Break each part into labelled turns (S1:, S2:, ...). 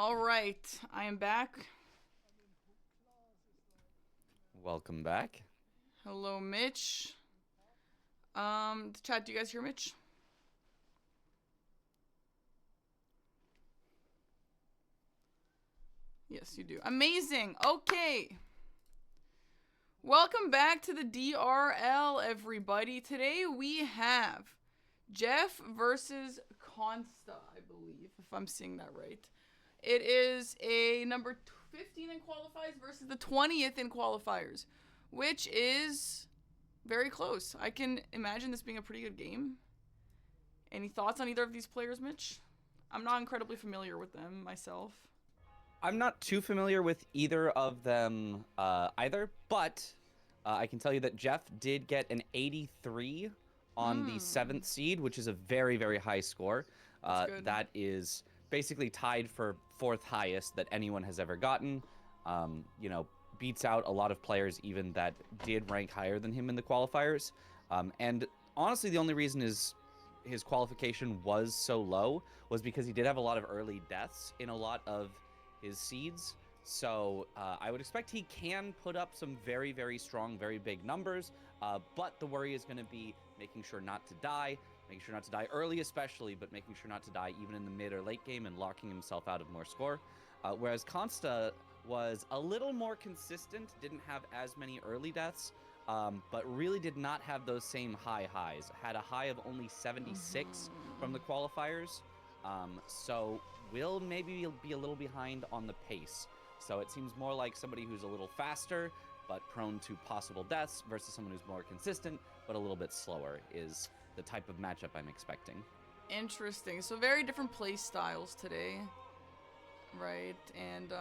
S1: All right, I am back.
S2: Welcome back.
S1: Hello, Mitch. Chat, do you guys hear Mitch? Yes, you do. Amazing. Okay. Welcome back to the DRL, everybody. Today we have Jeff versus Consta, I believe, if I'm seeing that right. It is a number 15 in qualifiers versus the 20th in qualifiers, which is very close. I can imagine this being a pretty good game. Any thoughts on either of these players, Mitch? I'm not incredibly familiar with them myself.
S2: I'm not too familiar with either of them either, but I can tell you that Jeff did get an 83 on the 7th seed, which is a very, very high score.
S1: That's good.
S2: That is basically tied for 4th highest that anyone has ever gotten. Beats out a lot of players even that did rank higher than him in the qualifiers. And honestly, the only reason his qualification was so low was because he did have a lot of early deaths in a lot of his seeds. So I would expect he can put up some very, very strong, very big numbers. But the worry is going to be making sure not to die, making sure not to die early especially, but making sure not to die even in the mid or late game and locking himself out of more score. Whereas Consta was a little more consistent, didn't have as many early deaths, but really did not have those same high highs. Had a high of only 76 from the qualifiers, so will maybe be a little behind on the pace. So it seems more like somebody who's a little faster, but prone to possible deaths, versus someone who's more consistent, but a little bit slower, is the type of matchup I'm expecting.
S1: Interesting. So very different play styles today. Right, and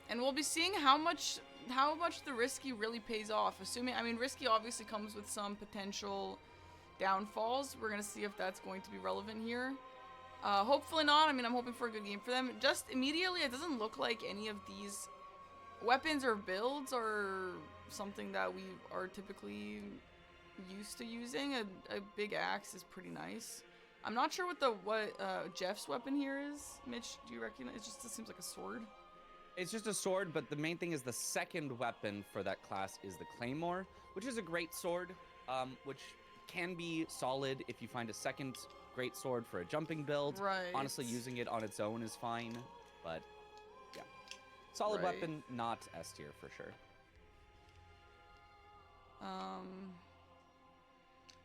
S1: and we'll be seeing how much the risky really pays off. Risky obviously comes with some potential downfalls. We're gonna see if that's going to be relevant here. Hopefully not. I'm hoping for a good game for them. Just immediately, it doesn't look like any of these weapons or builds are something that we are typically used to using. A big axe is pretty nice. I'm not sure what Jeff's weapon here is. Mitch, do you recognize? It seems like a sword.
S2: It's just a sword, but the main thing is the second weapon for that class is the Claymore, which is a great sword, which can be solid if you find a second great sword for a jumping build.
S1: Right.
S2: Honestly, using it on its own is fine, but yeah. Solid weapon, not S tier for sure.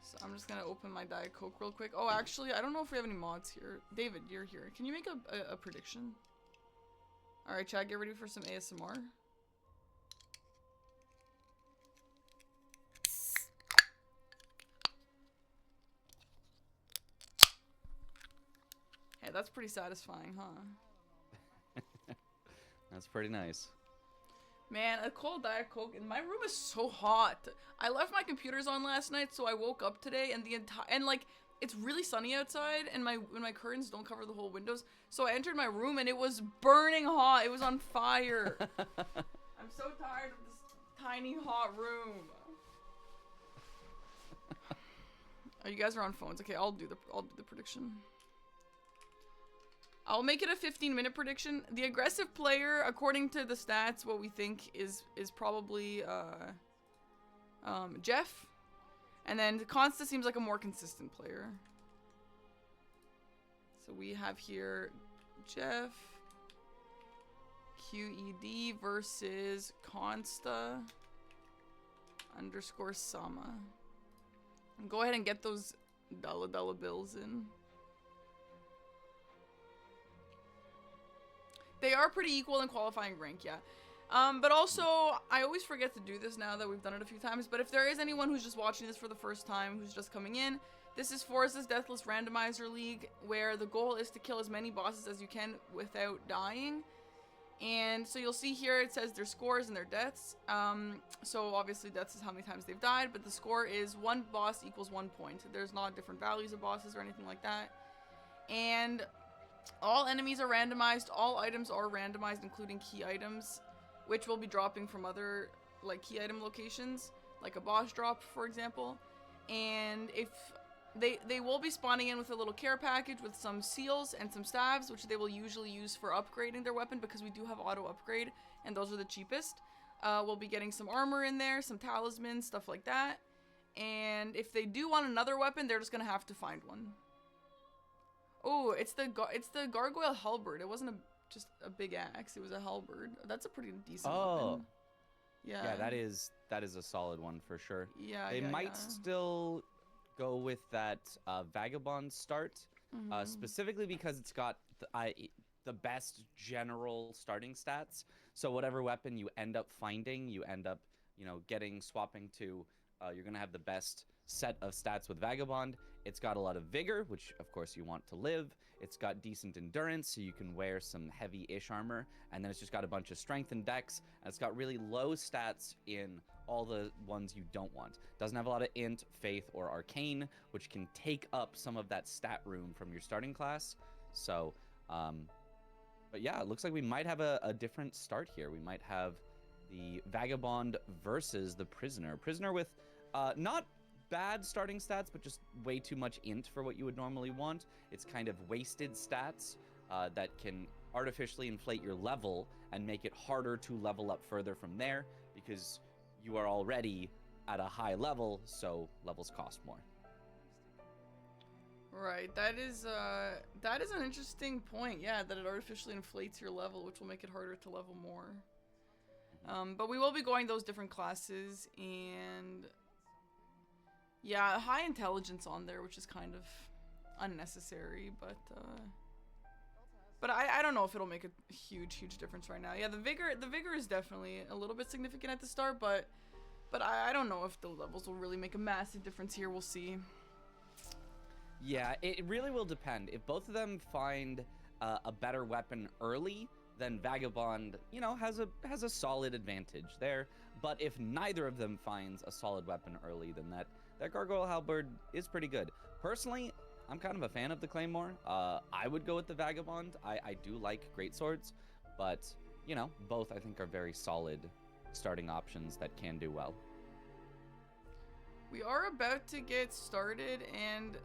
S1: So I'm just gonna open my Diet Coke real quick. Oh, actually, I don't know if we have any mods here. David, you're here. Can you make a prediction? All right, Chad, get ready for some ASMR. Hey, that's pretty satisfying, huh?
S2: That's pretty nice.
S1: Man, a cold Diet Coke, and my room is so hot. I left my computers on last night, so I woke up today, and it's really sunny outside, and my curtains don't cover the whole windows. So I entered my room, and it was burning hot. It was on fire. I'm so tired of this tiny hot room. Oh, you guys are on phones. Okay, I'll do the prediction. I'll make it a 15-minute prediction. The aggressive player, according to the stats, what we think is probably Jeff. And then Consta seems like a more consistent player. So we have here Jeff QED versus Consta _ Sama. And go ahead and get those dollar bills in. They are pretty equal in qualifying rank, yeah. But also, I always forget to do this now that we've done it a few times, but if there is anyone who's just watching this for the first time, who's just coming in, this is Forza's Deathless Randomizer League, where the goal is to kill as many bosses as you can without dying. And so you'll see here it says their scores and their deaths. So obviously deaths is how many times they've died, but the score is one boss equals 1 point. There's not different values of bosses or anything like that. And all enemies are randomized, all items are randomized, including key items, which will be dropping from other key item locations, like a boss drop, for example. And if They will be spawning in with a little care package with some seals and some staves, which they will usually use for upgrading their weapon because we do have auto upgrade, and those are the cheapest. We'll be getting some armor in there, some talismans, stuff like that. And if they do want another weapon, they're just gonna have to find one. Oh, it's the gargoyle halberd. It wasn't just a big axe. It was a halberd. That's a pretty decent weapon. Yeah,
S2: that is a solid one for sure.
S1: Yeah,
S2: they might still go with that vagabond start, specifically because it's got the best general starting stats. So whatever weapon you end up finding, you end up swapping to. You're gonna have the best set of stats with Vagabond. It's got a lot of vigor, which of course you want to live. It's got decent endurance, so you can wear some heavy-ish armor. And then it's just got a bunch of strength and dex. And it's got really low stats in all the ones you don't want. Doesn't have a lot of int, faith, or arcane, which can take up some of that stat room from your starting class. So, but yeah, it looks like we might have a different start here. We might have the Vagabond versus the Prisoner. Prisoner with not bad starting stats, but just way too much int for what you would normally want. It's kind of wasted stats that can artificially inflate your level and make it harder to level up further from there because you are already at a high level, so levels cost more.
S1: Right, that is an interesting point. Yeah, that it artificially inflates your level, which will make it harder to level more. But we will be going those different classes, and yeah, high intelligence on there, which is kind of unnecessary, but I don't know if it'll make a huge difference right now. Yeah, the vigor is definitely a little bit significant at the start, but I don't know if the levels will really make a massive difference here. We'll see.
S2: Yeah, it really will depend. If both of them find a better weapon early, then Vagabond, has a solid advantage there. But if neither of them finds a solid weapon early, then that Gargoyle Halberd is pretty good. Personally, I'm kind of a fan of the Claymore. I would go with the Vagabond. I do like greatswords, but, both I think are very solid starting options that can do well.
S1: We are about to get started, and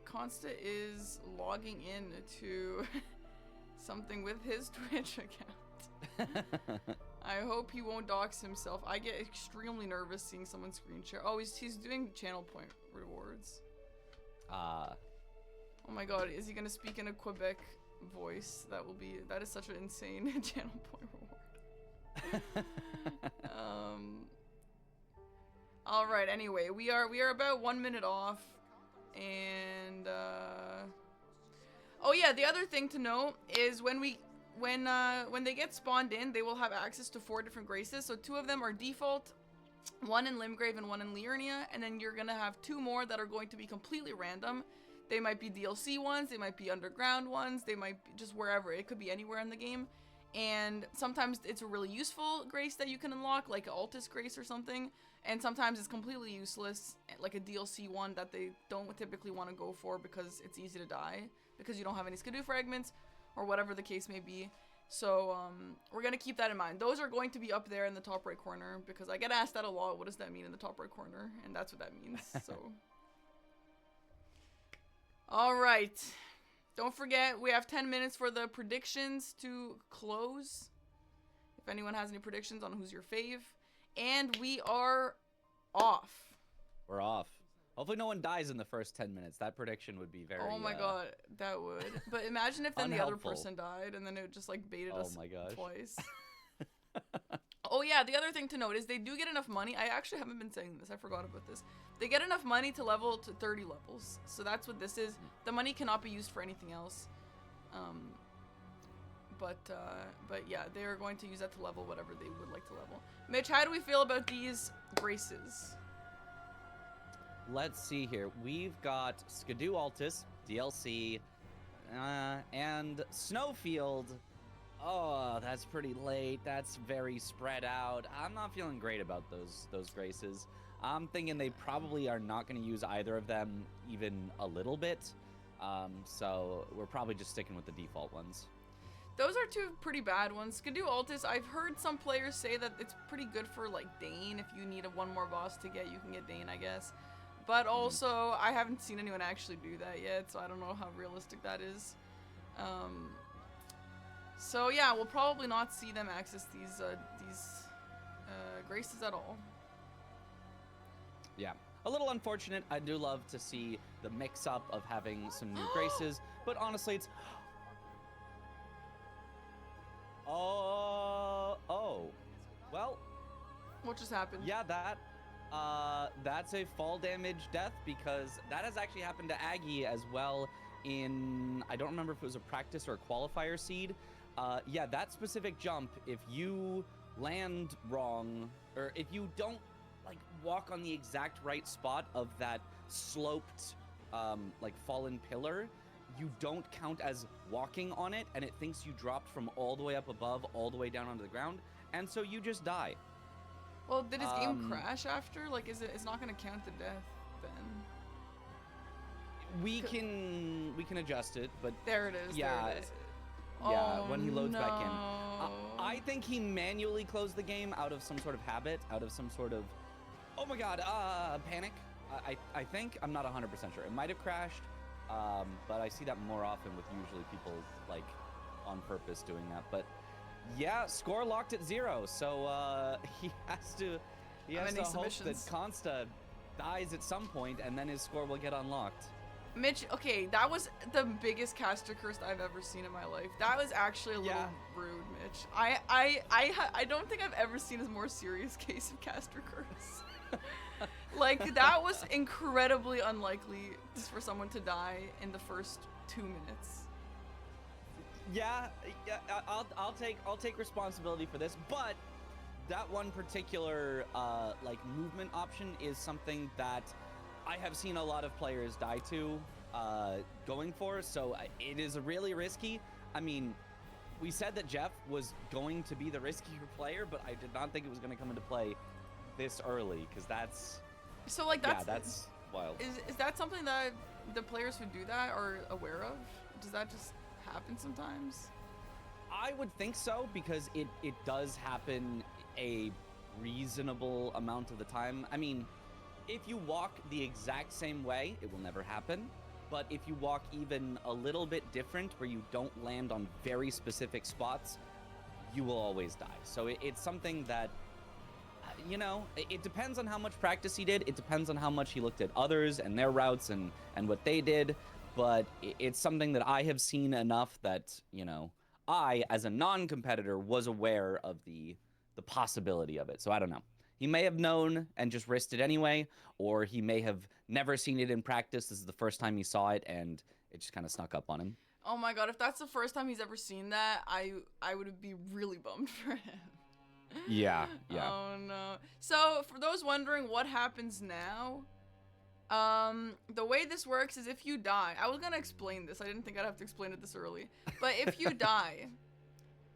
S1: Consta is logging in to something with his Twitch account. I hope he won't dox himself. I get extremely nervous seeing someone screen share. Oh, he's doing channel point rewards. Oh my god, is he gonna speak in a Quebec voice? That is such an insane channel point reward. All right, anyway, we are about 1 minute off, and oh yeah, the other thing to note is when they get spawned in, they will have access to 4 different graces. So 2 of them are default, 1 in Limgrave and 1 in Liurnia, and then you're gonna have 2 more that are going to be completely random. They might be DLC ones, they might be underground ones, they might be just wherever. It could be anywhere in the game. And sometimes it's a really useful grace that you can unlock, like an Altus grace or something. And sometimes it's completely useless, like a DLC one that they don't typically want to go for because it's easy to die, because you don't have any Skidoo fragments, or whatever the case may be. So we're going to keep that in mind. Those are going to be up there in the top right corner, because I get asked that a lot. What does that mean in the top right corner? And that's what that means. So, all right. Don't forget, we have 10 minutes for the predictions to close. If anyone has any predictions on who's your fave. And we are off.
S2: We're off. Hopefully no one dies in the first 10 minutes. That prediction would be very
S1: Oh my god, that would. But imagine if then the other person died and then it just like baited us twice. Oh yeah, the other thing to note is they do get enough money. I actually haven't been saying this. I forgot about this. They get enough money to level to 30 levels. So that's what this is. The money cannot be used for anything else. But yeah, they are going to use that to level whatever they would like to level. Mitch, how do we feel about these graces?
S2: Let's see here. We've got Skidoo Altus, DLC, and Snowfield. Oh, that's pretty late. That's very spread out. I'm not feeling great about those graces. I'm thinking they probably are not going to use either of them even a little bit. So we're probably just sticking with the default ones.
S1: Those are 2 pretty bad ones. Skidoo Altus, I've heard some players say that it's pretty good for like Dane. If you need one more boss to get, you can get Dane, I guess. But also, I haven't seen anyone actually do that yet, so I don't know how realistic that is. So yeah, we'll probably not see them access these graces at all.
S2: Yeah. A little unfortunate. I do love to see the mix-up of having some new graces, but honestly, it's... Oh. Well...
S1: What just happened?
S2: Yeah, that's a fall damage death, because that has actually happened to Aggie as well in... I don't remember if it was a practice or a qualifier seed. Yeah, that specific jump, if you land wrong, or if you don't like walk on the exact right spot of that sloped like fallen pillar, you don't count as walking on it, and it thinks you dropped from all the way up above all the way down onto the ground, and so you just die.
S1: Well, did his game crash after? Like, it's not gonna count the death then?
S2: We can adjust it, but
S1: there it is.
S2: Yeah.
S1: There it is.
S2: Yeah,
S1: Oh,
S2: when he loads back in.
S1: no.
S2: I think he manually closed the game out of some sort of habit, out of some sort of, oh my god, panic. I think, I'm not 100% sure. It might have crashed, but I see that more often with usually people like on purpose doing that. But yeah, score locked at 0, so he has to hope that Consta dies at some point, and then his score will get unlocked.
S1: Mitch, okay, that was the biggest caster curse I've ever seen in my life. That was actually a little rude, Mitch. I don't think I've ever seen a more serious case of caster curse. Like, that was incredibly unlikely for someone to die in the first 2 minutes.
S2: Yeah, I'll take responsibility for this, but that one particular like movement option is something that I have seen a lot of players die to going for, so it is really risky. I mean, we said that Jeff was going to be the riskier player, but I did not think it was going to come into play this early, because that's...
S1: So, like,
S2: that's wild.
S1: Is that something that the players who do that are aware of? Does that just happen sometimes?
S2: I would think so, because it does happen a reasonable amount of the time. I mean, if you walk the exact same way, it will never happen. But if you walk even a little bit different, where you don't land on very specific spots, you will always die. So it's something that, you know, it depends on how much practice he did. It depends on how much he looked at others and their routes and what they did. But it's something that I have seen enough that, you know, I, as a non-competitor, was aware of the possibility of it. So I don't know. He may have known and just risked it anyway, or he may have never seen it in practice. This is the first time he saw it, and it just kind of snuck up on him.
S1: Oh my god, if that's the first time he's ever seen that, I would be really bummed for him.
S2: Yeah.
S1: Oh no. So, for those wondering what happens now, the way this works is if you die, I was gonna explain this, I didn't think I'd have to explain it this early, but if you die,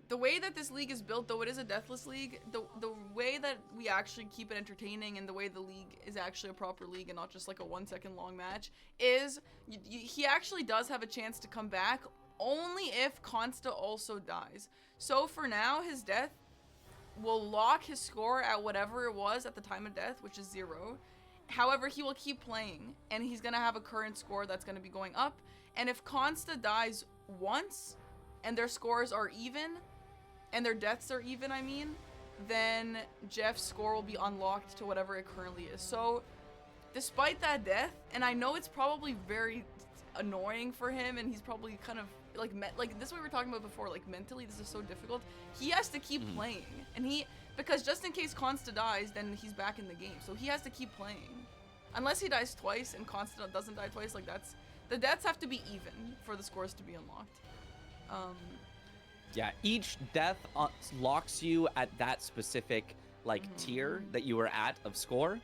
S1: the way that this league is built, though it is a deathless league, the way that we actually keep it entertaining and the way the league is actually a proper league and not just like a 1 second long match is he actually does have a chance to come back only if Consta also dies. So for now, his death will lock his score at whatever it was at the time of death, which is 0. However, he will keep playing and he's gonna have a current score that's gonna be going up. And if Consta dies once and their scores are even, and their deaths are even, I mean, then Jeff's score will be unlocked to whatever it currently is. So, despite that death, and I know it's probably very annoying for him, and he's probably kind of, like this is what we were talking about before, like, mentally, this is so difficult. He has to keep playing, and because just in case Consta dies, then he's back in the game, so he has to keep playing. Unless he dies twice, and Consta doesn't die twice, like, the deaths have to be even for the scores to be unlocked.
S2: Yeah, each death locks you at that specific, like, tier that you were at of score.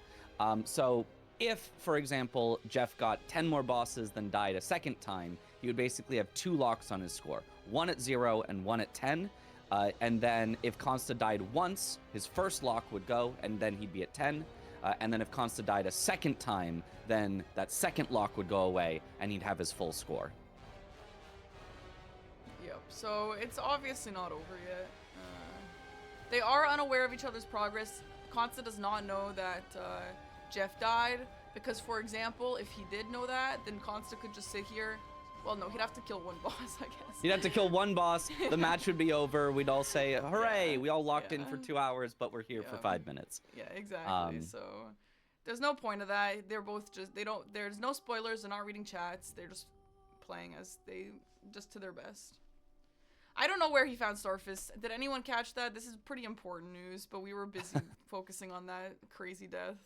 S2: So if, for example, Jeff got 10 more bosses than died a second time, he would basically have 2 locks on his score. 1 at 0 and 1 at 10. And then if Consta died once, his first lock would go, and then he'd be at 10. And then if Consta died a second time, then that second lock would go away, and he'd have his full score.
S1: So it's obviously not over yet. They are unaware of each other's progress. Consta does not know that Jeff died. Because, for example, if he did know that, then Consta could just sit here. Well, no, he'd have to kill one boss, I guess.
S2: He'd have to kill one boss. The match would be over. We'd all say, hooray,
S1: Yeah,
S2: we all locked in
S1: yeah.
S2: for 2 hours, but we're here for 5 minutes.
S1: Yeah, exactly. So there's no point of that. They're both just, there's no spoilers. They're not reading chats. They're just playing just to their best. I don't know where he found Starfist. Did anyone catch that? This is pretty important news, but we were busy focusing on that crazy death.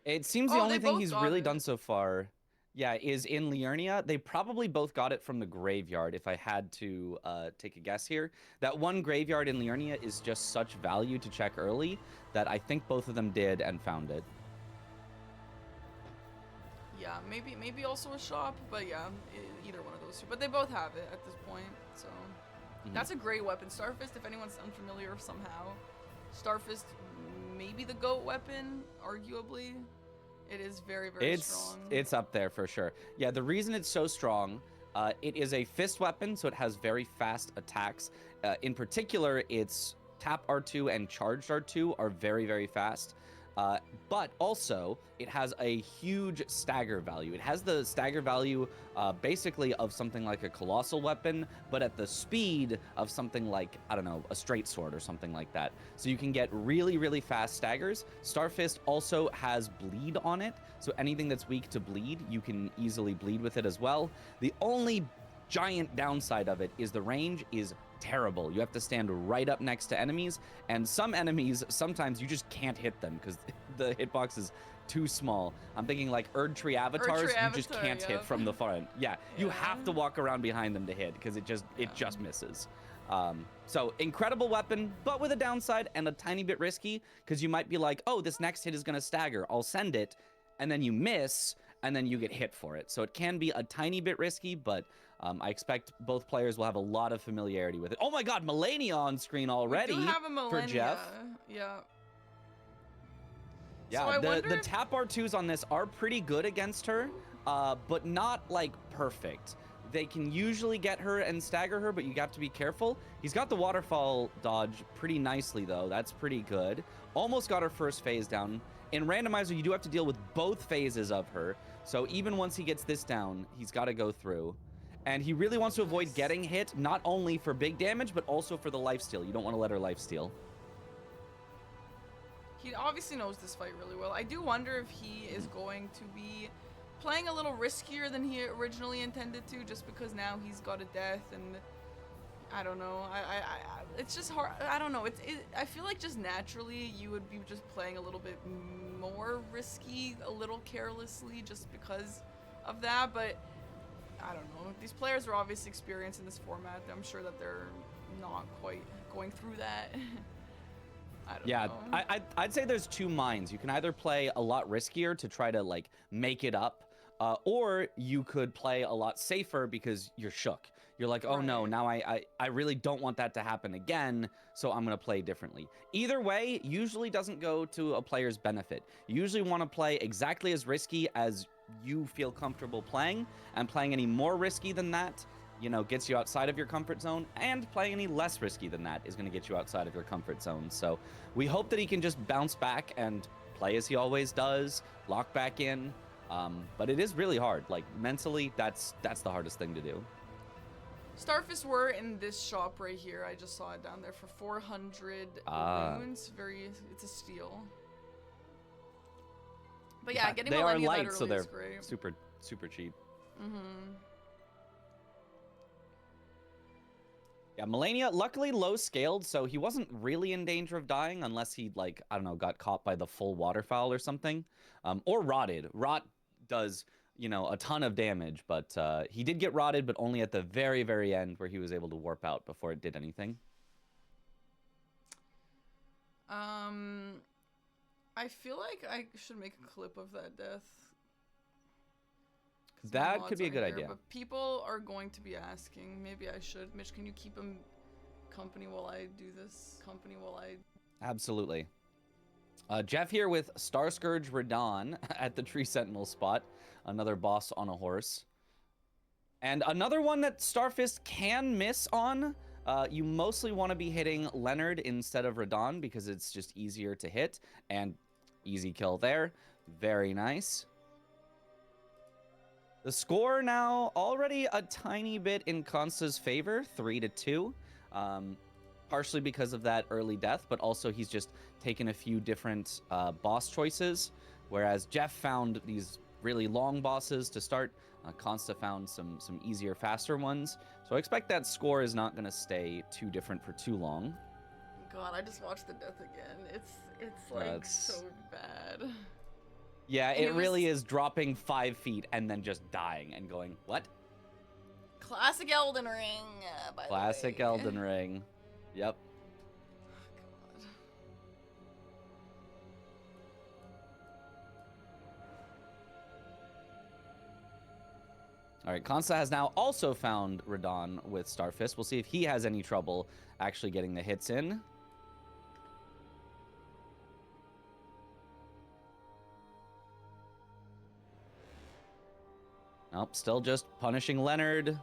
S2: It seems the only thing he's really done so far, is in Liurnia. They probably both got it from the graveyard, if I had to take a guess here. That one graveyard in Liurnia is just such value to check early that I think both of them did and found it.
S1: Yeah, maybe also a shop, but yeah, either one of those two. But they both have it at this point, so that's a great weapon. Starfist, if anyone's unfamiliar somehow, Starfist, maybe the GOAT weapon, arguably. It is very, very strong.
S2: It's up there for sure. Yeah, the reason it's so strong, it is a fist weapon, so it has very fast attacks. In particular, its tap R2 and charged R2 are very, very fast. But also, it has a huge stagger value. It has the stagger value basically of something like a colossal weapon, but at the speed of something like, I don't know, a straight sword or something like that. So you can get really, really fast staggers. Starfist also has bleed on it, so anything that's weak to bleed, you can easily bleed with it as well. The only giant downside of it is the range is terrible. You have to stand right up next to enemies, and some enemies, sometimes you just can't hit them because the hitbox is too small. I'm thinking like Erdtree avatars, you just can't hit from the front. Yeah, you have to walk around behind them to hit because it just misses. So incredible weapon, but with a downside and a tiny bit risky because you might be like, oh, this next hit is gonna stagger. I'll send it, and then you miss, and then you get hit for it. So it can be a tiny bit risky, but I expect both players will have a lot of familiarity with it. Oh my god, Melania on screen already.
S1: We do have a Melania.
S2: For Jeff.
S1: Yeah.
S2: Yeah, so the tap R2s on this are pretty good against her, but not like perfect. They can usually get her and stagger her, but you have to be careful. He's got the waterfall dodge pretty nicely though. That's pretty good. Almost got her first phase down. In randomizer, you do have to deal with both phases of her. So even once he gets this down, he's got to go through. And he really wants to avoid getting hit, not only for big damage, but also for the lifesteal. You don't want to let her lifesteal.
S1: He obviously knows this fight really well. I do wonder if he is going to be playing a little riskier than he originally intended to, just because now he's got a death, and I don't know. It's just hard. I don't know. I feel like just naturally you would be just playing a little bit more risky, a little carelessly, just because of that. But I don't know. These players are obviously experienced in this format. I'm sure that they're not quite going through that. I don't know.
S2: I'd say there's two minds. You can either play a lot riskier to try to like make it up, or you could play a lot safer because you're shook. You're like, oh no, now I really don't want that to happen again, so I'm gonna play differently. Either way, usually doesn't go to a player's benefit. You usually want to play exactly as risky as you feel comfortable playing, and playing any more risky than that, you know, gets you outside of your comfort zone, and playing any less risky than that is going to get you outside of your comfort zone. So we hope that he can just bounce back and play as he always does, lock back in, but it is really hard. Like mentally, that's the hardest thing to do.
S1: Starfist were in this shop right here. I just saw it down there for 400 runes. It's a steal. But yeah, getting Millennia
S2: they are light,
S1: that early
S2: so they're
S1: is great.
S2: super cheap.
S1: Mm-hmm.
S2: Yeah, Melania, luckily low scaled, so he wasn't really in danger of dying unless he, like, I don't know, got caught by the full waterfowl or something. Or rotted. Rot does, you know, a ton of damage, but he did get rotted, but only at the very, very end where he was able to warp out before it did anything.
S1: I feel like I should make a clip of that death.
S2: That could be a good idea.
S1: But people are going to be asking. Maybe I should. Mitch, can you keep him company while I do this?
S2: Absolutely. Jeff here with Starscourge Radon at the Tree Sentinel spot. Another boss on a horse. And another one that Starfist can miss on. You mostly want to be hitting Leonard instead of Radon because it's just easier to hit, and easy kill there. Very nice. The score now already a tiny bit in Consta's favor, 3-2. Partially because of that early death, but also he's just taken a few different boss choices. Whereas Jeff found these really long bosses to start. Consta found some easier, faster ones. So I expect that score is not going to stay too different for too long.
S1: God, I just watched the death again. It's like so bad.
S2: Yeah, and it really is dropping 5 feet and then just dying and going, what?
S1: Classic Elden Ring, by the way.
S2: Classic Elden Ring. Yep.
S1: God.
S2: All right, Consta has now also found Radon with Starfist. We'll see if he has any trouble actually getting the hits in. Nope, still just punishing Leonard.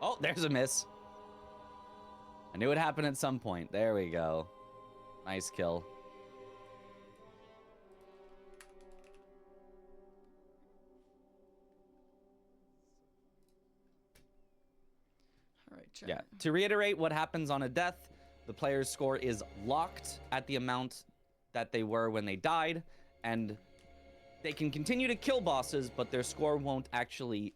S2: Oh, there's a miss. I knew it happened at some point. There we go. Nice kill.
S1: All right, chat.
S2: Yeah, to reiterate what happens on a death, the player's score is locked at the amount that they were when they died, and they can continue to kill bosses, but their score won't actually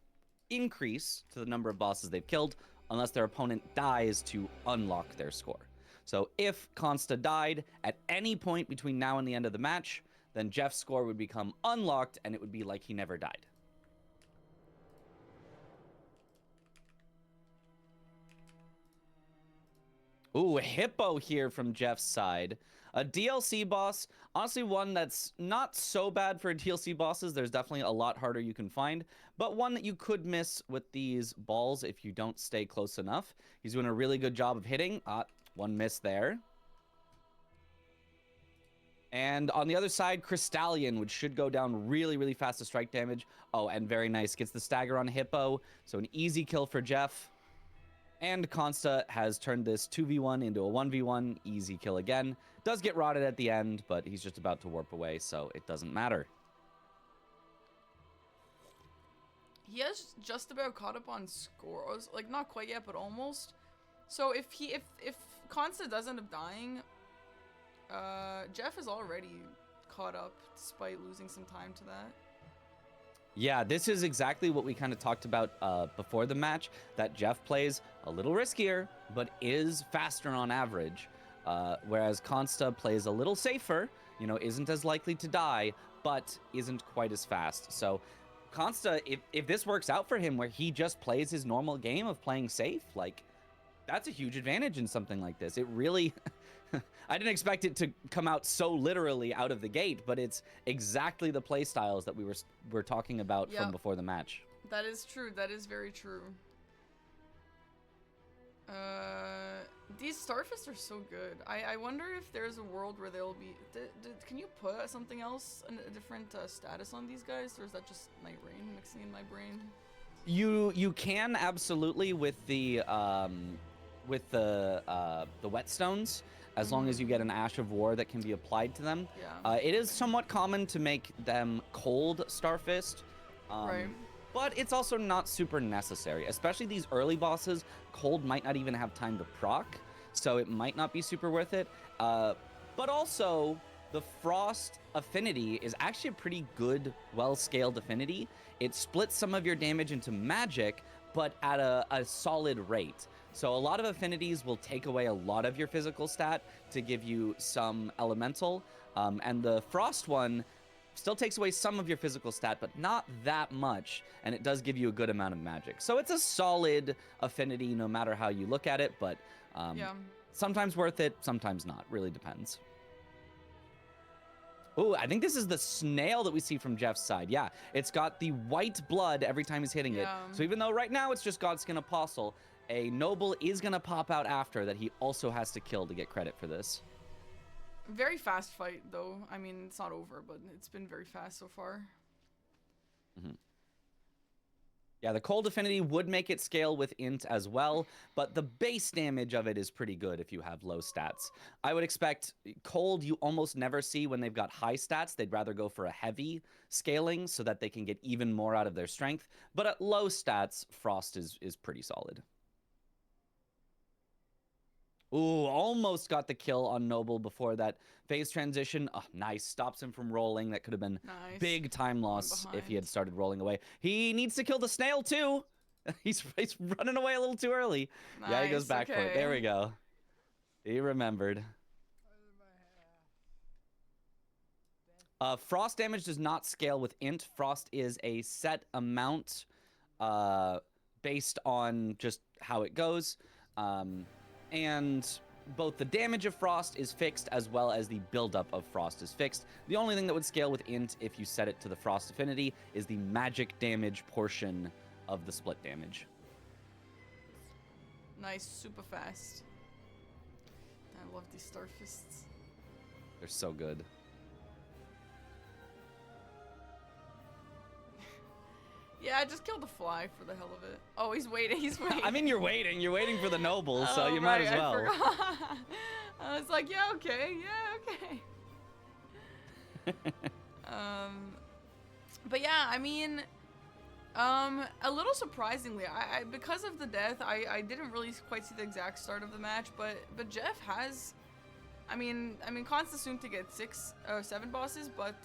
S2: increase to the number of bosses they've killed unless their opponent dies to unlock their score. So if Consta died at any point between now and the end of the match, then Jeff's score would become unlocked and it would be like he never died. Ooh, a Hippo here from Jeff's side. A DLC boss, honestly one that's not so bad for DLC bosses. There's definitely a lot harder you can find, but one that you could miss with these balls if you don't stay close enough. He's doing a really good job of hitting. One miss there. And on the other side, Crystallion, which should go down really, really fast to strike damage. Oh, and very nice. Gets the stagger on Hippo, so an easy kill for Jeff. And Consta has turned this 2v1 into a 1v1. Easy kill again. Does get rotted at the end, but he's just about to warp away, so it doesn't matter.
S1: He has just about caught up on scores. Like, not quite yet, but almost. So if Consta does end up dying, Jeff is already caught up, despite losing some time to that.
S2: Yeah, this is exactly what we kind of talked about before the match, that Jeff plays a little riskier, but is faster on average, whereas Consta plays a little safer, you know, isn't as likely to die, but isn't quite as fast. So Consta, if this works out for him where he just plays his normal game of playing safe, like, that's a huge advantage in something like this. It really... I didn't expect it to come out so literally out of the gate, but it's exactly the play styles that we were talking about from before the match.
S1: That is true. That is very true. These Starfists are so good. I wonder if there's a world where they'll be... can you put something else, a different status on these guys, or is that just my brain mixing in my brain?
S2: You can absolutely with the whetstones, as long as you get an Ash of War that can be applied to them.
S1: Yeah.
S2: It is somewhat common to make them cold Starfist.
S1: Right.
S2: But it's also not super necessary, especially these early bosses. Cold might not even have time to proc, so it might not be super worth it. But also, the Frost affinity is actually a pretty good, well-scaled affinity. It splits some of your damage into magic, but at a solid rate. So a lot of affinities will take away a lot of your physical stat to give you some elemental. And the Frost one still takes away some of your physical stat, but not that much. And it does give you a good amount of magic. So it's a solid affinity no matter how you look at it, but sometimes worth it, sometimes not. Really depends. Oh, I think this is the snail that we see from Jeff's side. Yeah, it's got the white blood every time he's hitting it. So even though right now it's just Godskin Apostle, a noble is going to pop out after that he also has to kill to get credit for this.
S1: Very fast fight, though. I mean, it's not over, but it's been very fast so far.
S2: Yeah, the cold affinity would make it scale with int as well, but the base damage of it is pretty good if you have low stats. I would expect cold you almost never see when they've got high stats. They'd rather go for a heavy scaling so that they can get even more out of their strength. But at low stats, frost is pretty solid. Ooh, almost got the kill on Noble before that phase transition. Oh, nice. Stops him from rolling. That could have been big time loss if he had started rolling away. He needs to kill the snail, too. He's running away a little too early. Nice, yeah, he goes back for it. There we go. He remembered. Frost damage does not scale with int. Frost is a set amount based on just how it goes. And both the damage of frost is fixed as well as the buildup of frost is fixed. The only thing that would scale with int if you set it to the frost affinity is the magic damage portion of the split damage.
S1: Nice, super fast. I love these star fists.
S2: They're so good.
S1: Yeah, I just killed the fly for the hell of it. Oh, he's waiting. He's waiting.
S2: I mean, you're waiting. You're waiting for the noble, so you might as well.
S1: I forgot. I was like, yeah, okay. But yeah, I mean, a little surprisingly, I because of the death, I didn't really quite see the exact start of the match, but Jeff has, I mean, Const assumed to get 6 or 7 bosses, but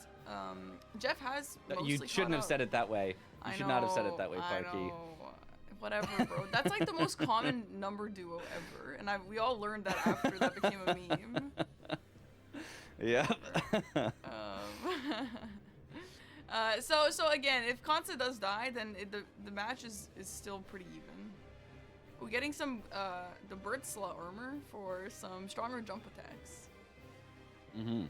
S1: Jeff has mostly
S2: You shouldn't have said it that way. You should not have said it that way, Parky.
S1: Whatever, bro. That's like the most common number duo ever, and we all learned that after that became a meme.
S2: Yeah.
S1: So again, if Consta does die, then the match is still pretty even. We're getting some the bird slut armor for some stronger jump attacks.
S2: Mm-hmm.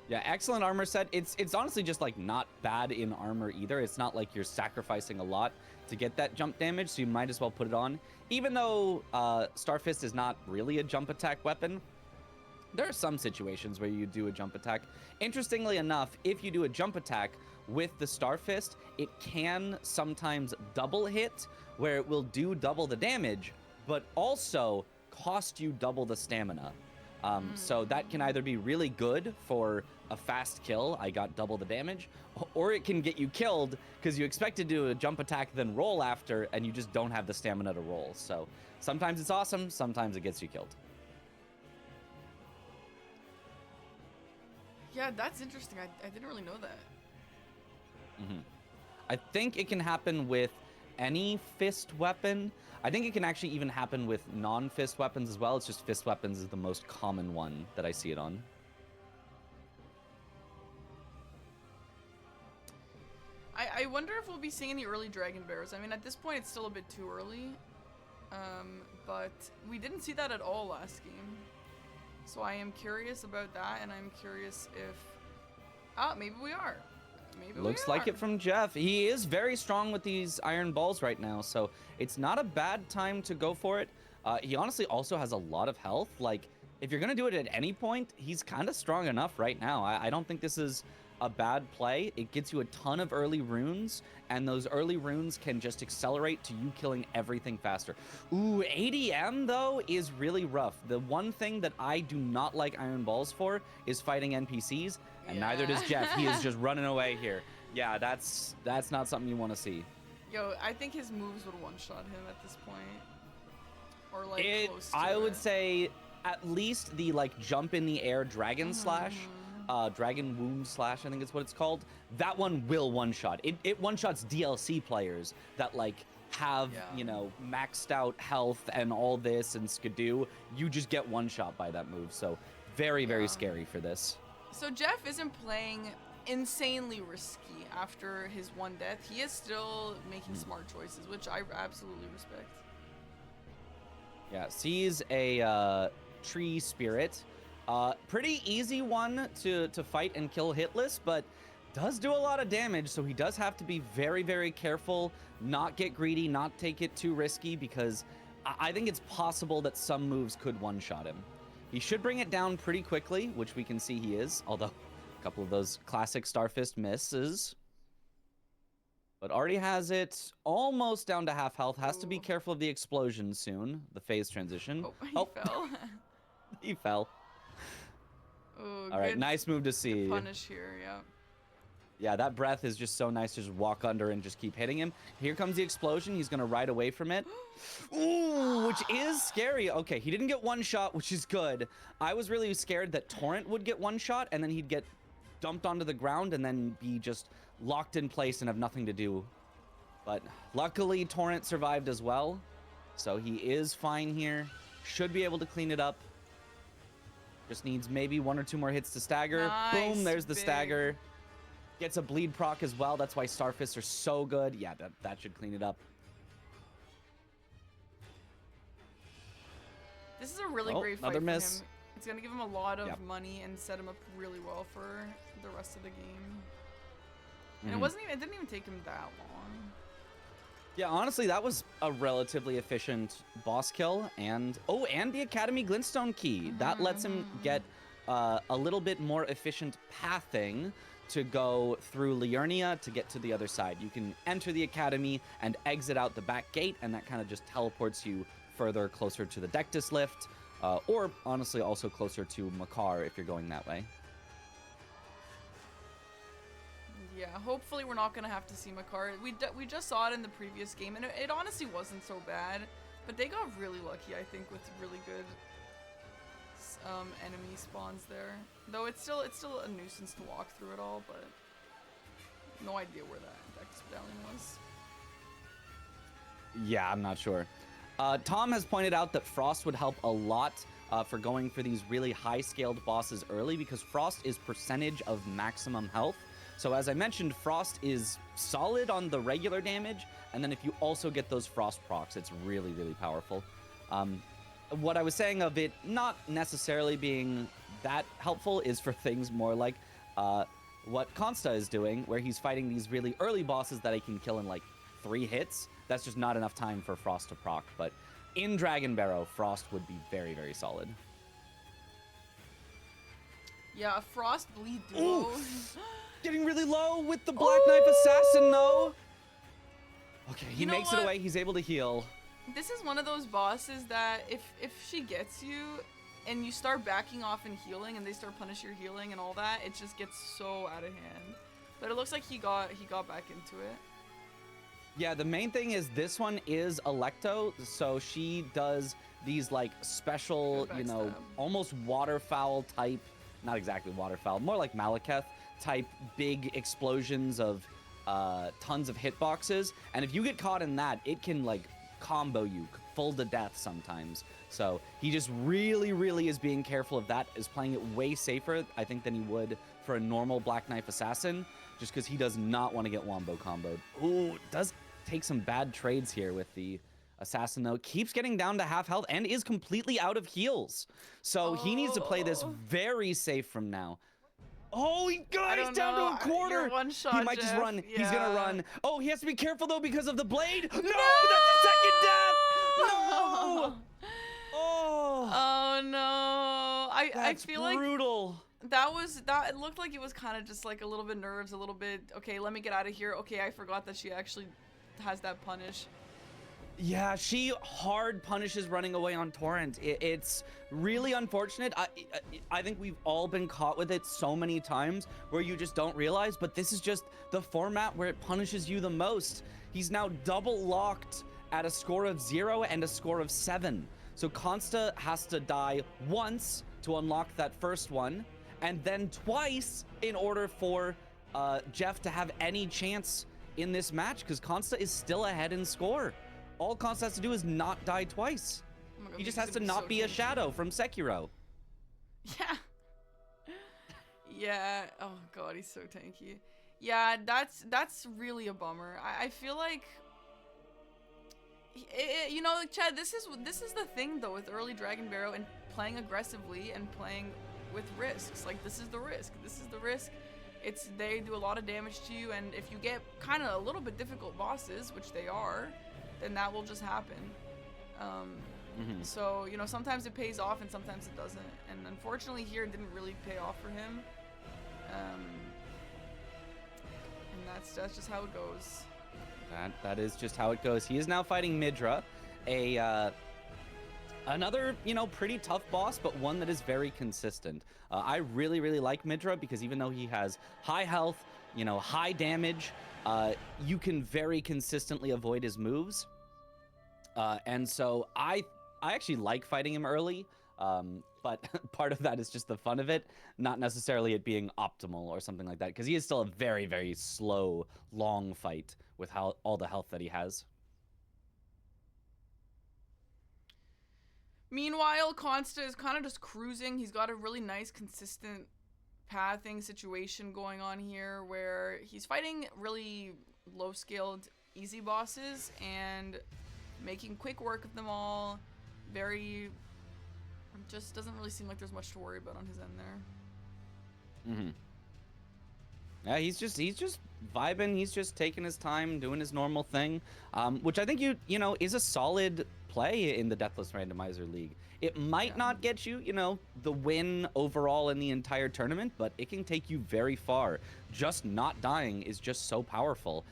S2: Yeah, excellent armor set. It's honestly just like not bad in armor either. It's not like you're sacrificing a lot to get that jump damage, so you might as well put it on. Even though Starfist is not really a jump attack weapon, there are some situations where you do a jump attack. Interestingly enough, if you do a jump attack with the Starfist, it can sometimes double hit, where it will do double the damage, but also cost you double the stamina. So that can either be really good for a fast kill, I got double the damage, or it can get you killed because you expect to do a jump attack then roll after, and you just don't have the stamina to roll. So sometimes it's awesome, sometimes it gets you killed.
S1: Yeah, that's interesting. I didn't really know that.
S2: Mm-hmm. I think it can happen with any fist weapon. I think it can actually even happen with non-fist weapons as well. It's just fist weapons is the most common one that I see it on.
S1: I wonder if we'll be seeing any early dragon bears. I mean, at this point, it's still a bit too early. But we didn't see that at all last game. So I am curious about that, and I'm curious if... maybe we are.
S2: Looks like it from Jeff. He is very strong with these iron balls right now, so it's not a bad time to go for it. He honestly also has a lot of health. Like, if you're going to do it at any point, he's kind of strong enough right now. I don't think this is a bad play. It gets you a ton of early runes, and those early runes can just accelerate to you killing everything faster. Ooh, ADM, though, is really rough. The one thing that I do not like iron balls for is fighting NPCs, and neither does Jeff. He is just running away here. Yeah, that's not something you want to see.
S1: Yo, I think his moves would one-shot him at this point. Or, like, close to
S2: I would say at least the, like, jump in the air dragon slash, dragon wound slash, I think is what it's called. That one will one-shot. It one-shots DLC players that, like, have, you know, maxed out health and all this and skidoo. You just get one-shot by that move. So very, very scary for this.
S1: So Jeff isn't playing insanely risky after his one death. He is still making smart choices, which I absolutely respect.
S2: Yeah, sees a tree spirit. Pretty easy one to fight and kill hitless, but does do a lot of damage, so he does have to be very, very careful, not get greedy, not take it too risky, because I think it's possible that some moves could one-shot him. He should bring it down pretty quickly, which we can see he is, although a couple of those classic Starfist misses. but already has it almost down to half health. Has to be
S1: Ooh.
S2: careful of the explosion soon. The phase transition.
S1: Oh, he fell.
S2: He fell.
S1: Ooh,
S2: All right,
S1: good,
S2: nice move to see.
S1: good punish here, yeah.
S2: Yeah, that breath is just so nice to just walk under and just keep hitting him. Here comes the explosion. He's going to ride away from it. Ooh, which is scary. Okay, he didn't get one shot, which is good. I was really scared that Torrent would get one shot and then he'd get dumped onto the ground and then be just locked in place and have nothing to do. But luckily, Torrent survived as well. So he is fine here. Should be able to clean it up. Just needs maybe 1 or 2 more hits to stagger.
S1: Nice,
S2: Boom, there's the
S1: big.
S2: stagger. Gets a bleed proc as well. That's why Starfists are so good. Yeah, that should clean it up.
S1: This is a really great fight
S2: another
S1: for
S2: miss.
S1: him. It's going to give him a lot of
S2: Yep.
S1: money and set him up really well for the rest of the game. And it didn't even take him that long.
S2: Yeah, honestly, that was a relatively efficient boss kill. And the Academy Glintstone key. That lets him get a little bit more efficient pathing to go through Liurnia to get to the other side. You can enter the Academy and exit out the back gate, and that kind of just teleports you further closer to the Dectus lift, or honestly also closer to Makar if you're going that way.
S1: Yeah, hopefully we're not going to have to see Makar. We just saw it in the previous game, and it honestly wasn't so bad. But they got really lucky, I think, with really good enemy spawns there. Though it's still a nuisance to walk through it all, but no idea where that Dectus medallion was.
S2: Yeah, I'm not sure. Tom has pointed out that Frost would help a lot for going for these really high-scaled bosses early because Frost is percentage of maximum health. So as I mentioned, Frost is solid on the regular damage, and then if you also get those Frost procs, it's really, really powerful. What I was saying of it not necessarily being that helpful is for things more like what Consta is doing, where he's fighting these really early bosses that he can kill in like 3 hits. That's just not enough time for Frost to proc, but in Dragon Barrow, Frost would be very, very solid.
S1: Yeah, a Frost bleed duo.
S2: Getting really low with the Black Knife Assassin, though. Okay, he
S1: You know
S2: makes it
S1: what?
S2: away. He's able to heal.
S1: This is one of those bosses that if she gets you and you start backing off and healing and they start punish your healing and all that, it just gets so out of hand. But it looks like he got back into it.
S2: Yeah, the main thing is this one is Electo, so she does these like special,
S1: Good
S2: you know,
S1: backstab.
S2: almost waterfowl type, not exactly waterfowl, more like Malekith type big explosions of tons of hitboxes. And if you get caught in that, it can like combo you full to death sometimes. So he just really, really is being careful of that, is playing it way safer, I think, than he would for a normal Black Knife Assassin, just because he does not want to get wombo comboed. Ooh, does take some bad trades here with the Assassin, though. Keeps getting down to half health and is completely out of heals. So he needs to play this very safe from now. Oh, he's down to a quarter.
S1: You're one shot,
S2: He might just
S1: Jeff.
S2: run. He's gonna
S1: Yeah.
S2: run. Oh, he has to be careful though because of the blade. No, that's a second death. No. Oh,
S1: Oh no. I
S2: that's
S1: feel like
S2: brutal.
S1: that it looked like it was kind of just like a little bit nerves, a little bit, okay, let me get out of here. Okay, I forgot that she actually has that punish.
S2: Yeah, she hard punishes running away on Torrent. It's really unfortunate. I think we've all been caught with it so many times where you just don't realize, but this is just the format where it punishes you the most. He's now double locked at a score of 0 and a score of 7. So Consta has to die once to unlock that first one, and then twice in order for Jeff to have any chance in this match, because Consta is still ahead in score. All Consta has to do is not die twice.
S1: Oh my God,
S2: He just
S1: he's
S2: has to
S1: gonna
S2: not
S1: so
S2: be a
S1: tanky.
S2: shadow from Sekiro.
S1: Yeah. Yeah. Oh God, he's so tanky. Yeah, that's really a bummer. I feel like, you know, like, Chad, this is the thing though with early Dragon Barrow and playing aggressively and playing with risks. Like, this is the risk. This is the risk. They do a lot of damage to you, and if you get kind of a little bit difficult bosses, which they are, then that will just happen. So, you know, sometimes it pays off and sometimes it doesn't. And unfortunately here it didn't really pay off for him. And that's just how it goes.
S2: That is just how it goes. He is now fighting Midra, another, pretty tough boss, but one that is very consistent. I really, really like Midra because even though he has high health, high damage, you can very consistently avoid his moves. And so I actually like fighting him early, but part of that is just the fun of it, not necessarily it being optimal or something like that, because he is still a very, very slow, long fight with all the health that he has.
S1: Meanwhile, Consta is kind of just cruising. He's got a really nice, consistent pathing situation going on here where he's fighting really low-scaled, easy bosses and making quick work of them all. Just doesn't really seem like there's much to worry about on his end there.
S2: Mm-hmm. Yeah, he's just vibing. He's just taking his time, doing his normal thing, which I think is a solid play in the Deathless Randomizer League. It might not get you, the win overall in the entire tournament, but it can take you very far. Just not dying is just so powerful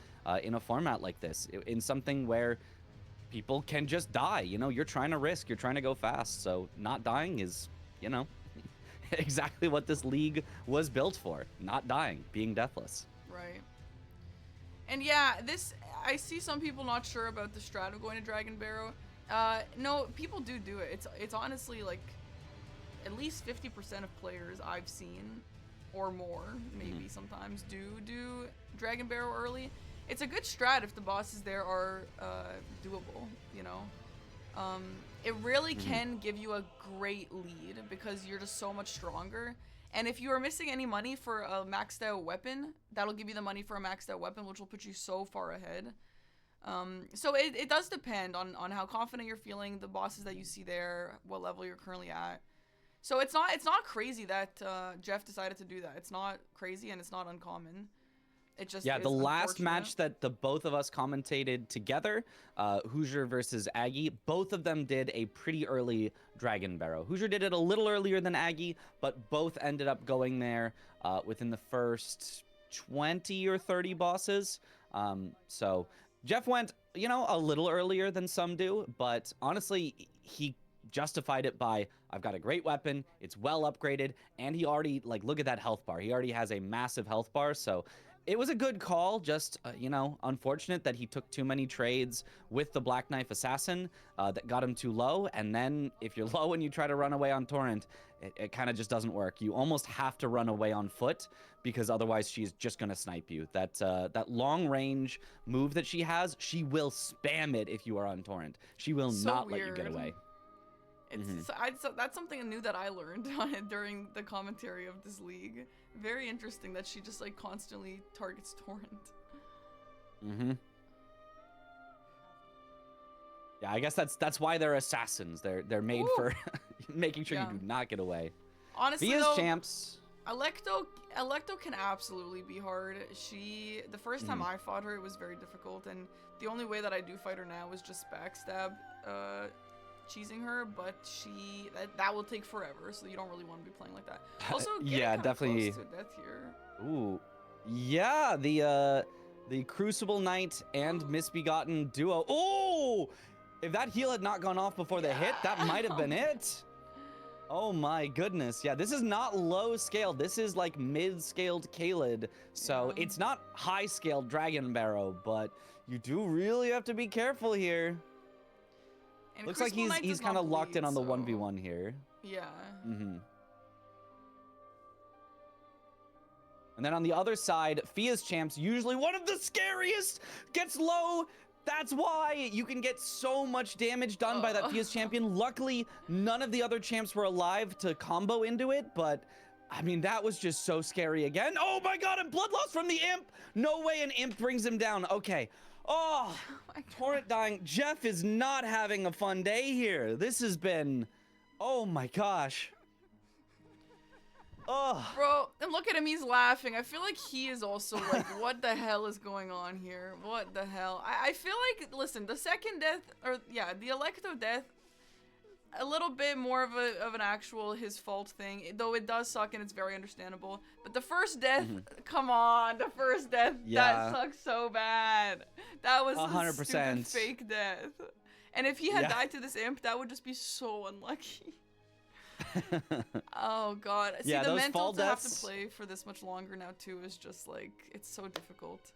S2: in a format like this, in something where people can just die. You're trying to risk, you're trying to go fast, so not dying is, exactly what this league was built for. Not dying, being deathless.
S1: Right. And yeah, I see some people not sure about the strat of going to Dragon Barrow. No, people do it. It's honestly like at least 50% of players I've seen, or more, maybe sometimes, do Dragon Barrow early. It's a good strat if the bosses there are doable, It really can give you a great lead because you're just so much stronger. And if you are missing any money for a maxed out weapon, that'll give you the money for a maxed out weapon, which will put you so far ahead. So it does depend on how confident you're feeling, the bosses that you see there, what level you're currently at. So it's not crazy that Jeff decided to do that. It's not crazy and it's not uncommon. It just
S2: the last match that the both of us commentated together, Hoosier versus Aggie, both of them did a pretty early Dragon Barrow. Hoosier did it a little earlier than Aggie, but both ended up going there within the first 20 or 30 bosses. So Jeff went, a little earlier than some do, but honestly, he justified it by, I've got a great weapon, it's well upgraded, and he already, look at that health bar. He already has a massive health bar, so it was a good call, just, unfortunate that he took too many trades with the Black Knife Assassin that got him too low, and then if you're low and you try to run away on Torrent, it kind of just doesn't work. You almost have to run away on foot, because otherwise she's just going to snipe you. That long-range move that she has, she will spam it if you are on Torrent. She will not let you get away.
S1: That's something new that I learned during the commentary of this league. Very interesting that she just constantly targets Torrent.
S2: Yeah, I guess that's why they're assassins. They're made for making sure you do not get away.
S1: Honestly,
S2: Via's champs.
S1: Electo can absolutely be hard. The first time I fought her, it was very difficult, and the only way that I do fight her now is just backstab, cheesing her, but that will take forever, so you don't really want to be playing like that. Also, definitely close to death here.
S2: Ooh, yeah, the Crucible Knight and Misbegotten duo. Oh, if that heal had not gone off before the hit, that might have been it. Oh my goodness. Yeah, this is not low scale. This is mid-scaled Kaled. So it's not high-scaled Dragon Barrow, but you do really have to be careful here.
S1: And
S2: looks like he's kind of locked in on the 1v1 here.
S1: Yeah.
S2: And then on the other side, Fia's champs, usually one of the scariest, gets low. That's why you can get so much damage done by that Fia's champion. Luckily, none of the other champs were alive to combo into it, but I mean, that was just so scary again. Oh my god, and blood loss from the imp. No way an imp brings him down. Okay. Oh, Torrent dying. Jeff is not having a fun day here. This has been, oh my gosh. Oh.
S1: Bro, and look at him, he's laughing. I feel like he is also what the hell is going on here? What the hell? I feel like, listen, the second death, the Electo death, a little bit more of an actual his fault thing, though it does suck and it's very understandable. But the first death, come on, the first death, that sucks so bad. That was 100% a stupid fake death. And if he had died to this imp, that would just be so unlucky. Oh god. See, the mental to have to play for this much longer now too is just like, it's so difficult.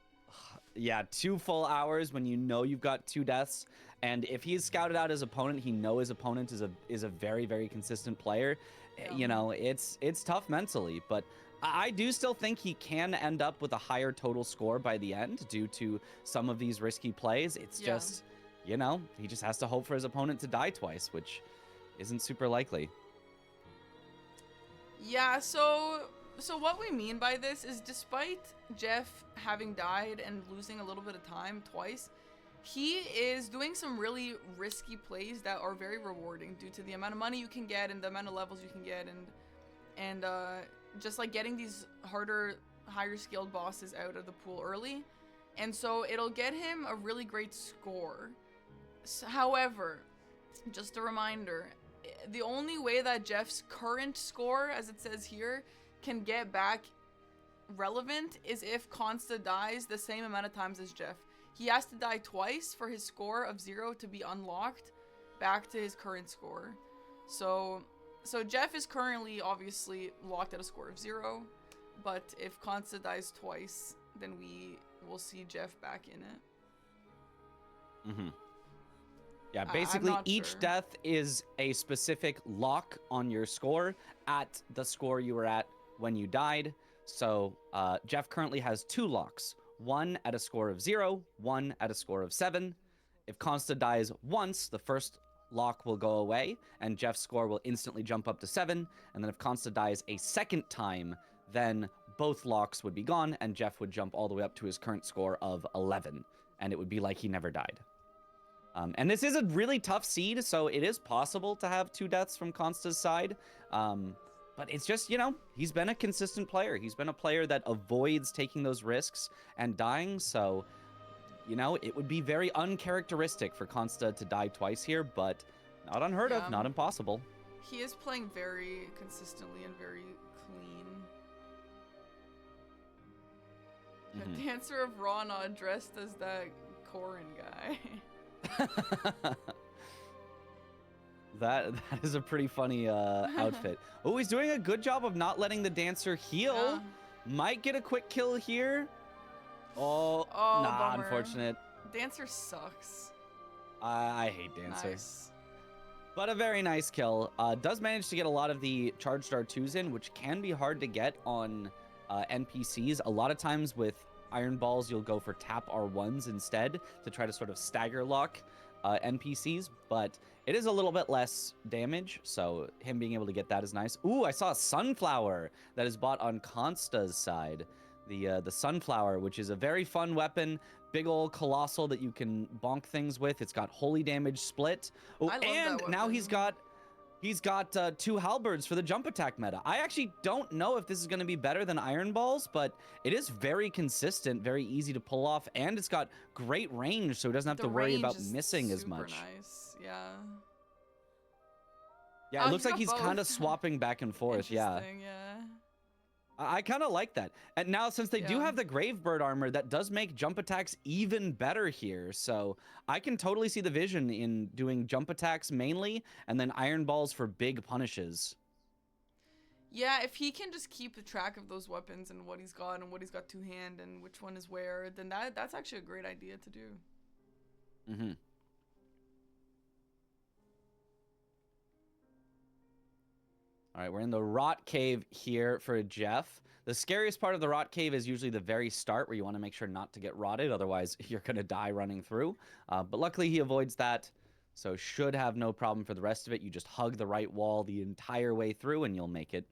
S2: Yeah, 2 full hours when you know you've got 2 deaths, and if he's scouted out his opponent, he know his opponent is a very, very consistent player. Yeah. You know, it's tough mentally, but I do still think he can end up with a higher total score by the end due to some of these risky plays. It's just, you know, he just has to hope for his opponent to die twice, which isn't super likely.
S1: Yeah, so what we mean by this is, despite Jeff having died and losing a little bit of time twice, he is doing some really risky plays that are very rewarding due to the amount of money you can get and the amount of levels you can get, and just like getting these harder, higher skilled bosses out of the pool early. And so it'll get him a really great score. However, just a reminder, the only way that Jeff's current score, as it says here, can get back relevant is if Consta dies the same amount of times as Jeff. He has to die twice for his score of 0 to be unlocked back to his current score. So Jeff is currently obviously locked at a score of 0, but if Consta dies twice, then we will see Jeff back in it.
S2: Yeah, basically each death is a specific lock on your score at the score you were at when you died. So Jeff currently has 2 locks, 1 at a score of 0, 1 at a score of 7. If Consta dies once, the first lock will go away and Jeff's score will instantly jump up to 7. And then if Consta dies a second time, then both locks would be gone and Jeff would jump all the way up to his current score of 11. And it would be like he never died. And this is a really tough seed, so it is possible to have 2 deaths from Consta's side. But it's just, you know, he's been a consistent player. He's been a player that avoids taking those risks and dying. So, you know, it would be very uncharacteristic for Consta to die twice here, but not unheard of, not impossible.
S1: He is playing very consistently and very clean. The dancer of Rana dressed as that Corin guy.
S2: That is a pretty funny outfit. Oh, he's doing a good job of not letting the dancer heal. Yeah. Might get a quick kill here. Oh nah, bummer. Unfortunate.
S1: Dancer sucks.
S2: I hate dancer. Nice. But a very nice kill. Does manage to get a lot of the charged R2s in, which can be hard to get on NPCs. A lot of times with Iron Balls, you'll go for tap R1s instead to try to sort of stagger lock NPCs, but it is a little bit less damage, so him being able to get that is nice. Ooh, I saw a Sunflower that is bought on Consta's side. The Sunflower, which is a very fun weapon, big old colossal that you can bonk things with. It's got holy damage split. Oh, and now he's got 2 halberds for the jump attack meta. I actually don't know if this is going to be better than Iron Balls, but it is very consistent, very easy to pull off, and it's got great range, so he doesn't have to worry about missing as much.
S1: Nice. Yeah.
S2: Yeah, it looks like he's kind of swapping back and forth. Yeah. I kind of like that. And now, since they do have the Gravebird armor, that does make jump attacks even better here. So I can totally see the vision in doing jump attacks mainly, and then Iron Balls for big punishes.
S1: Yeah, if he can just keep track of those weapons and what he's got and what he's got to hand and which one is where, then that's actually a great idea to do.
S2: All right, we're in the Rot Cave here for Jeff. The scariest part of the Rot Cave is usually the very start, where you want to make sure not to get rotted, otherwise you're going to die running through. But luckily he avoids that, so should have no problem for the rest of it. You just hug the right wall the entire way through and you'll make it.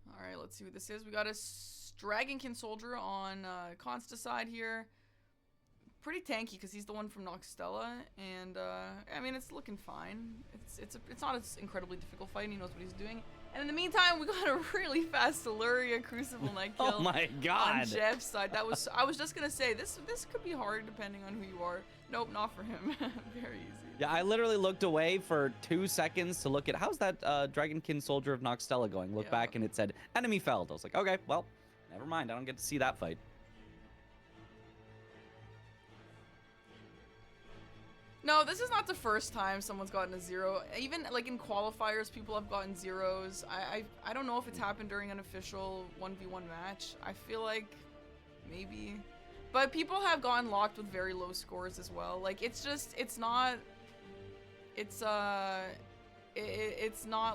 S1: All right, let's see what this is. We got a Dragonkin soldier on Consta's side here. Pretty tanky because he's the one from Noxtella, and I mean, it's looking fine. It's not an incredibly difficult fight. He knows what he's doing. And in the meantime, we got a really fast Illyria Crucible Knight kill.
S2: Oh my god.
S1: On Jeff's side. I was just gonna say this could be hard depending on who you are. Nope, not for him. Very easy.
S2: Yeah, I literally looked away for 2 seconds to look at how's that Dragonkin Soldier of Noxtella going. Look back and it said enemy felled. I was like, okay, well, never mind. I don't get to see that fight.
S1: No, this is not the first time someone's gotten a 0. Even like in qualifiers, people have gotten 0s. I don't know if it's happened during an official 1v1 match. I feel like maybe. But people have gotten locked with very low scores as well. Like it's not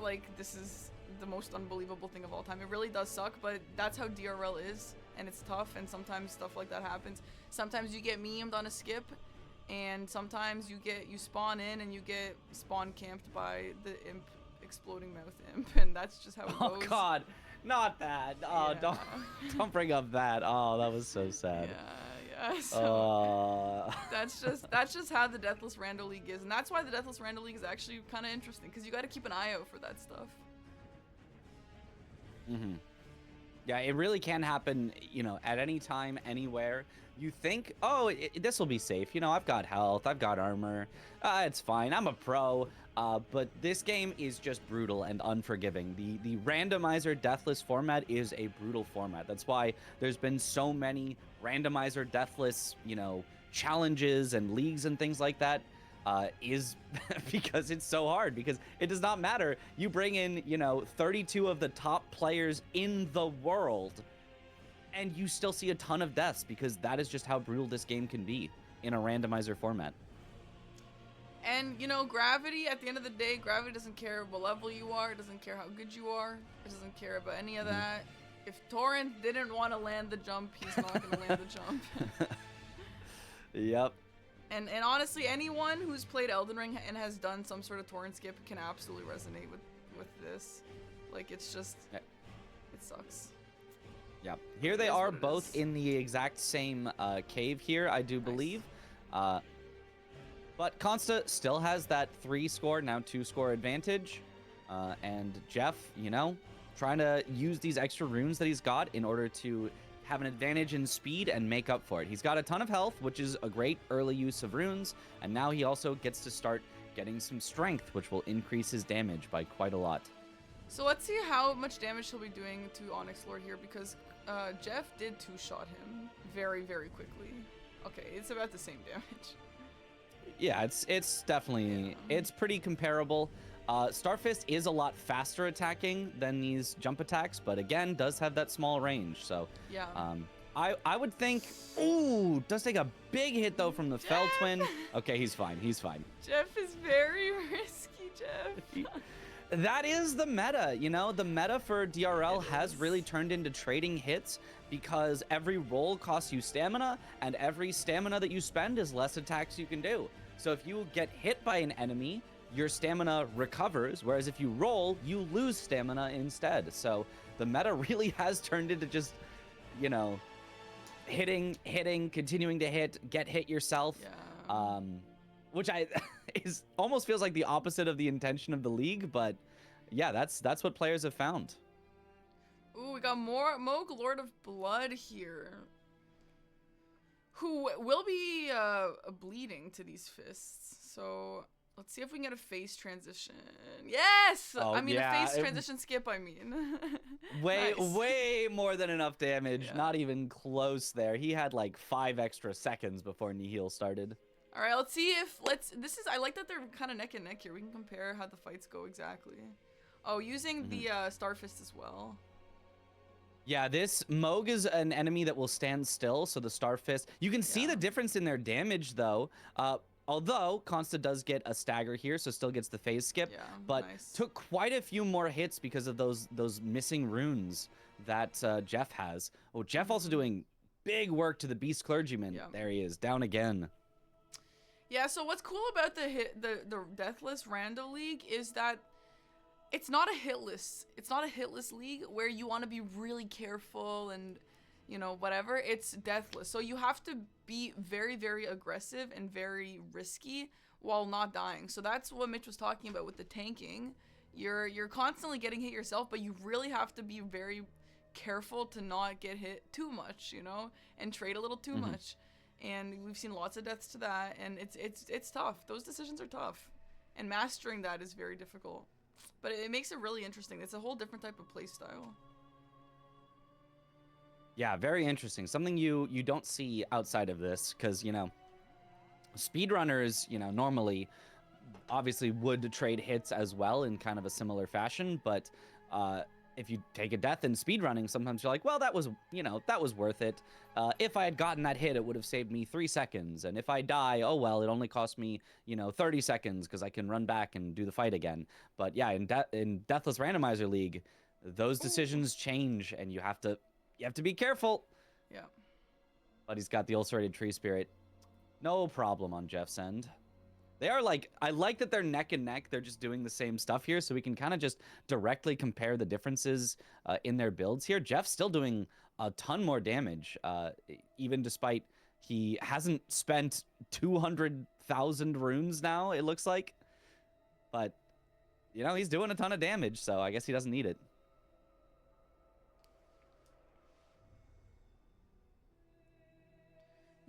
S1: like this is the most unbelievable thing of all time. It really does suck, but that's how DRL is, and it's tough, and sometimes stuff like that happens. Sometimes you get memed on a skip, and sometimes you spawn in and you get spawn camped by the imp, exploding mouth imp, and that's just how it goes.
S2: Oh god, not that. Oh,
S1: Yeah.
S2: don't bring up that. Oh, that was so sad.
S1: Yeah. So that's just how the Deathless Rando League is, and that's why the Deathless Rando League is actually kind of interesting, because you got to keep an eye out for that stuff.
S2: Yeah, it really can happen, you know, at any time, anywhere. You think, oh, this will be safe. You know, I've got health, I've got armor. It's fine. I'm a pro. But this game is just brutal and unforgiving. The randomizer deathless format is a brutal format. That's why there's been so many randomizer deathless, you know, challenges and leagues and things like that. Is because it's so hard, because it does not matter. You bring in, you know, 32 of the top players in the world, and you still see a ton of deaths, because that is just how brutal this game can be in a randomizer format.
S1: And, you know, Gravity, at the end of the day, Gravity doesn't care what level you are. It doesn't care how good you are. It doesn't care about any of that. If Torrent didn't want to land the jump, he's not going to land the jump.
S2: Yep.
S1: And honestly, anyone who's played Elden Ring and has done some sort of torrent skip can absolutely resonate with this. Like, it's just, it sucks.
S2: Yep. Here they are both in the exact same cave here, I do believe. But Consta still has that 3-score, now 2-score advantage. And Jeff, you know, trying to use these extra runes that he's got in order to have an advantage in speed and make up for it. He's got a ton of health, which is a great early use of runes, and now he also gets to start getting some strength, which will increase his damage by quite a lot.
S1: So let's see how much damage he'll be doing to Onyx Lord here, because Jeff did 2-shot him very, very quickly. Okay, it's about the same damage.
S2: Yeah, it's definitely, it's pretty comparable. Starfist is a lot faster attacking than these jump attacks, but again, does have that small range. So
S1: yeah,
S2: I would think, ooh, does take a big hit though from the Fell Twin. Okay, he's fine. He's fine.
S1: Jeff is very risky, Jeff.
S2: That is the meta, you know, the meta for DRL has really turned into trading hits, because every roll costs you stamina, and every stamina that you spend is less attacks you can do. So if you get hit by an enemy, your stamina recovers, whereas if you roll, you lose stamina instead. So the meta really has turned into just, you know, hitting, continuing to hit, get hit yourself.
S1: Yeah.
S2: Which is almost feels like the opposite of the intention of the league, but yeah, that's what players have found.
S1: Ooh, we got more Moog, Lord of Blood here, who will be bleeding to these fists. So let's see if we can get a face transition. Yes!
S2: Oh,
S1: I mean,
S2: yeah,
S1: a face transition skip, I mean.
S2: Way more than enough damage.
S1: Yeah.
S2: Not even close there. He had like 5 extra seconds before Nihil started.
S1: All right, let's see if, I like that they're kind of neck and neck here. We can compare how the fights go exactly. Oh, using the Starfist as well.
S2: Yeah, this Moog is an enemy that will stand still, so the Starfist. You can see the difference in their damage, though. Although Consta does get a stagger here, so still gets the phase skip, but took quite a few more hits because of those missing runes that Jeff has. Oh, Jeff also doing big work to the Beast Clergyman.
S1: Yeah.
S2: There he is, down again.
S1: Yeah, so what's cool about the Deathless Rando League is that it's not a hitless. It's not a hitless league where you want to be really careful and, you know, whatever. It's deathless. So you have to be very, very aggressive and very risky while not dying. So that's what Mitch was talking about with the tanking. you're constantly getting hit yourself, but you really have to be very careful to not get hit too much, you know, and trade a little too much. And we've seen lots of deaths to that, and it's tough. Those decisions are tough, and mastering that is very difficult. But it makes it really interesting. It's a whole different type of play style.
S2: Yeah, very interesting. Something you don't see outside of this, because, you know, speedrunners, you know, normally obviously would trade hits as well in kind of a similar fashion, but if you take a death in speedrunning, sometimes you're like, well, that was, you know, that was worth it. If I had gotten that hit, it would have saved me 3 seconds. And if I die, oh, well, it only cost me, you know, 30 seconds because I can run back and do the fight again. But yeah, in Deathless Randomizer League, those decisions change, and you have to be careful.
S1: Yeah.
S2: But he's got the ulcerated tree spirit. No problem on Jeff's end. They are like, I like that they're neck and neck. They're just doing the same stuff here, so we can kind of just directly compare the differences in their builds here. Jeff's still doing a ton more damage, even despite he hasn't spent 200,000 runes now, it looks like. But, you know, he's doing a ton of damage, so I guess he doesn't need it.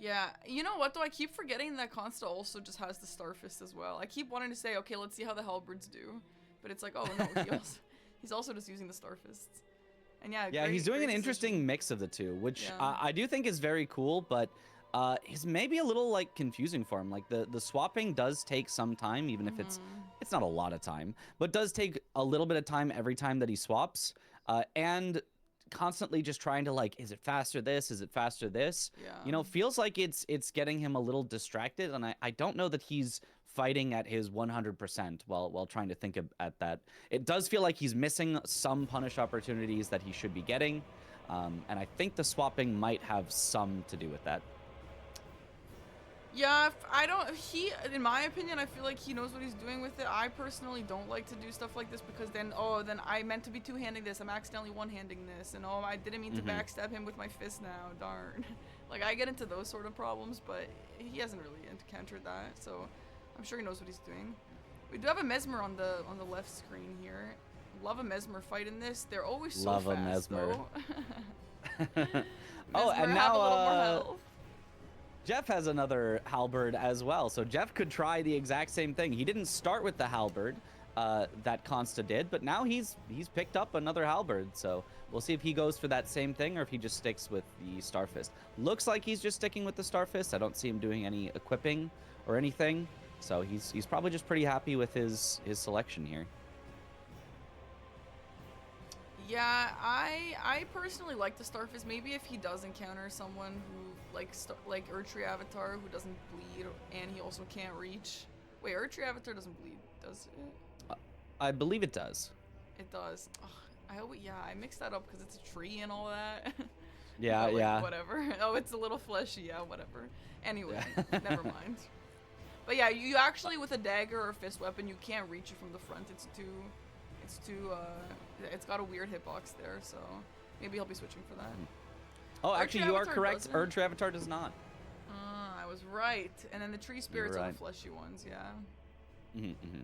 S1: Yeah, you know what though? I keep forgetting that Consta also just has the Starfist as well. I keep wanting to say, okay, let's see how the Halberds do, but it's like, oh no, he's also just using the Starfists. And yeah,
S2: yeah, he's doing an interesting mix of the two, which
S1: Yeah.
S2: I do think is very cool, but is maybe a little like confusing for him. Like the swapping does take some time, even if it's not a lot of time, but does take a little bit of time every time that he swaps, and constantly just trying to like, is it faster this, is it faster this?
S1: Yeah.
S2: You know, feels like it's getting him a little distracted, and I don't know that he's fighting at his 100% while trying to think at that. It does feel like he's missing some punish opportunities that he should be getting, and I think the swapping might have some to do with that.
S1: Yeah, in my opinion, I feel like he knows what he's doing with it. I personally don't like to do stuff like this because then I meant to be two-handing this. I'm accidentally one-handing this. And I didn't mean to backstab him with my fist now. Darn. Like, I get into those sort of problems, but he hasn't really encountered that. So I'm sure he knows what he's doing. We do have a Mesmer on the left screen here. Love a Mesmer fight in this. They're always so
S2: Love
S1: fast,
S2: a Mesmer.
S1: Oh,
S2: and
S1: have
S2: now
S1: a little more health.
S2: Jeff has another halberd as well, so Jeff could try the exact same thing. He didn't start with the halberd that Consta did, but now he's picked up another halberd, so we'll see if he goes for that same thing or if he just sticks with the Starfist. Looks like he's just sticking with the Starfist. I don't see him doing any equipping or anything, so he's probably just pretty happy with his selection here.
S1: Yeah, I personally like the Starfist. Maybe if he does encounter someone who like Erdtree Avatar who doesn't bleed and he also can't reach. Wait, Erdtree Avatar doesn't bleed, does it?
S2: I believe it does.
S1: It does. Ugh, I hope. Yeah, I mixed that up because it's a tree and all that.
S2: Yeah,
S1: But, like,
S2: yeah.
S1: Whatever. Oh, it's a little fleshy. Yeah, whatever. Anyway, never mind. But yeah, you actually with a dagger or a fist weapon, you can't reach it from the front. It's got a weird hitbox there, so maybe he'll be switching for that.
S2: Oh, actually, you are correct.
S1: doesn't.
S2: Erdtree Avatar does not.
S1: I was right. And then the tree spirits are
S2: right.
S1: the fleshy ones, yeah.
S2: Mm-hmm.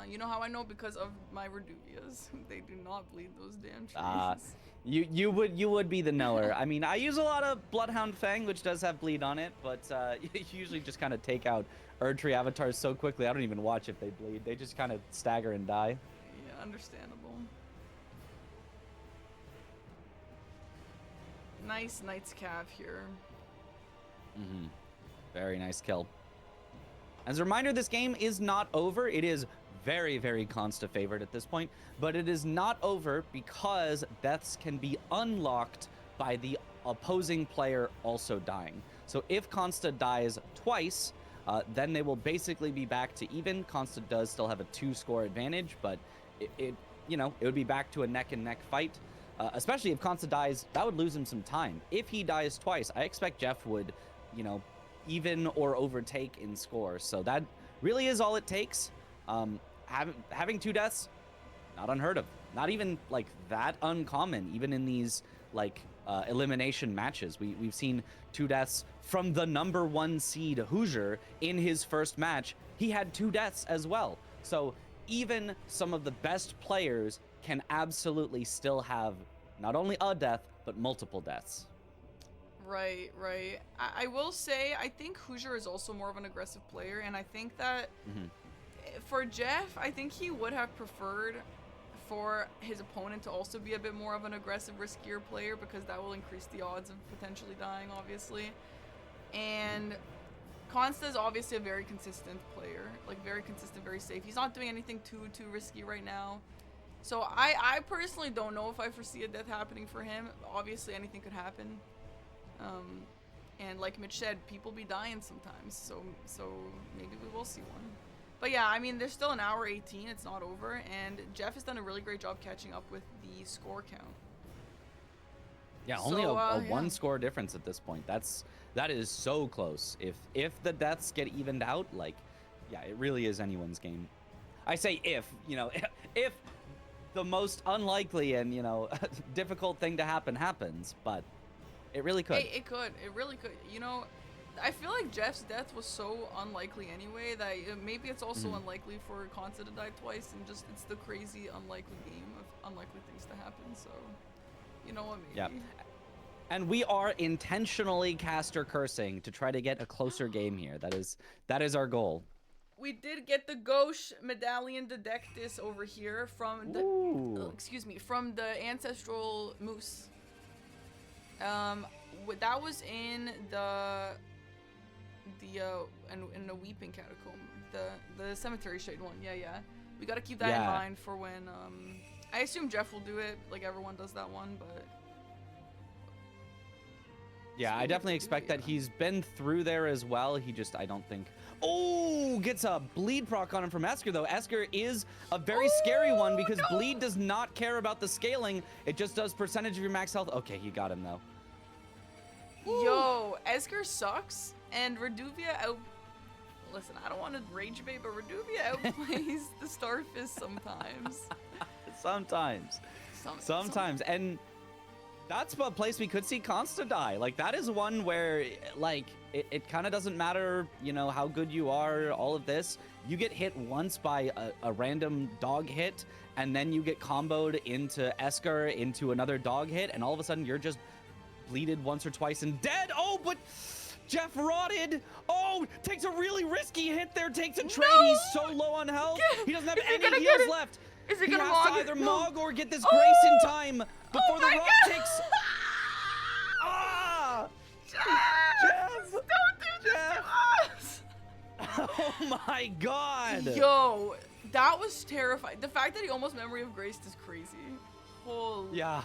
S1: You know how I know? Because of my Reduvias. They do not bleed those damn trees.
S2: You would be the knower. I mean, I use a lot of Bloodhound Fang, which does have bleed on it, but you usually just kind of take out Erdtree Avatars so quickly. I don't even watch if they bleed. They just kind of stagger and die.
S1: Yeah, understandable. Nice Knight's Cav here.
S2: Very nice kill. As a reminder, this game is not over. It is very, very Consta favored at this point, but it is not over because deaths can be unlocked by the opposing player also dying. So if Consta dies twice, then they will basically be back to even. Consta does still have a 2-score advantage, but it would be back to a neck and neck fight. Especially if Consta dies, that would lose him some time. If he dies twice, I expect Jeff would, even or overtake in score. So that really is all it takes. Having 2 deaths, not unheard of. Not even like that uncommon, even in these elimination matches. We've seen 2 deaths from the #1 seed Hoosier in his first match. He had 2 deaths as well. So even some of the best players can absolutely still have not only a death, but multiple deaths.
S1: Right, right. I will say, I think Hoosier is also more of an aggressive player, and I think that for Jeff, I think he would have preferred for his opponent to also be a bit more of an aggressive, riskier player, because that will increase the odds of potentially dying, obviously. And Consta is obviously a very consistent player, like very consistent, very safe. He's not doing anything too risky right now. So I personally don't know if I foresee a death happening for him. Obviously, anything could happen. And like Mitch said, people be dying sometimes, so maybe we will see one. But yeah, I mean, there's still an hour 18, it's not over, and Jeff has done a really great job catching up with the score count.
S2: Yeah, only a one score difference at this point. That is so close. If the deaths get evened out, like, yeah, it really is anyone's game. I say if, you know, if the most unlikely and, you know, difficult thing to happen happens, but it really could.
S1: It could. It really could. You know, I feel like Jeff's death was so unlikely anyway that maybe it's also unlikely for Consta to die twice, and just it's the crazy unlikely game of unlikely things to happen. So, you know what? Maybe.
S2: Yeah. And we are intentionally caster cursing to try to get a closer game here. That is our goal.
S1: We did get the Gauche Medallion Dedectus over here from the from the Ancestral Moose. That was in in the Weeping Catacomb, the Cemetery Shade one. Yeah. We gotta keep that in mind for when I assume Jeff will do it, like everyone does that one, but
S2: yeah, I definitely expect that. He's been through there as well. He just, I don't think. Oh, gets a bleed proc on him from Esker, though. Esker is a very scary one because bleed does not care about the scaling. It just does percentage of your max health. Okay, he got him, though.
S1: Yo, Esker sucks, and Reduvia out... Listen, I don't want to rage bait, but Reduvia outplays the Starfish sometimes.
S2: Sometimes. And that's a place we could see Consta die. Like, that is one where, like, it kind of doesn't matter, you know, how good you are, all of this. You get hit once by a random dog hit, and then you get comboed into Esker, into another dog hit, and all of a sudden you're just bleeded once or twice and dead. Oh, but Jeff rotted. Oh, takes a really risky hit there, takes a trade.
S1: No!
S2: He's so low on health. He doesn't have any heals left.
S1: Is he gonna
S2: has
S1: Mog?
S2: to either
S1: No.
S2: Mog or get this Grace in time before the rock takes... Ah! Jeff!
S1: Don't do this to us!
S2: Oh my god!
S1: Yo, that was terrifying. The fact that he almost Memory of Grace is crazy. Holy...
S2: Yeah.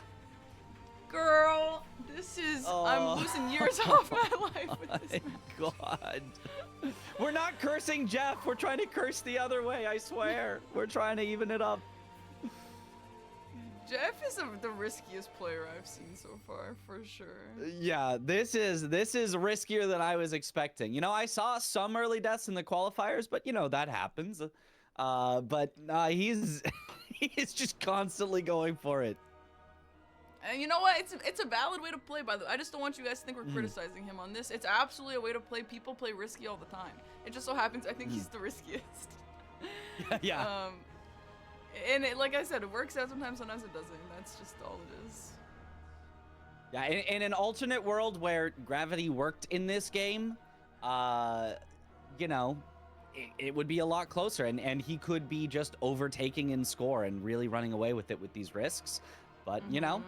S1: Girl, this is... I'm losing years off my life with this match.
S2: God. We're not cursing Jeff. We're trying to curse the other way, I swear. We're trying to even it up.
S1: Jeff is the riskiest player I've seen so far, for sure.
S2: Yeah, this is riskier than I was expecting. You know, I saw some early deaths in the qualifiers, but you know, that happens. But he's just constantly going for it.
S1: And you know what? It's a valid way to play, by the way. I just don't want you guys to think we're criticizing him on this. It's absolutely a way to play. People play risky all the time. It just so happens I think he's the riskiest.
S2: Yeah.
S1: And like I said, it works out sometimes it doesn't. That's just all it is.
S2: Yeah, in an alternate world where gravity worked in this game, you know, it would be a lot closer, and he could be just overtaking in score and really running away with it with these risks. But, you know,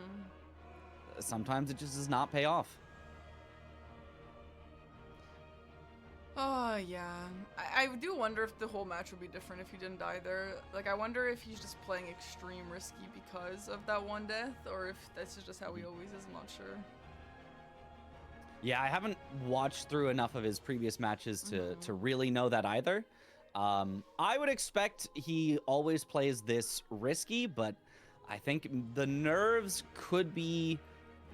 S2: sometimes it just does not pay off.
S1: Oh, yeah. I do wonder if the whole match would be different if he didn't die there. Like, I wonder if he's just playing extreme risky because of that one death, or if this is just how he always is. I'm not sure.
S2: Yeah, I haven't watched through enough of his previous matches to really know that either. I would expect he always plays this risky, but I think the nerves could be,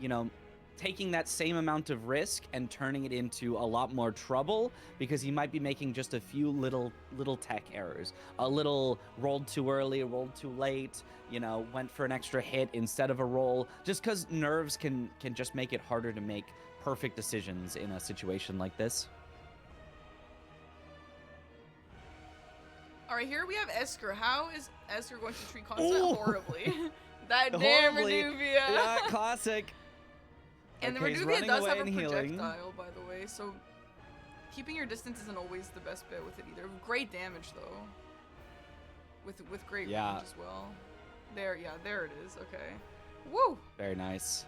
S2: you know, taking that same amount of risk and turning it into a lot more trouble, because he might be making just a few little tech errors. A little rolled too early, rolled too late, you know, went for an extra hit instead of a roll, just because nerves can just make it harder to make perfect decisions in a situation like this.
S1: All right, here we have Esker. How is Esker going to treat Consta
S2: Ooh.
S1: horribly? That damn
S2: Horribly.
S1: Reduvia.
S2: Yeah, classic.
S1: And
S2: Okay,
S1: the
S2: he's
S1: Reduvia
S2: running
S1: does
S2: away
S1: have a
S2: and healing.
S1: projectile, by the way, so keeping your distance isn't always the best bet with it either. Great damage though. With great range as well. There, yeah, there it is. Okay. Woo!
S2: Very nice.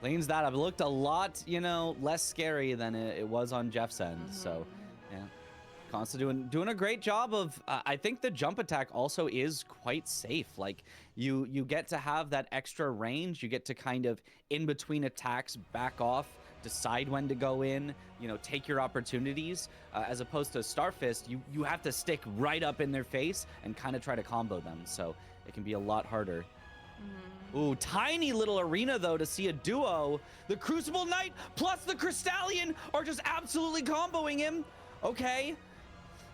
S2: Lanes that have looked a lot, you know, less scary than it was on Jeff's end. So, yeah. Consta doing a great job of, I think the jump attack also is quite safe. Like, you get to have that extra range. You get to kind of, in between attacks, back off, decide when to go in, you know, take your opportunities. As opposed to Starfist, you have to stick right up in their face and kind of try to combo them. So it can be a lot harder. Ooh, tiny little arena, though, to see a duo. The Crucible Knight plus the Crystallion are just absolutely comboing him. Okay.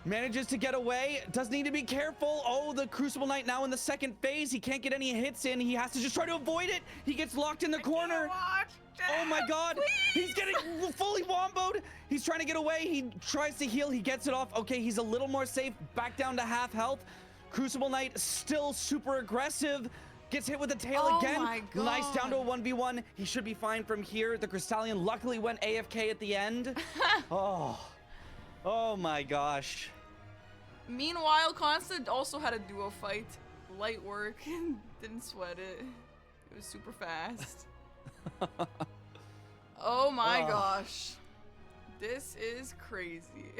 S2: Manages to get away. Does need to be careful. Oh, the Crucible Knight now in the second phase. He can't get any hits in. He has to just try to avoid it. He gets locked in the corner. Oh my god.
S1: Please.
S2: He's getting fully womboed. He's trying to get away. He tries to heal. He gets it off. Okay, he's a little more safe. Back down to half health. Crucible Knight still super aggressive. Gets hit with the tail again.
S1: My God.
S2: Nice, down to a 1v1. He should be fine from here. The Crystallion luckily went AFK at the end. Oh my gosh.
S1: Meanwhile, Consta also had a duo fight. Light work. Didn't sweat it. It was super fast. Oh my gosh. This is crazy.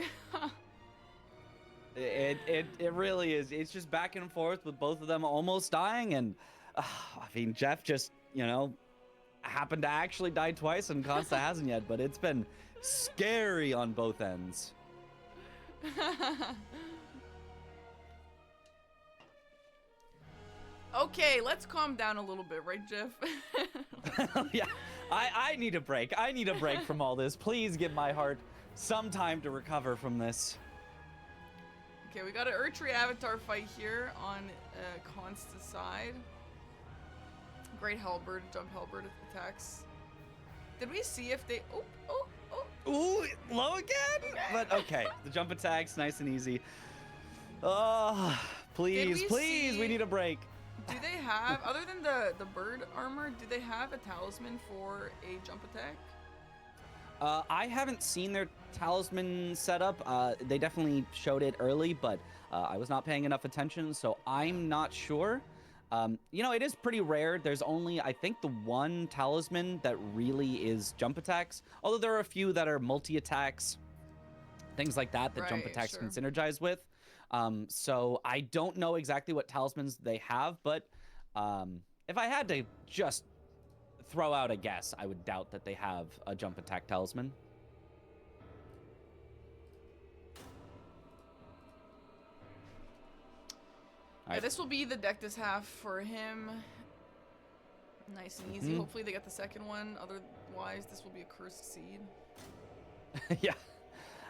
S2: It really is. It's just back and forth with both of them almost dying, and I mean, Jeff just, you know, happened to actually die twice, and Consta hasn't yet, but it's been scary on both ends.
S1: Okay, let's calm down a little bit, right, Jeff?
S2: Yeah, I need a break. I need a break from all this. Please give my heart some time to recover from this.
S1: Okay, we got an Urtry Avatar fight here on Consta's side. Great Halberd, jump Halberd attacks. Did we see if they...
S2: Ooh, low again? But okay, the jump attack's nice and easy. Oh, please, we need a break.
S1: Do they have, other than the bird armor, do they have a talisman for a jump attack?
S2: I haven't seen their talisman setup. They definitely showed it early, but I was not paying enough attention, so I'm not sure. You know, it is pretty rare. There's only, I think, the one talisman that really is jump attacks, although there are a few that are multi-attacks, things like that jump attacks can synergize with. So I don't know exactly what talismans they have, but if I had to just throw out a guess, I would doubt that they have a jump attack talisman.
S1: Yeah, this will be the Dectus half for him. Nice and easy. Hopefully they get the second one. Otherwise, this will be a cursed seed.
S2: Yeah.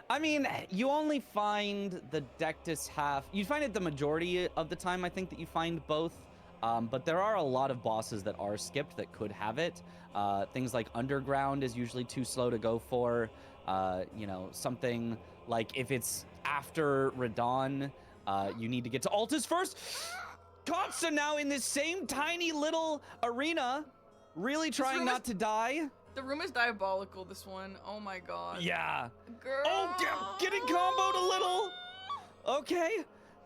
S2: I mean, you only find the Dectus half. You find it the majority of the time, I think, that you find both. But there are a lot of bosses that are skipped that could have it. Things like Underground is usually too slow to go for. You know, something like if it's after Radon, you need to get to Altus first. Consta now in this same tiny little arena, really trying not to die.
S1: The room is diabolical, this one. Oh my god.
S2: Yeah.
S1: Girl.
S2: Oh, getting comboed a little. Okay.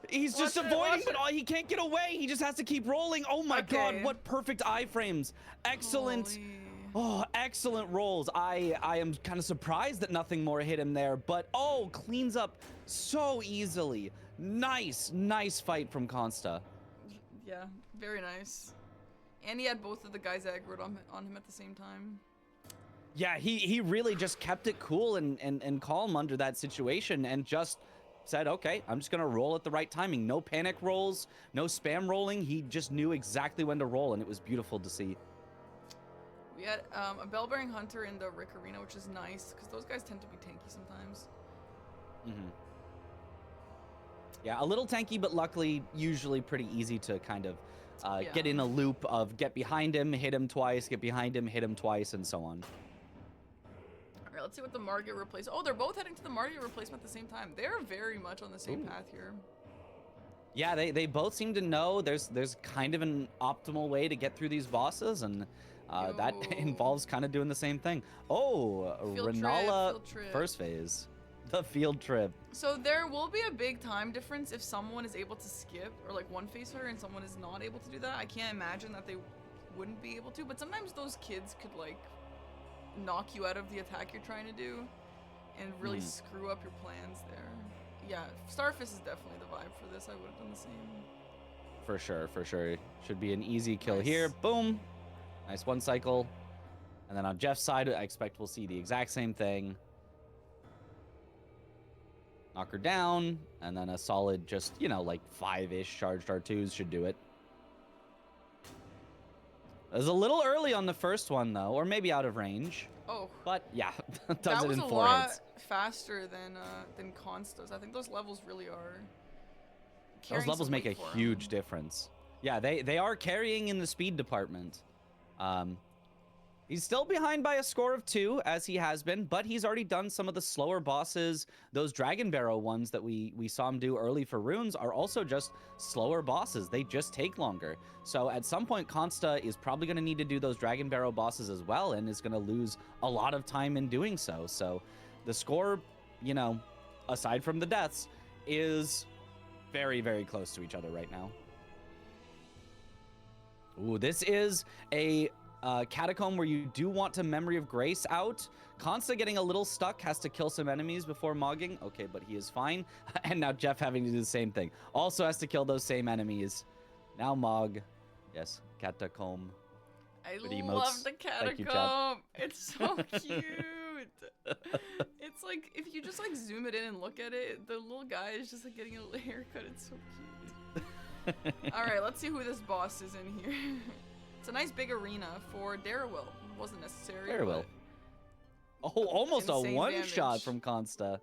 S2: He's just avoiding, but he can't get away. He just has to keep rolling. Oh my god, what perfect iframes. Excellent.
S1: Holy.
S2: Oh, excellent rolls. I am kind of surprised that nothing more hit him there, but oh, cleans up so easily. Nice fight from Consta.
S1: Yeah, very nice. And he had both of the guys aggroed on him at the same time.
S2: Yeah, he really just kept it cool and calm under that situation and just said, okay, I'm just gonna roll at the right timing. No panic rolls, no spam rolling. He just knew exactly when to roll, and it was beautiful to see.
S1: We had a bell-bearing hunter in the Rick arena, which is nice because those guys tend to be tanky sometimes.
S2: Yeah, a little tanky, but luckily usually pretty easy to kind of get in a loop of get behind him, hit him twice, get behind him, hit him twice, and so on.
S1: Alright, let's see what the Margit replace. Oh, they're both heading to the Margit replacement at the same time. They're very much on the same path here.
S2: Yeah, they both seem to know there's kind of an optimal way to get through these bosses, and that involves kind of doing the same thing. Oh, Renala first phase. The field trip.
S1: So there will be a big time difference if someone is able to skip or like one face her and someone is not able to do that. I can't imagine that they wouldn't be able to, but sometimes those kids could like knock you out of the attack you're trying to do and really screw up your plans there. Yeah, Starfist is definitely the vibe for this. I would have done the same.
S2: For sure, for sure. Should be an easy kill here. Boom. Nice one cycle. And then on Jeff's side, I expect we'll see the exact same thing. Knock her down, and then a solid just, you know, like 5-ish charged R2s should do it. It was a little early on the first one, though, or maybe out of range.
S1: Oh.
S2: But, yeah, does
S1: that
S2: it in 4 hits.
S1: was a lot faster than Consta's. I think those levels really are
S2: Those levels make a huge difference. Yeah, they are carrying in the speed department. He's still behind by a score of 2, as he has been, but he's already done some of the slower bosses. Those Dragon Barrow ones that we saw him do early for runes are also just slower bosses. They just take longer. So at some point, Consta is probably going to need to do those Dragon Barrow bosses as well, and is going to lose a lot of time in doing so. So the score, you know, aside from the deaths, is very, very close to each other right now. Ooh, this is a catacomb where you do want to Memory of Grace out. Consta getting a little stuck, has to kill some enemies before mogging. Okay, but he is fine. And now Jeff having to do the same thing. Also has to kill those same enemies. Now Mog. Yes, catacomb.
S1: I love the catacomb. It's so cute. It's like, if you just like zoom it in and look at it, the little guy is just like getting a little haircut. It's so cute. All right, let's see who this boss is in here. It's a nice big arena for DRL. Wasn't necessary.
S2: DRL. Oh, almost a one-shot from Consta.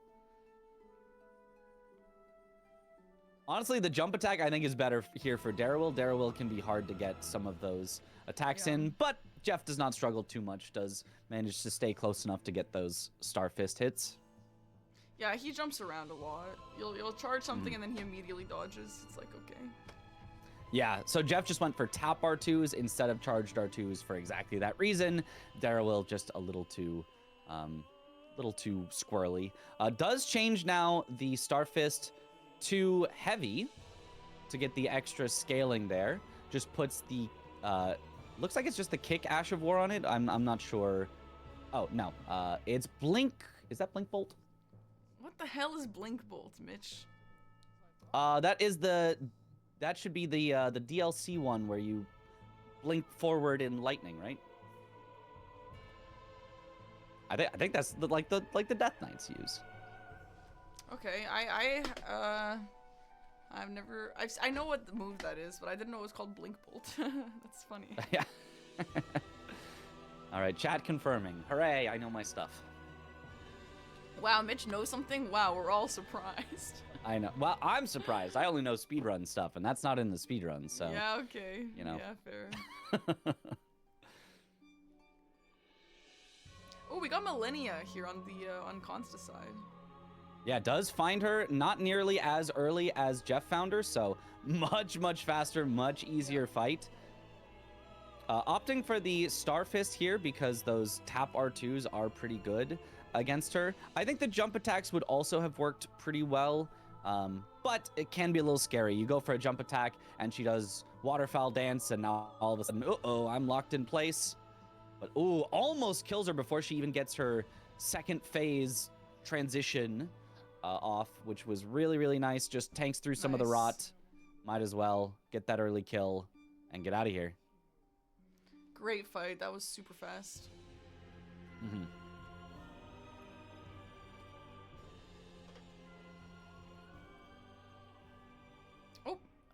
S2: Honestly, the jump attack I think is better here for DRL. DRL can be hard to get some of those attacks in, but Jeff does not struggle too much. Does manage to stay close enough to get those Starfist hits.
S1: Yeah, he jumps around a lot. You'll charge something and then he immediately dodges. It's like, okay.
S2: Yeah, so Jeff just went for tap R2s instead of charged R2s for exactly that reason. DRL just a little too squirrely. Does change now the Starfist to heavy to get the extra scaling there. Just puts the, looks like it's just the kick Ash of War on it. I'm not sure. Oh, no, it's Blink. Is that Blink Bolt?
S1: What the hell is Blink Bolt, Mitch?
S2: That should be the DLC one where you blink forward in lightning, right? I think that's like the Death Knights use.
S1: Okay, I know what the move that is, but I didn't know it was called Blink Bolt. That's funny.
S2: Yeah. All right, chat confirming. Hooray! I know my stuff.
S1: Wow, Mitch knows something. Wow, we're all surprised.
S2: I know. Well, I'm surprised. I only know speedrun stuff, and that's not in the speedrun, so...
S1: Yeah, okay.
S2: You know.
S1: Yeah, fair. Oh, we got Millennia here on the on Consta's side.
S2: Yeah, does find her not nearly as early as Jeff found her, so much, much faster, much easier fight. Opting for the Starfist here because those tap R2s are pretty good against her. I think the jump attacks would also have worked pretty well. But it can be a little scary. You go for a jump attack, and she does waterfowl dance, and now all of a sudden, uh-oh, I'm locked in place. But, ooh, almost kills her before she even gets her second phase transition off, which was really, really nice. Just tanks through some of the rot. Might as well get that early kill and get out of here.
S1: Great fight. That was super fast.
S2: Mm-hmm.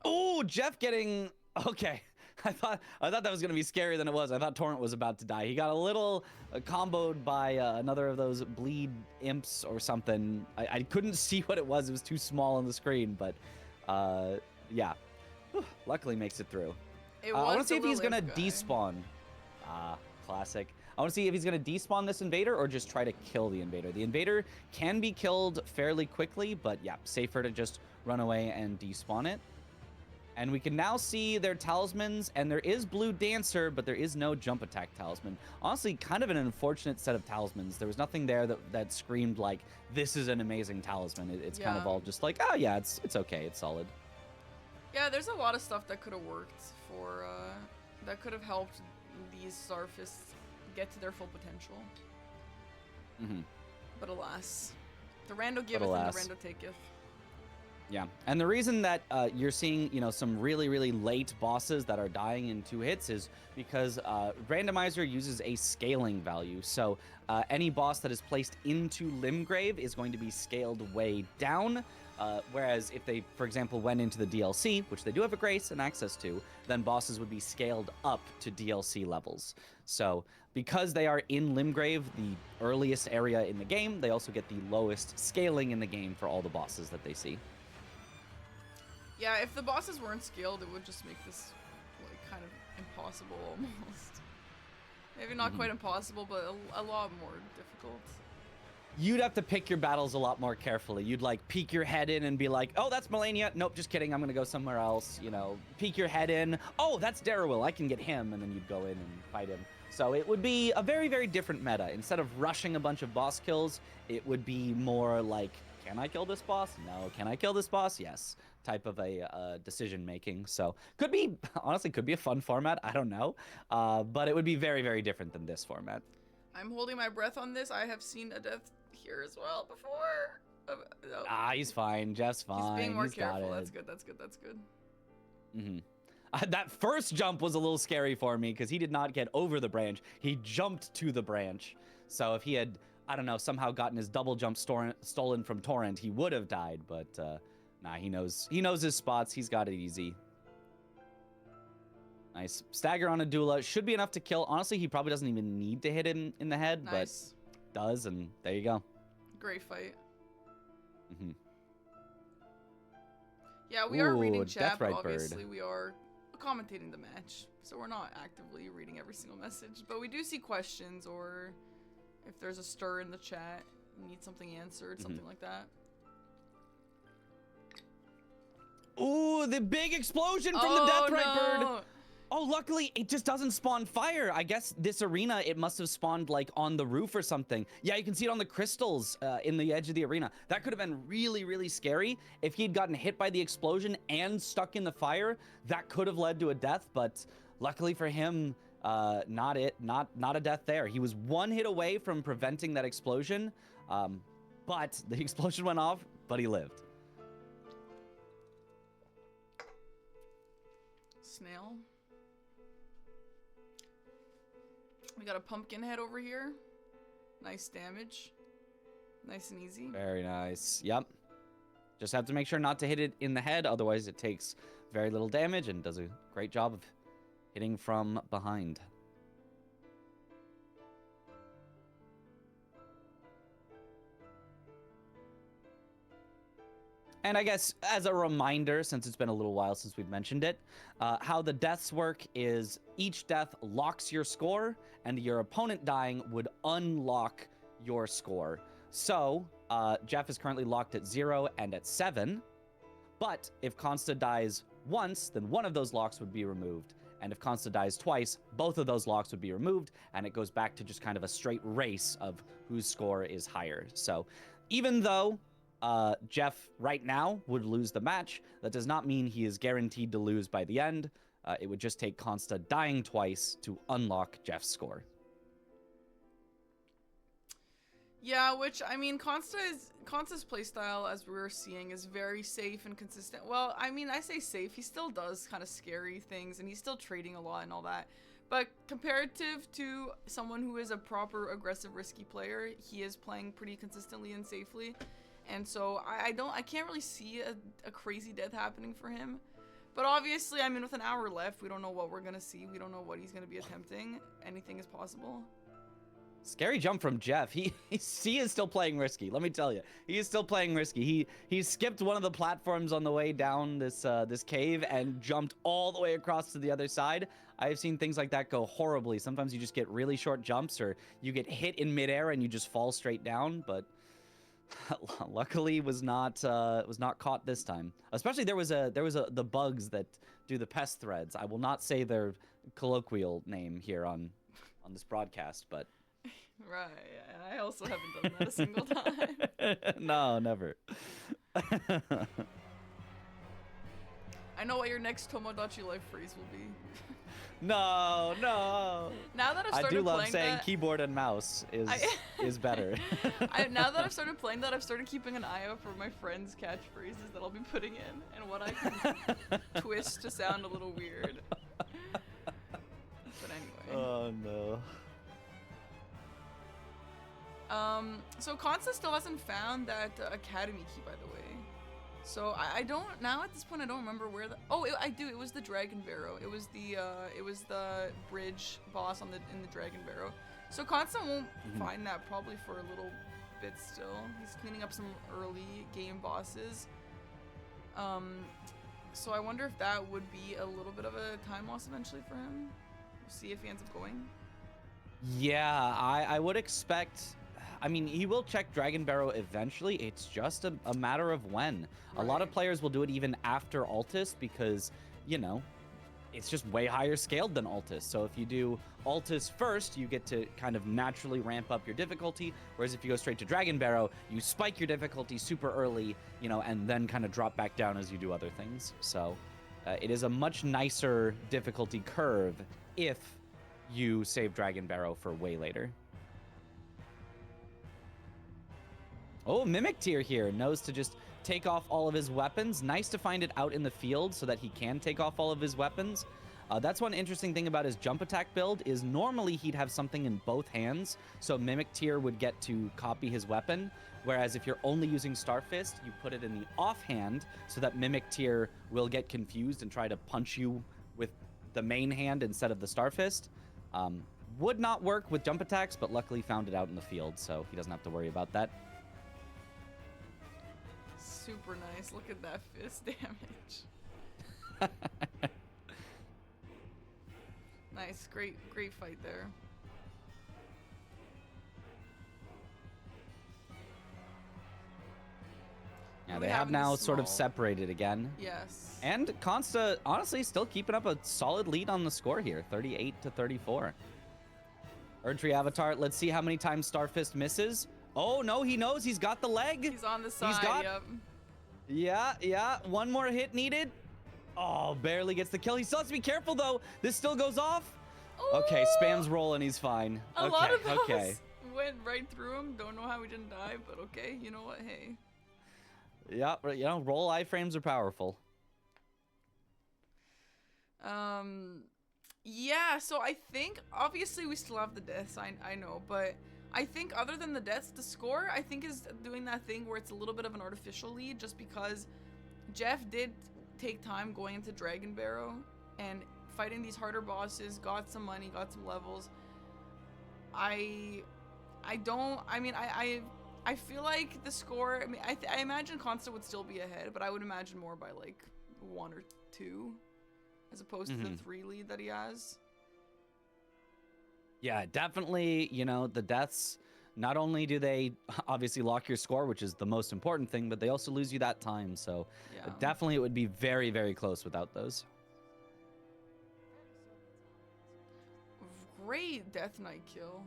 S2: Oh, Jeff getting... Okay. I thought that was going to be scarier than it was. I thought Torrent was about to die. He got a little comboed by another of those bleed imps or something. I couldn't see what it was. It was too small on the screen, but yeah. Whew, luckily makes it through. I want to see if he's going to despawn. Classic. I want to see if he's going to despawn this invader or just try to kill the invader. The invader can be killed fairly quickly, but yeah, safer to just run away and despawn it. And we can now see their talismans, and there is Blue Dancer, but there is no jump attack talisman. Honestly, kind of an unfortunate set of talismans. There was nothing there that screamed like, this is an amazing talisman. It's kind of all just like, oh yeah, it's okay, it's solid.
S1: Yeah, there's a lot of stuff that could have worked for, that could have helped these Starfists get to their full potential. But alas, the rando giveth and the rando taketh.
S2: Yeah, and the reason that you're seeing, you know, some really, really late bosses that are dying in 2 hits is because Randomizer uses a scaling value. So any boss that is placed into Limgrave is going to be scaled way down. Whereas if they, for example, went into the DLC, which they do have a grace and access to, then bosses would be scaled up to DLC levels. So because they are in Limgrave, the earliest area in the game, they also get the lowest scaling in the game for all the bosses that they see.
S1: Yeah, if the bosses weren't scaled, it would just make this like kind of impossible almost. Maybe not quite impossible, but a lot more difficult.
S2: You'd have to pick your battles a lot more carefully. You'd like peek your head in and be like, oh, that's Melania. Nope, just kidding. I'm going to go somewhere else. You know, peek your head in. Oh, that's Darrowil. I can get him. And then you'd go in and fight him. So it would be a very, very different meta. Instead of rushing a bunch of boss kills, it would be more like, can I kill this boss? No. Can I kill this boss? Yes. Type of a decision making. So could be, honestly, could be a fun format. I don't know. But it would be very, very different than this format.
S1: I'm holding my breath on this. I have seen a death here as well before.
S2: Ah, he's fine. Jeff's fine.
S1: He's being more
S2: He's
S1: careful.
S2: got it.
S1: That's good. That's good. That's good.
S2: That first jump was a little scary for me because he did not get over the branch. He jumped to the branch. So if he had, I don't know, somehow gotten his double jump stolen from Torrent, he would have died. But nah, he knows his spots. He's got it easy. Nice. Stagger on a Doula should be enough to kill. Honestly, he probably doesn't even need to hit it in the head, but does, and there you go.
S1: Great fight. Yeah, we are reading chat, but obviously we are commentating the match, so we're not actively reading every single message, but we do see questions, or if there's a stir in the chat, you need something answered, something like that.
S2: Ooh, the big explosion from the Deathrite Bird! Oh, luckily, it just doesn't spawn fire. I guess this arena, it must have spawned, like, on the roof or something. Yeah, you can see it on the crystals in the edge of the arena. That could have been really, really scary. If he had gotten hit by the explosion and stuck in the fire, that could have led to a death, but luckily for him, not a death there. He was 1 hit away from preventing that explosion, but the explosion went off, but he lived.
S1: Snail. We got a pumpkin head over here. Nice damage. Nice and easy.
S2: Very nice. Yep. Just have to make sure not to hit it in the head, otherwise it takes very little damage and does a great job of hitting from behind. And I guess as a reminder, since it's been a little while since we've mentioned it, how the deaths work is each death locks your score, and your opponent dying would unlock your score. So Jeff is currently locked at 0 and at 7, but if Consta dies once, then one of those locks would be removed. And if Consta dies twice, both of those locks would be removed, and it goes back to just kind of a straight race of whose score is higher. So even though Jeff right now would lose the match, that does not mean he is guaranteed to lose by the end. It would just take Consta dying twice to unlock Jeff's score.
S1: Yeah, which, I mean, Consta's playstyle, as we were seeing, is very safe and consistent. Well, I mean, I say safe. He still does kind of scary things, and he's still trading a lot and all that. But comparative to someone who is a proper aggressive, risky player, he is playing pretty consistently and safely. And so I can't really see a crazy death happening for him. But obviously, I mean, with an hour left, we don't know what we're going to see. We don't know what he's going to be attempting. Anything is possible.
S2: Scary jump from Jeff. He is still playing risky. Let me tell you, he is still playing risky. He skipped one of the platforms on the way down this this cave and jumped all the way across to the other side. I have seen things like that go horribly. Sometimes you just get really short jumps, or you get hit in midair and you just fall straight down. But luckily was not caught this time. Especially there was the bugs that do the pest threads. I will not say their colloquial name here on this broadcast, but.
S1: Right, yeah, I also haven't done that a single time.
S2: No, never.
S1: I know what your next Tomodachi Life phrase will be.
S2: No.
S1: Now that I've started
S2: I do love
S1: playing
S2: saying
S1: that,
S2: keyboard and mouse is better.
S1: Now that I've started playing that, I've started keeping an eye out for my friends' catchphrases that I'll be putting in and what I can twist to sound a little weird. But anyway.
S2: Oh no.
S1: So Consta still hasn't found that Academy key, by the way. So I don't, now at this point I don't remember where I do, it was the Dragon Barrow. It was the bridge boss in the Dragon Barrow. So Consta won't find that probably for a little bit still. He's cleaning up some early game bosses. So I wonder if that would be a little bit of a time loss eventually for him. We'll see if he ends up going.
S2: Yeah, I would expect. I mean, he will check Dragon Barrow eventually. It's just a matter of when. Right. A lot of players will do it even after Altus because, you know, it's just way higher scaled than Altus. So if you do Altus first, you get to kind of naturally ramp up your difficulty. Whereas if you go straight to Dragon Barrow, you spike your difficulty super early, you know, and then kind of drop back down as you do other things. So it is a much nicer difficulty curve if you save Dragon Barrow for way later. Oh, Mimic Tier here knows to just take off all of his weapons. Nice to find it out in the field so that he can take off all of his weapons. That's one interesting thing about his jump attack build is normally he'd have something in both hands, so Mimic Tier would get to copy his weapon. Whereas if you're only using Star Fist, you put it in the offhand so that Mimic Tier will get confused and try to punch you with the main hand instead of the Star Fist. Would not work with jump attacks, but luckily found it out in the field, so he doesn't have to worry about that.
S1: Super nice. Look at that fist damage. Nice. Great fight there.
S2: Yeah, they have now sort of separated again.
S1: Yes.
S2: And Consta, honestly, still keeping up a solid lead on the score here, 38-34. Erdtree Avatar, let's see how many times Starfist misses. Oh, no, he knows. He's got the leg.
S1: He's on the side,
S2: yep. Yeah. One more hit needed. Oh, barely gets the kill. He still has to be careful, though. This still goes off. Ooh. Okay, spams roll and he's fine.
S1: A lot of those went right through him. Don't know how he didn't die, but okay. You know what? Hey.
S2: Yeah, you know, roll iframes are powerful.
S1: Yeah, so I think, obviously we still have the deaths, I know, but I think other than the deaths, the score, I think, is doing that thing where it's a little bit of an artificial lead, just because Jeff did take time going into Dragon Barrow and fighting these harder bosses, got some money, got some levels. I feel like the score, I mean, I imagine Consta would still be ahead, but I would imagine more by like 1 or 2, as opposed to the 3 lead that he has.
S2: Yeah, definitely, you know, the deaths, not only do they obviously lock your score, which is the most important thing, but they also lose you that time, so yeah. Definitely it would be very, very close without those.
S1: Great Death Knight kill.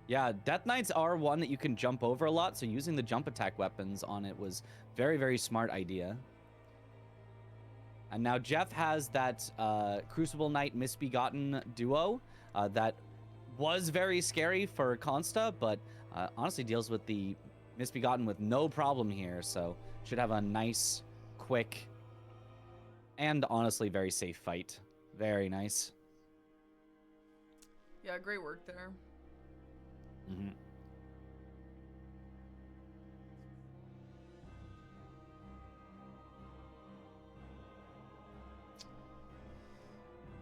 S2: Yeah, Death Knights are one that you can jump over a lot, so using the jump attack weapons on it was very, very smart idea. And now Jeff has that Crucible Knight Misbegotten duo that was very scary for Consta, but honestly deals with the Misbegotten with no problem here, so should have a nice, quick, and honestly very safe fight. Very nice.
S1: Yeah, great work there.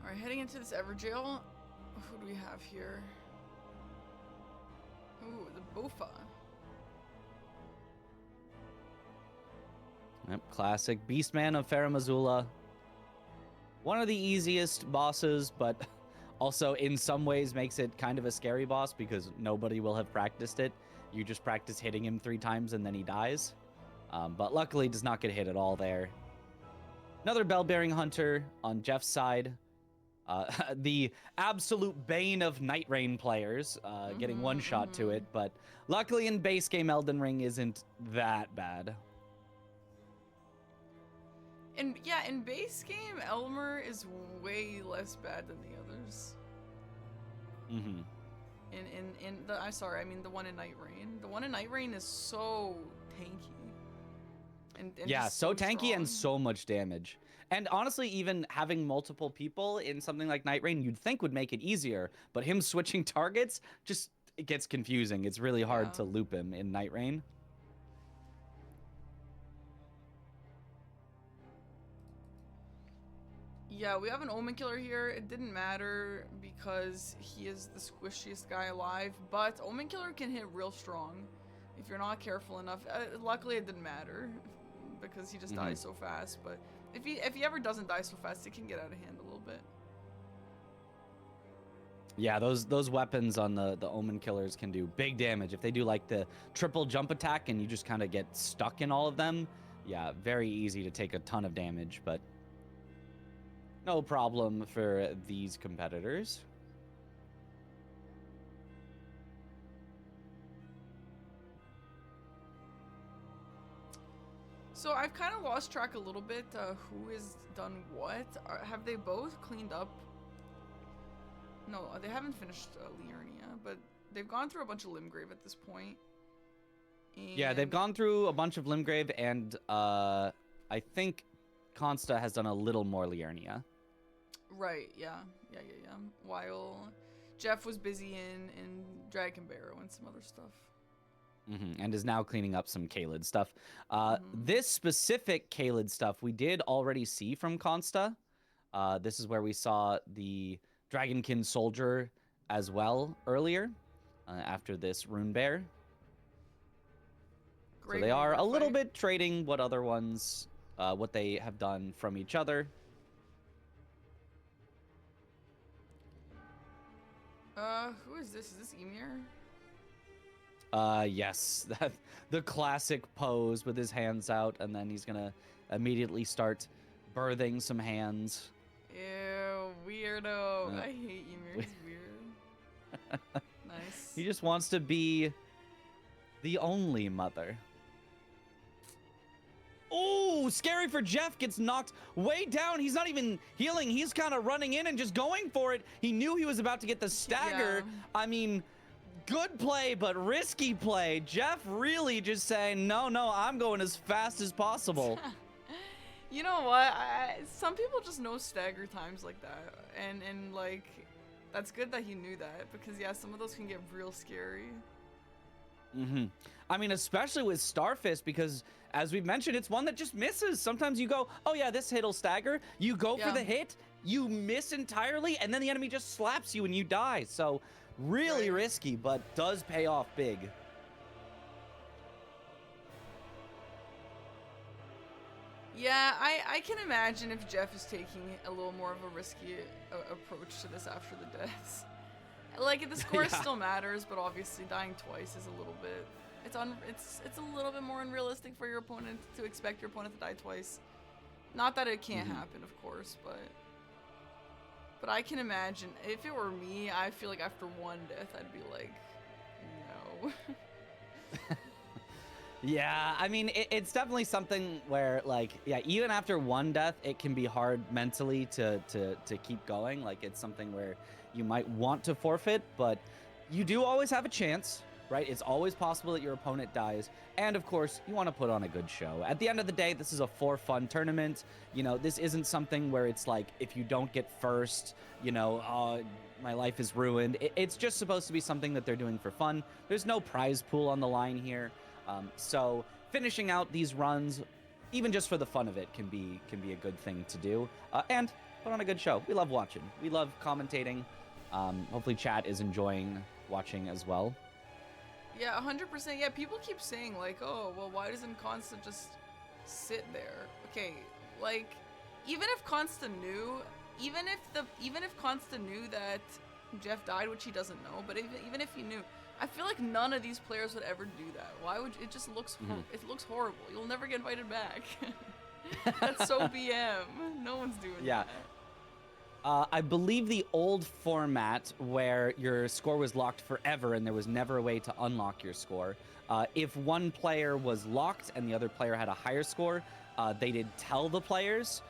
S1: Alright, heading into this Everjail. Who do we have here? Ooh, the Bofa.
S2: Yep, classic Beastman of Faramazula. One of the easiest bosses, but also in some ways makes it kind of a scary boss because nobody will have practiced it. You just practice hitting him 3 times and then he dies. But luckily does not get hit at all there. Another Bell-Bearing Hunter on Jeff's side. The absolute bane of Night Rain players, getting one shot to it. But luckily in base game Elden Ring isn't that bad.
S1: And yeah, in base game, Elmer is way less bad than the others.
S2: Mm-hmm.
S1: I mean the one in Night Rain. The one in Night Rain is so tanky. And
S2: yeah, so tanky
S1: strong.
S2: and so much damage. And honestly, even having multiple people in something like Night Rain, you'd think would make it easier. But him switching targets, it gets confusing. It's really hard to loop him in Night Rain.
S1: Yeah, we have an Omen Killer here. It didn't matter because he is the squishiest guy alive, but Omen Killer can hit real strong if you're not careful enough. Luckily, it didn't matter because he just dies so fast, but if he ever doesn't die so fast, it can get out of hand a little bit.
S2: Yeah, those weapons on the Omen Killers can do big damage. If they do like the triple jump attack and you just kind of get stuck in all of them, yeah, very easy to take a ton of damage, but no problem for these competitors.
S1: So I've kind of lost track a little bit who has done what. Have they both cleaned up? No, they haven't finished Liurnia, but they've gone through a bunch of Limgrave at this point. And
S2: Yeah, they've gone through a bunch of Limgrave, and I think Consta has done a little more Liurnia.
S1: Right, yeah. While Jeff was busy in Dragon Barrow and some other stuff.
S2: And is now cleaning up some Caelid stuff. This specific Caelid stuff we did already see from Consta. This is where we saw the Dragonkin soldier as well earlier, after this Rune Bear. So they are a little bit trading what other ones, what they have done from each other.
S1: Who is this? Is this Ymir?
S2: Yes, the classic pose with his hands out, and then he's gonna immediately start birthing some hands.
S1: Ew, weirdo. I hate Ymir. He's weird. Nice.
S2: He just wants to be the only mother. Oh, scary for Jeff. Gets knocked way down. He's not even healing. He's kind of running in and just going for it. He knew he was about to get the stagger.
S1: Yeah.
S2: I mean, good play, but risky play. Jeff really just saying, no, I'm going as fast as possible.
S1: You know what? Some people just know stagger times like that. And like, that's good that he knew that. Because, yeah, some of those can get real scary.
S2: I mean, especially with Starfist, because as we've mentioned, it's one that just misses. Sometimes you go, oh yeah, this hit'll stagger. You go for the hit, you miss entirely, and then the enemy just slaps you and you die. So really risky, but does pay off big.
S1: Yeah, I can imagine if Jeff is taking a little more of a risky approach to this after the deaths. Like, the score still matters, but obviously dying twice is a little bit... It's a little bit more unrealistic for your opponent to expect your opponent to die twice. Not that it can't happen, of course, but I can imagine if it were me, I feel like after one death, I'd be like, no.
S2: Yeah, I mean, it's definitely something where, like, yeah, even after one death, it can be hard mentally to keep going. Like, it's something where you might want to forfeit, but you do always have a chance, right? It's always possible that your opponent dies. And, of course, you want to put on a good show. At the end of the day, this is a for-fun tournament. You know, this isn't something where it's like, if you don't get first, you know, my life is ruined. It's just supposed to be something that they're doing for fun. There's no prize pool on the line here. So finishing out these runs, even just for the fun of it, can be a good thing to do. And put on a good show. We love watching. We love commentating. Hopefully chat is enjoying watching as well.
S1: Yeah, 100%. Yeah, people keep saying like, oh, well, why doesn't Consta just sit there? Okay, like, even if Consta knew, even if Consta knew that Jeff died, which he doesn't know, but even if he knew, I feel like none of these players would ever do that. Why would it? Just looks it looks horrible. You'll never get invited back. That's so BM. No one's doing that.
S2: I believe the old format where your score was locked forever and there was never a way to unlock your score. If one player was locked and the other player had a higher score, they did tell the players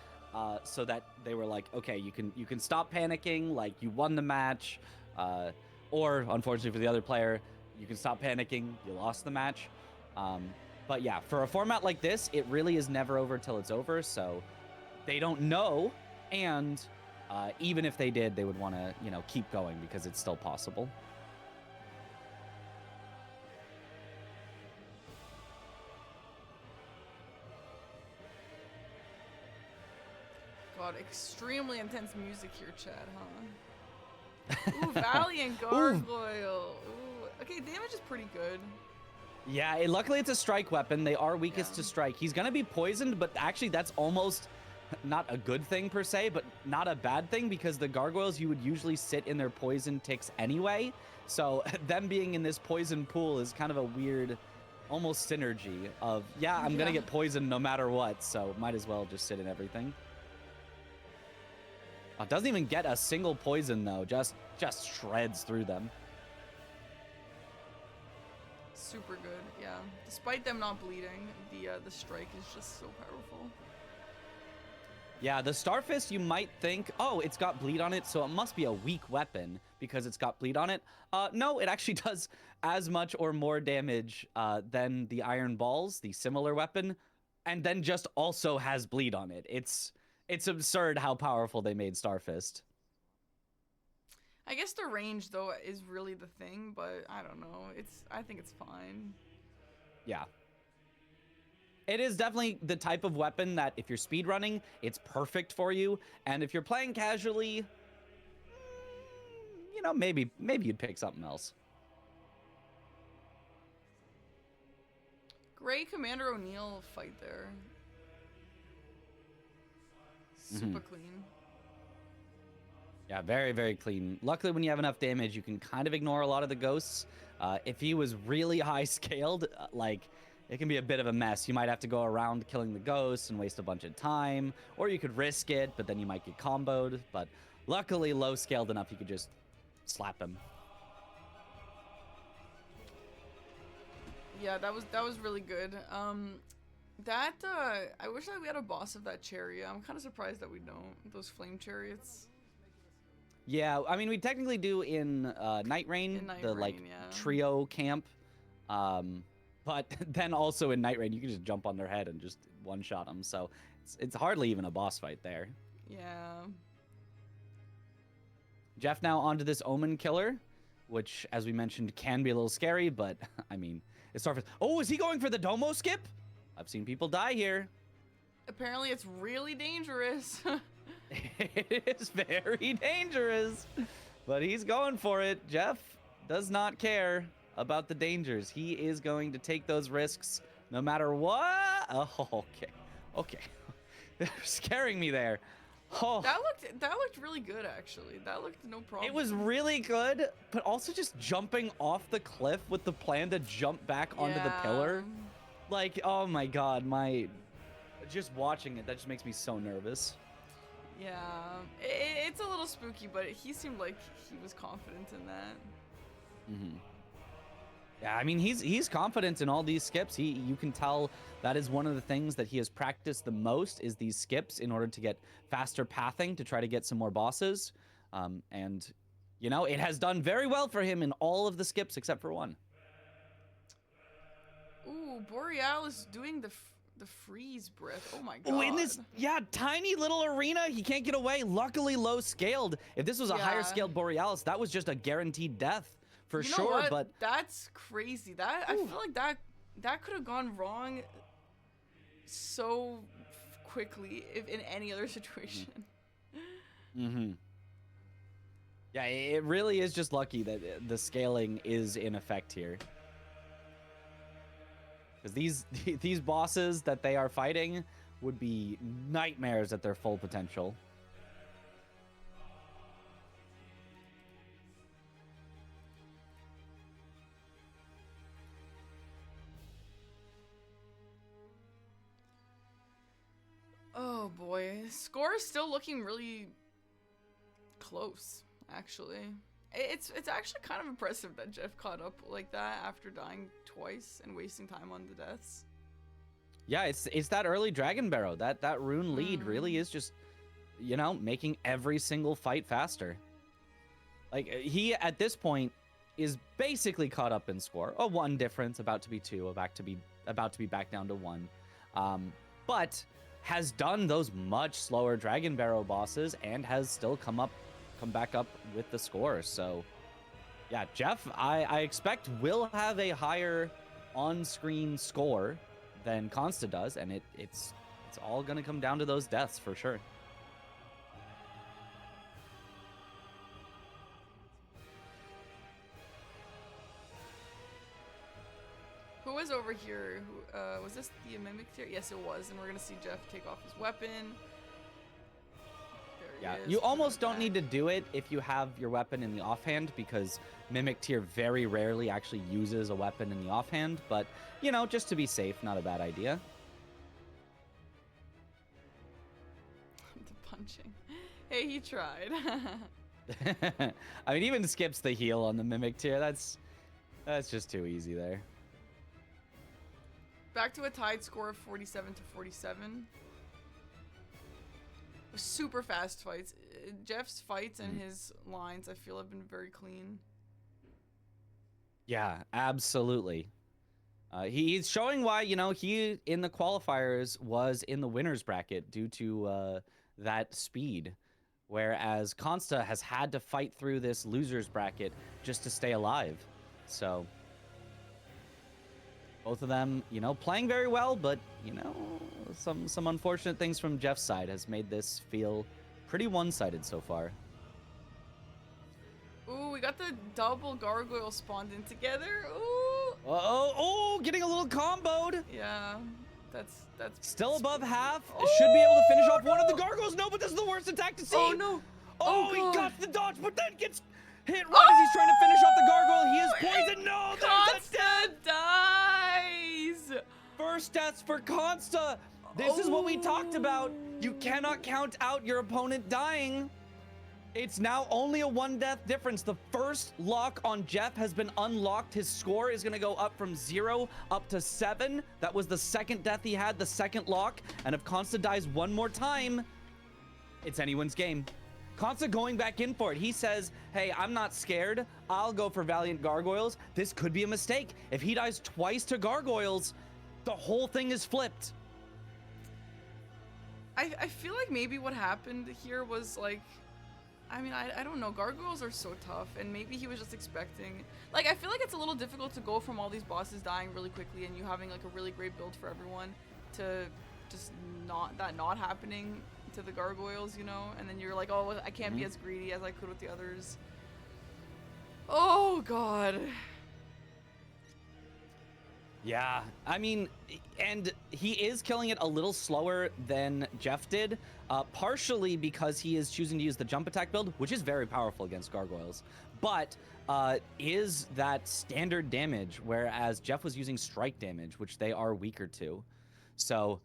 S2: so that they were like, okay, you can stop panicking, like you won the match, or unfortunately for the other player, you can stop panicking, you lost the match. But yeah, for a format like this, it really is never over till it's over, so they don't know, and even if they did, they would want to, keep going because it's still possible.
S1: God, extremely intense music here, Chad, huh? Ooh, Valiant Gargoyle. Ooh. Okay, damage is pretty good.
S2: Yeah, luckily it's a strike weapon. They are weakest to strike. He's going to be poisoned, but actually that's almost not a good thing per se, but not a bad thing because the gargoyles, you would usually sit in their poison ticks anyway. So them being in this poison pool is kind of a weird, almost synergy of, I'm going to get poisoned no matter what. So might as well just sit in everything. Oh, doesn't even get a single poison though. Just shreds through them.
S1: Super good, yeah. Despite them not bleeding, the strike is just so powerful.
S2: Yeah, the Starfist, you might think, oh, it's got bleed on it, so it must be a weak weapon because it's got bleed on it. No, it actually does as much or more damage than the Iron Balls, the similar weapon, and then just also has bleed on it. It's absurd how powerful they made Starfist.
S1: I guess the range, though, is really the thing, but I don't know. I think it's fine.
S2: Yeah. It is definitely the type of weapon that if you're speedrunning, it's perfect for you. And if you're playing casually, maybe you'd pick something else.
S1: Great Commander O'Neill fight there. Super clean.
S2: Yeah, very, very clean. Luckily, when you have enough damage, you can kind of ignore a lot of the ghosts. If he was really high scaled, it can be a bit of a mess. You might have to go around killing the ghosts and waste a bunch of time, or you could risk it, but then you might get comboed. But luckily, low scaled enough, you could just slap him.
S1: Yeah, that was really good. I wish that we had a boss of that chariot. I'm kind of surprised that we don't. Those flame chariots.
S2: Yeah, I mean, we technically do in Night Rain, trio camp. But then also in Night Rain, you can just jump on their head and just one-shot them. So it's hardly even a boss fight there.
S1: Yeah.
S2: Jeff now onto this Omen Killer, which, as we mentioned, can be a little scary, but, I mean, it's Starfist. Oh, is he going for the Domo skip? I've seen people die here.
S1: Apparently, it's really dangerous.
S2: It is very dangerous, but he's going for it. Jeff does not care about the dangers. He is going to take those risks no matter what. Oh, okay. They're scaring me there. Oh.
S1: That looked really good, actually. That looked no problem.
S2: It was really good, but also just jumping off the cliff with the plan to jump back onto the pillar. Like, oh my god, just watching it, that just makes me so nervous.
S1: Yeah, it's a little spooky, but he seemed like he was confident in that.
S2: Mm-hmm. Yeah, I mean, he's confident in all these skips. You can tell that is one of the things that he has practiced the most is these skips in order to get faster pathing to try to get some more bosses. And, it has done very well for him in all of the skips except for one.
S1: Ooh, Borealis doing the freeze breath. Oh my god.
S2: Oh, in this, tiny little arena, he can't get away. Luckily low scaled. If this was a higher scaled Borealis, that was just a guaranteed death for sure. But
S1: that's crazy. I feel like that could have gone wrong so quickly if in any other situation.
S2: Mm-hmm. Yeah, it really is just lucky that the scaling is in effect here. Because these bosses that they are fighting would be nightmares at their full potential.
S1: Oh boy, score is still looking really close, actually. It's actually kind of impressive that Jeff caught up like that after dying twice and wasting time on the deaths.
S2: Yeah, it's that early Dragon Barrow. That rune lead really is just, you know, making every single fight faster. Like, he at this point is basically caught up in score. A 1 difference, about to be 2, about to be back down to 1. But has done those much slower Dragon Barrow bosses and has still come back up with the score. So yeah, Jeff, I expect will have a higher on-screen score than Consta does, and it's all gonna come down to those deaths for sure.
S1: Who was over here? Who was this the mimic tier? Yes, it was, and we're gonna see Jeff take off his weapon.
S2: Yeah, you almost don't need to do it if you have your weapon in the offhand, because Mimic Tier very rarely actually uses a weapon in the offhand, but, you know, just to be safe, not a bad idea.
S1: The punching. Hey, he tried.
S2: I mean, even skips the heal on the Mimic Tier. That's just too easy there.
S1: Back to a tied score of 47 to 47. Super fast fights. Jeff's fights and his lines, I feel, have been very clean.
S2: Yeah, absolutely. He's showing why, you know, he in the qualifiers was in the winner's bracket due to that speed, whereas Consta has had to fight through this loser's bracket just to stay alive. So both of them, you know, playing very well, but, you know, some unfortunate things from Jeff's side has made this feel pretty one-sided so far.
S1: Ooh, we got the double gargoyle spawned in together. Ooh.
S2: Oh, getting a little comboed.
S1: Yeah, that's
S2: still above half.
S1: Oh,
S2: Should be able to finish off one of the gargoyles. No, but this is the worst attack to see.
S1: Oh no.
S2: Oh, he got the dodge, but then gets hit right as he's trying to finish off the gargoyle. He is poisoned. No, there's
S1: Consta dies.
S2: First deaths for Consta. This is what we talked about. You cannot count out your opponent dying. It's now only a 1 death difference. The first lock on Jeff has been unlocked. His score is going to go up from 0 up to 7. That was the second death he had, the second lock. And if Consta dies one more time, it's anyone's game. Consta going back in for it. He says, hey, I'm not scared. I'll go for Valiant Gargoyles. This could be a mistake. If he dies twice to Gargoyles, the whole thing is flipped.
S1: I feel like maybe what happened here was like, I mean, I don't know. Gargoyles are so tough, and maybe he was just expecting... Like, I feel like it's a little difficult to go from all these bosses dying really quickly and you having, like, a really great build for everyone to just not happening to the Gargoyles, you know? And then you're like, oh, I can't be as greedy as I could with the others. Oh, God.
S2: Yeah, I mean, and he is killing it a little slower than Jeff did, partially because he is choosing to use the jump attack build, which is very powerful against gargoyles, but is that standard damage, whereas Jeff was using strike damage, which they are weaker to. So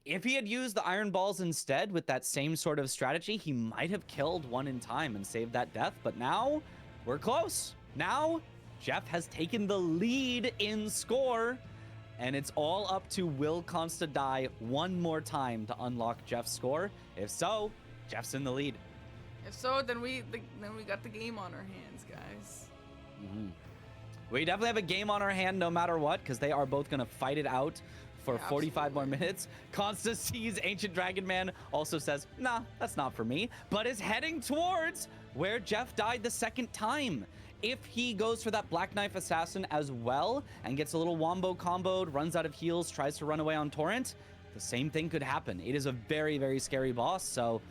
S2: if he had used the iron balls instead with that same sort of strategy, he might have killed one in time and saved that death, but now we're close. Now Jeff has taken the lead in score, and it's all up to will Consta die one more time to unlock Jeff's score. If so, Jeff's in the lead.
S1: If so, then we got the game on our hands, guys.
S2: We definitely have a game on our hand no matter what, because they are both going to fight it out for 45 more minutes. Consta sees Ancient Dragon Man, also says, nah, that's not for me, but is heading towards where Jeff died the second time. If he goes for that Black Knife Assassin as well and gets a little wombo comboed, runs out of heals, tries to run away on Torrent, the same thing could happen. It is a very, very scary boss, so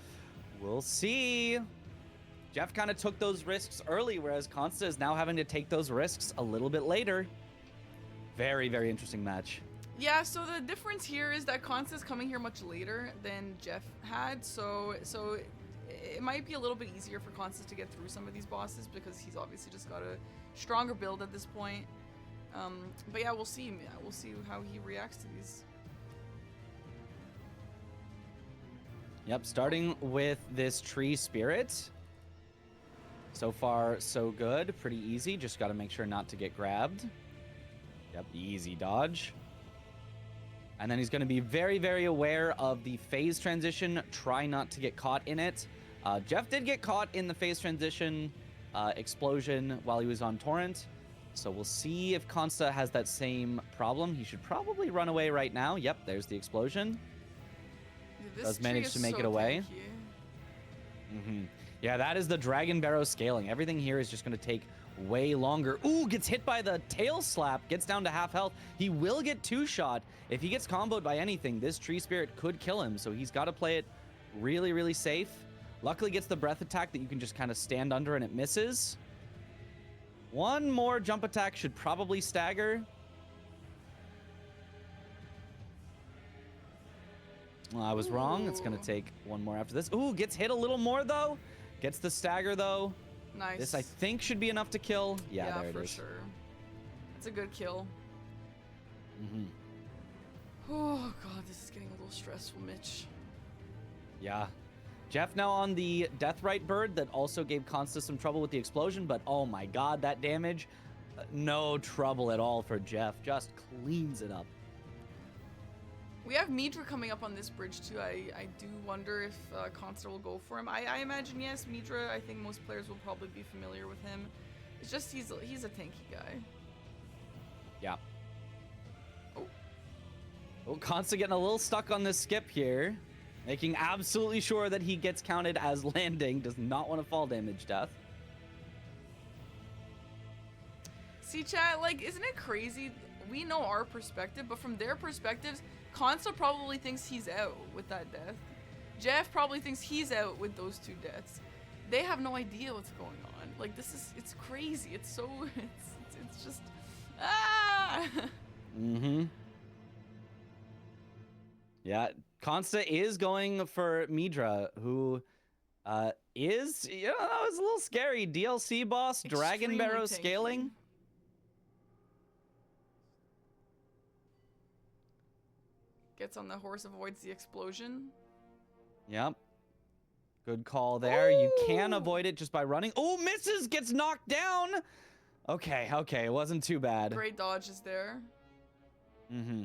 S2: we'll see. Jeff kind of took those risks early, whereas Consta is now having to take those risks a little bit later. Very, very interesting match.
S1: Yeah, so the difference here is that Consta's coming here much later than Jeff had, so it might be a little bit easier for Consta to get through some of these bosses because he's obviously just got a stronger build at this point. But yeah, we'll see. We'll see how he reacts to these.
S2: Yep, starting with this tree spirit. So far, so good. Pretty easy. Just got to make sure not to get grabbed. Yep, easy dodge. And then he's going to be very, very aware of the phase transition. Try not to get caught in it. Jeff did get caught in the phase transition explosion while he was on Torrent. So we'll see if Consta has that same problem. He should probably run away right now. Yep, there's the explosion.
S1: Dude,
S2: does manage to make it away. Yeah, that is the Dragon Barrow scaling. Everything here is just going to take way longer. Ooh, gets hit by the tail slap, gets down to half health. He will get two-shot. If he gets comboed by anything, this tree spirit could kill him, so he's got to play it really, really safe. Luckily gets the breath attack that you can just kind of stand under and it misses. One more jump attack should probably stagger. Well, I was wrong. It's going to take one more after this. Ooh, gets hit a little more, though. Gets the stagger, though.
S1: Nice.
S2: This, I think, should be enough to kill. Yeah, there it is.
S1: for sure. It's a good kill.
S2: Mm-hmm.
S1: Oh, God, this is getting a little stressful, Mitch.
S2: Yeah. Jeff now on the Deathrite Bird that also gave Consta some trouble with the explosion, but oh my God, that damage. No trouble at all for Jeff. Just cleans it up.
S1: We have Midra coming up on this bridge too. I do wonder if Consta will go for him. I imagine yes. Midra, I think most players will probably be familiar with him. It's just he's a tanky guy.
S2: Yeah. Oh, Consta getting a little stuck on this skip here. Making absolutely sure that he gets counted as landing. Does not want to fall damage death.
S1: See, chat, like, isn't it crazy? We know our perspective, but from their perspectives, Consta probably thinks he's out with that death. Jeff probably thinks he's out with those two deaths. They have no idea what's going on. Like, it's crazy. It's so, it's just, ah!
S2: Mm-hmm. Yeah, Consta is going for Midra, who is, you know, that was a little scary. DLC boss, Dragon Barrow scaling.
S1: Gets on the horse, avoids the explosion.
S2: Yep. Good call there. Ooh. You can avoid it just by running. Oh, misses, gets knocked down. Okay, it wasn't too bad.
S1: Great dodges there.
S2: Mm-hmm.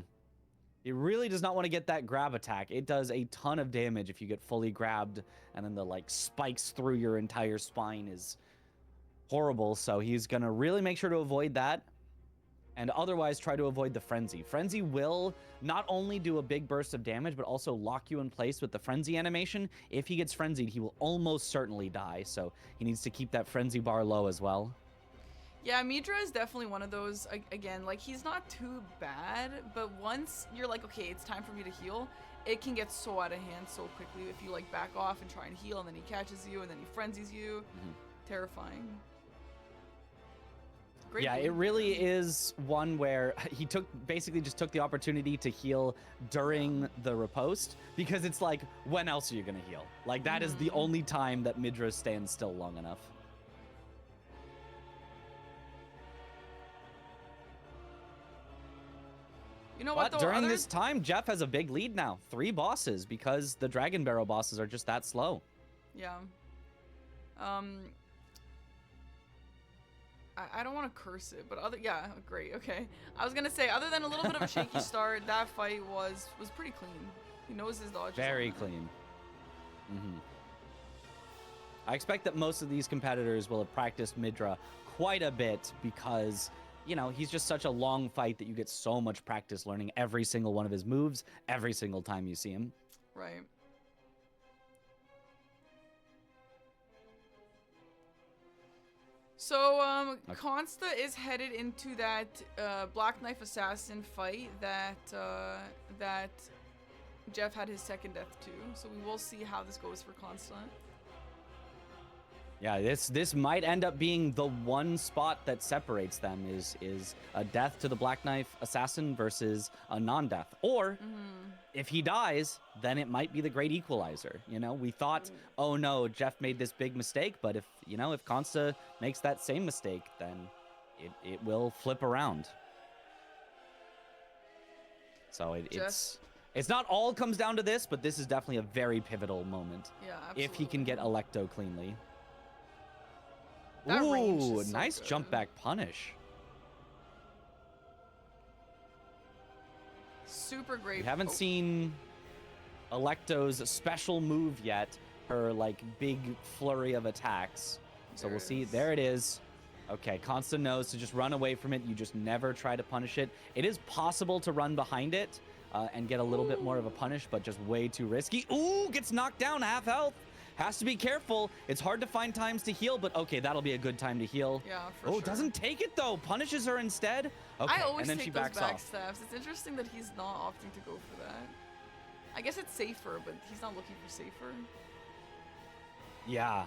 S2: It really does not want to get that grab attack. It does a ton of damage if you get fully grabbed, and then the like spikes through your entire spine is horrible. So he's gonna really make sure to avoid that, and otherwise try to avoid the frenzy. Frenzy will not only do a big burst of damage, but also lock you in place with the frenzy animation. If he gets frenzied, he will almost certainly die. So he needs to keep that frenzy bar low as well.
S1: Yeah, Midra is definitely one of those, again, like, he's not too bad, but once you're like, okay, it's time for me to heal, it can get so out of hand so quickly if you, like, back off and try and heal, and then he catches you, and then he frenzies you. Mm-hmm. Terrifying. Great
S2: yeah, it really is one where he basically just took the opportunity to heal during the riposte, because it's like, when else are you going to heal? Like, that is the only time that Midra stands still long enough.
S1: You know what, though?
S2: During this time, Jeff has a big lead now. 3 bosses, because the Dragon Barrow bosses are just that slow.
S1: Yeah. I don't want to curse it, but yeah, great, okay. I was gonna say, other than a little bit of a shaky start, that fight was pretty clean. He knows his dodges.
S2: Very clean. Mm-hmm. I expect that most of these competitors will have practiced Midra quite a bit because, you know, he's just such a long fight that you get so much practice learning every single one of his moves every single time you see him.
S1: Right. So, Consta is headed into that Black Knife Assassin fight that Jeff had his second death to. So we will see how this goes for Consta.
S2: Yeah, this might end up being the one spot that separates them is a death to the Black Knife Assassin versus a non-death. Or if he dies, then it might be the great equalizer. You know, we thought, oh no, Jeff made this big mistake, but if, you know, if Consta makes that same mistake, then it will flip around. So it's not all comes down to this, but this is definitely a very pivotal moment.
S1: Yeah, absolutely.
S2: If he can get Electo cleanly.
S1: That range
S2: Ooh,
S1: is so
S2: nice
S1: good.
S2: jump back punish.
S1: Super great.
S2: We haven't seen Electo's special move yet, her like big flurry of attacks. So
S1: There
S2: we'll
S1: it
S2: see.
S1: is.
S2: There it is. Okay, Consta knows to just run away from it. You just never try to punish it. It is possible to run behind it and get a little bit more of a punish, but just way too risky. Ooh, gets knocked down, half health. Has to be careful. It's hard to find times to heal, but okay, that'll be a good time to heal.
S1: Yeah, for sure.
S2: Doesn't take it though. Punishes her instead. Okay,
S1: I always
S2: and then
S1: take
S2: she
S1: those
S2: backs off.
S1: backstabs. It's interesting that he's not opting to go for that. I guess it's safer, but he's not looking for safer.
S2: Yeah.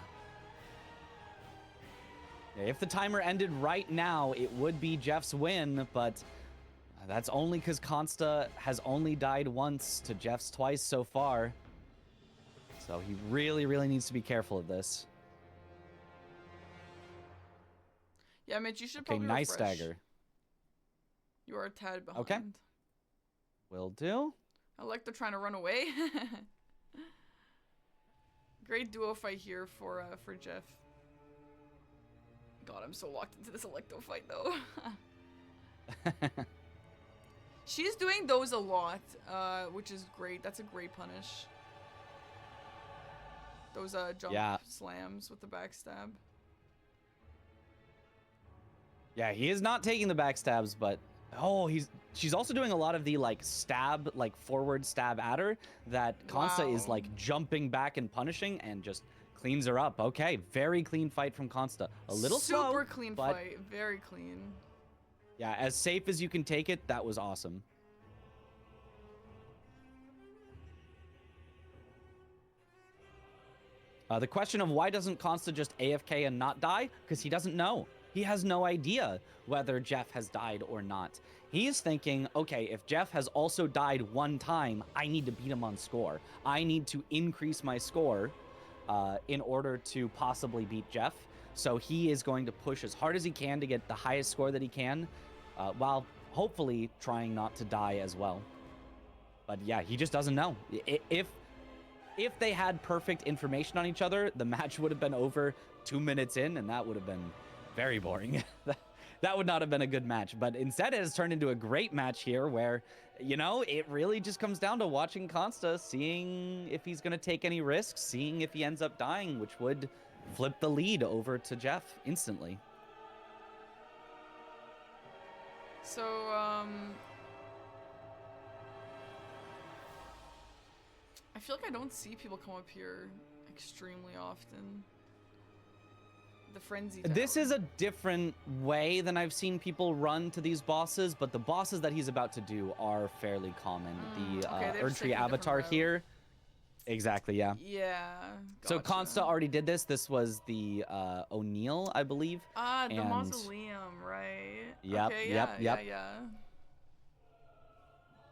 S2: If the timer ended right now, it would be Jeff's win, but that's only because Consta has only died once to Jeff's twice so far. So he really, really needs to be careful of this.
S1: Yeah, Mitch, you should
S2: Okay,
S1: probably
S2: nice
S1: refresh.
S2: stagger.
S1: You are a tad behind.
S2: Okay. Will do.
S1: I like they're trying to run away. Great duo fight here for Jeff. God, I'm so locked into this Electo fight though. She's doing those a lot, which is great. That's a great punish. Those jump slams with the backstab.
S2: Yeah, he is not taking the backstabs, but she's also doing a lot of the like stab, like forward stab at her that Consta is like jumping back and punishing and just cleans her up. Okay, very clean fight from Consta. A little slow,
S1: super clean fight, very clean.
S2: Yeah, as safe as you can take it. That was awesome. The question of why doesn't Consta just AFK and not die? Because he doesn't know. He has no idea whether Jeff has died or not. He's thinking, okay, if Jeff has also died one time, I need to beat him on score. I need to increase my score in order to possibly beat Jeff. So he is going to push as hard as he can to get the highest score that he can, while hopefully trying not to die as well. But yeah, he just doesn't know. If they had perfect information on each other, the match would have been over 2 minutes in, and that would have been very boring. That would not have been a good match. But instead, it has turned into a great match here where, you know, it really just comes down to watching Consta, seeing if he's going to take any risks, seeing if he ends up dying, which would flip the lead over to Jeff instantly.
S1: So, I feel like I don't see people come up here extremely often. The frenzy tower.
S2: This is a different way than I've seen people run to these bosses, but the bosses that he's about to do are fairly common. The Erdtree avatar here. Exactly, yeah.
S1: Yeah.
S2: So Consta already did this. This was the O'Neill, I believe.
S1: The mausoleum, right?
S2: Yep,
S1: okay,
S2: yep.
S1: Yeah.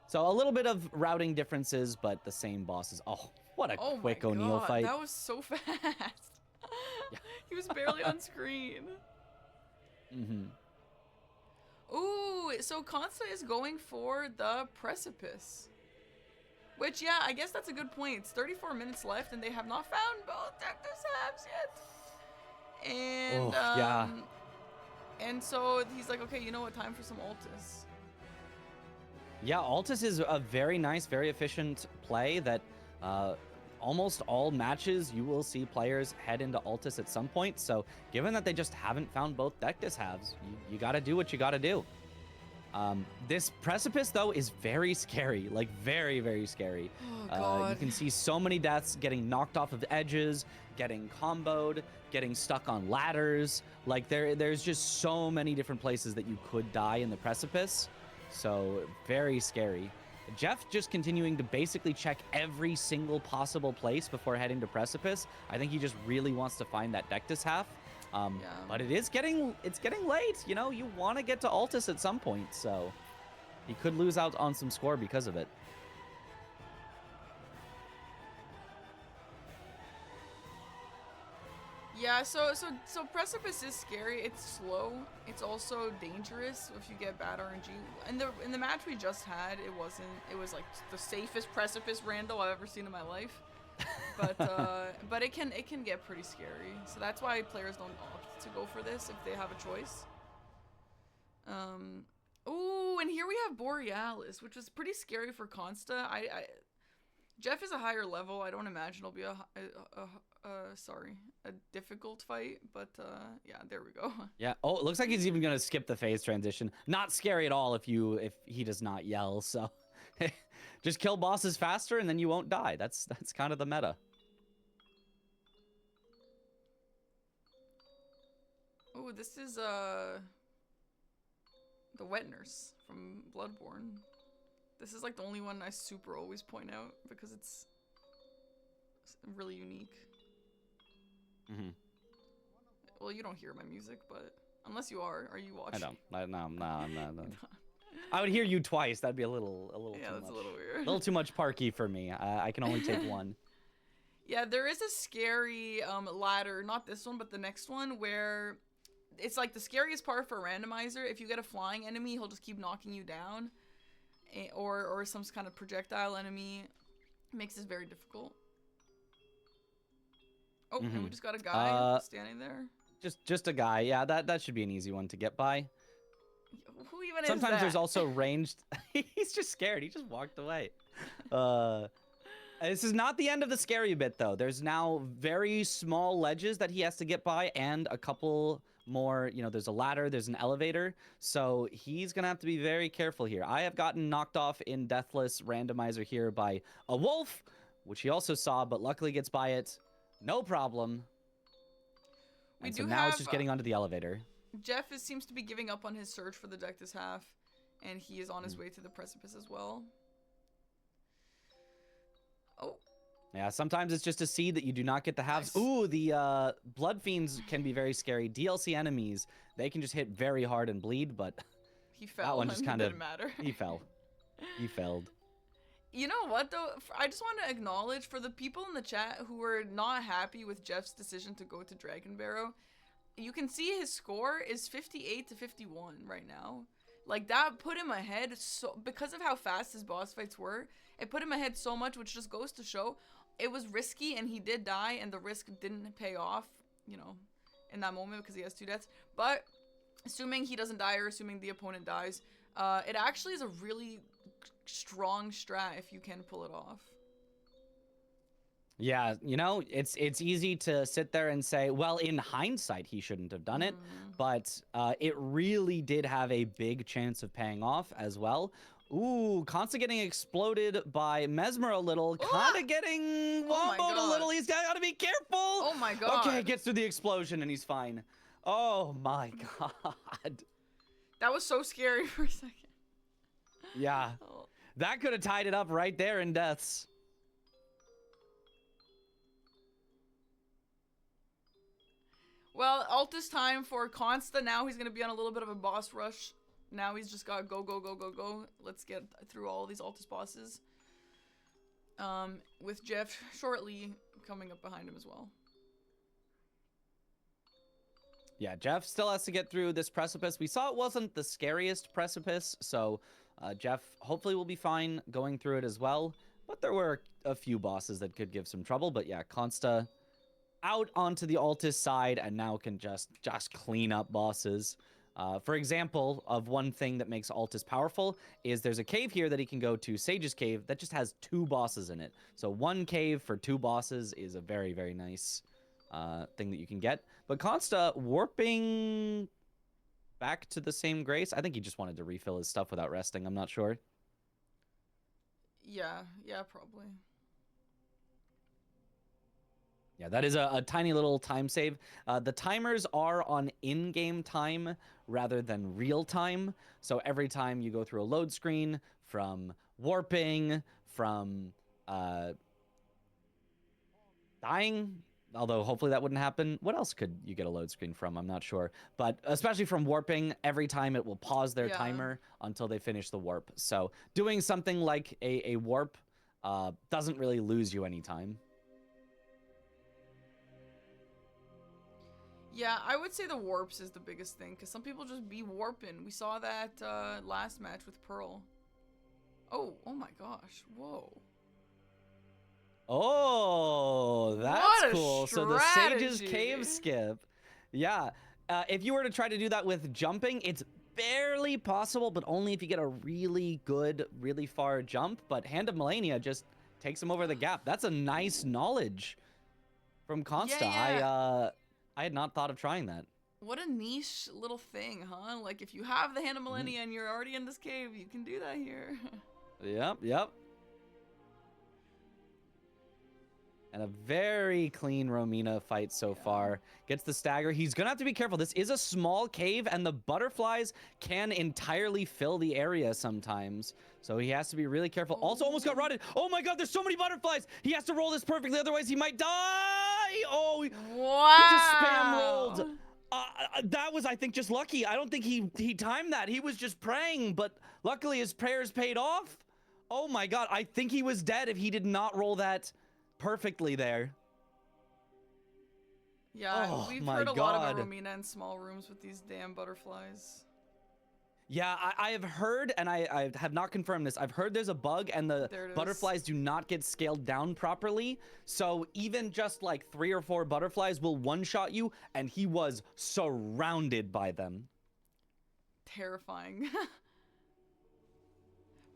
S2: So a little bit of routing differences, but the same bosses. Oh, what a quick O'Neill fight.
S1: That was so fast. Yeah. He was barely on screen. Ooh, so Consta is going for the precipice. Which, yeah, I guess that's a good point. It's 34 minutes left, and they have not found both Dectus halves yet. And, and so he's like, okay, you know what? Time for some Altus. Yeah,
S2: Altus is a very nice, very efficient play that almost all matches you will see players head into Altus at some point. So given that they just haven't found both Dectus halves, you got to do what you got to do. This precipice, though, is very scary, like very, very scary.
S1: Oh, God.
S2: You can see so many deaths getting knocked off of edges, getting comboed, getting stuck on ladders. Like there's just so many different places that you could die in the precipice. So very scary. Jeff just continuing to basically check every single possible place before heading to Precipice. I think he just really wants to find that Dectus half. But it's getting late. You know, you want to get to Altus at some point, so he could lose out on some score because of it.
S1: Yeah, so Precipice is scary. It's slow. It's also dangerous if you get bad RNG. In the match we just had, it wasn't. It was like the safest Precipice rando I've ever seen in my life. But it can get pretty scary. So that's why players don't opt to go for this if they have a choice. Ooh, and here we have Borealis, which is pretty scary for Consta. Jeff is a higher level. I don't imagine it'll be a difficult fight, but yeah, there we go.
S2: Yeah. Oh, it looks like he's even gonna skip the phase transition. Not scary at all if he does not yell. So just kill bosses faster and then you won't die. That's kind of the meta.
S1: Oh, this is the Wet Nurse from Bloodborne. This is like the only one I super always point out because it's really unique. Mm-hmm. Well, you don't hear my music, but unless you are you watching?
S2: I don't. No. I would hear you twice. That'd be a little
S1: yeah,
S2: too
S1: that's
S2: much.
S1: A little weird.
S2: A little too much Parky for me. I can only take one.
S1: Yeah, there is a scary ladder, not this one, but the next one, where it's like the scariest part for a randomizer. If you get a flying enemy, he'll just keep knocking you down. Or some kind of projectile enemy. Makes this very difficult. Oh, and we just got a guy standing there.
S2: Just a guy. Yeah, that should be an easy one to get by.
S1: Who even is that?
S2: Sometimes there's also ranged. He's just scared. He just walked away. This is not the end of the scary bit, though. There's now very small ledges that he has to get by and a couple more, you know, there's a ladder, there's an elevator. So he's going to have to be very careful here. I have gotten knocked off in Deathless Randomizer here by a wolf, which he also saw, but luckily gets by it. No problem. And so now it's just getting onto the elevator.
S1: Jeff seems to be giving up on his search for the Dectus half, and he is on his way to the Precipice as well. Oh.
S2: Yeah, sometimes it's just a seed that you do not get the halves.
S1: Nice.
S2: Ooh, the Blood Fiends can be very scary. DLC enemies, they can just hit very hard and bleed, but
S1: he fell.
S2: That one just kind of
S1: didn't matter.
S2: He fell. He failed.
S1: You know what, though? I just want to acknowledge for the people in the chat who are not happy with Jeff's decision to go to Dragon Barrow, you can see his score is 58 to 51 right now. Like, that put him ahead so because of how fast his boss fights were. It put him ahead so much, which just goes to show it was risky, and he did die, and the risk didn't pay off, you know, in that moment because he has 2 deaths. But assuming he doesn't die or assuming the opponent dies, it actually is a really strong strat if you can pull it off.
S2: Yeah, you know, it's easy to sit there and say, well, in hindsight, he shouldn't have done it, but it really did have a big chance of paying off as well. Ooh, Consta getting exploded by Mesmer a little, kind of getting womboed a little. He's got to be careful.
S1: Oh my god.
S2: Okay, gets through the explosion and he's fine. Oh my god.
S1: That was so scary for a second.
S2: Yeah, that could have tied it up right there in deaths.
S1: Well, Altus time for Consta. Now he's going to be on a little bit of a boss rush. Now he's just got to go. Let's get through all of these Altus bosses. With Jeff shortly coming up behind him as well.
S2: Yeah, Jeff still has to get through this precipice. We saw it wasn't the scariest precipice, so Jeff hopefully will be fine going through it as well. But there were a few bosses that could give some trouble. But yeah, Consta out onto the Altus side and now can just clean up bosses. For example, of one thing that makes Altus powerful is there's a cave here that he can go to, Sage's Cave, that just has 2 bosses in it. So 1 cave for 2 bosses is a very, very nice thing that you can get. But Consta warping back to the same Grace. I think he just wanted to refill his stuff without resting. I'm not sure.
S1: Yeah, probably.
S2: Yeah, that is a tiny little time save. The timers are on in-game time rather than real time. So every time you go through a load screen from warping, from dying, although hopefully that wouldn't happen. What else could you get a load screen from? I'm not sure. But especially from warping, every time it will pause their timer until they finish the warp. So doing something like a warp doesn't really lose you any time.
S1: Yeah, I would say the warps is the biggest thing, because some people just be warping. We saw that last match with Pearl. Oh my gosh. Whoa.
S2: Oh, that's cool. So the Sage's Cave skip. Yeah. If you were to try to do that with jumping, it's barely possible, but only if you get a really good, really far jump. But Hand of Melania just takes him over the gap. That's a nice knowledge from Consta.
S1: Yeah.
S2: I had not thought of trying that.
S1: What a niche little thing, huh? Like, if you have the Hand of Millennia and you're already in this cave, you can do that here.
S2: Yep. And a very clean Romina fight so far. Gets the stagger. He's going to have to be careful. This is a small cave, and the butterflies can entirely fill the area sometimes. So he has to be really careful. Also, almost got rotted. Oh my god, there's so many butterflies. He has to roll this perfectly, otherwise he might die. Oh,
S1: wow.
S2: He just spam rolled. That was, I think, just lucky. I don't think he timed that. He was just praying, but luckily his prayers paid off. Oh my god, I think he was dead if he did not roll that perfectly there.
S1: Yeah, we've heard a lot about Romina in small rooms with these damn butterflies.
S2: Yeah, I have heard, and I have not confirmed this. I've heard there's a bug, and the butterflies do not get scaled down properly. So even just like 3 or 4 butterflies will one-shot you, and he was surrounded by them.
S1: Terrifying.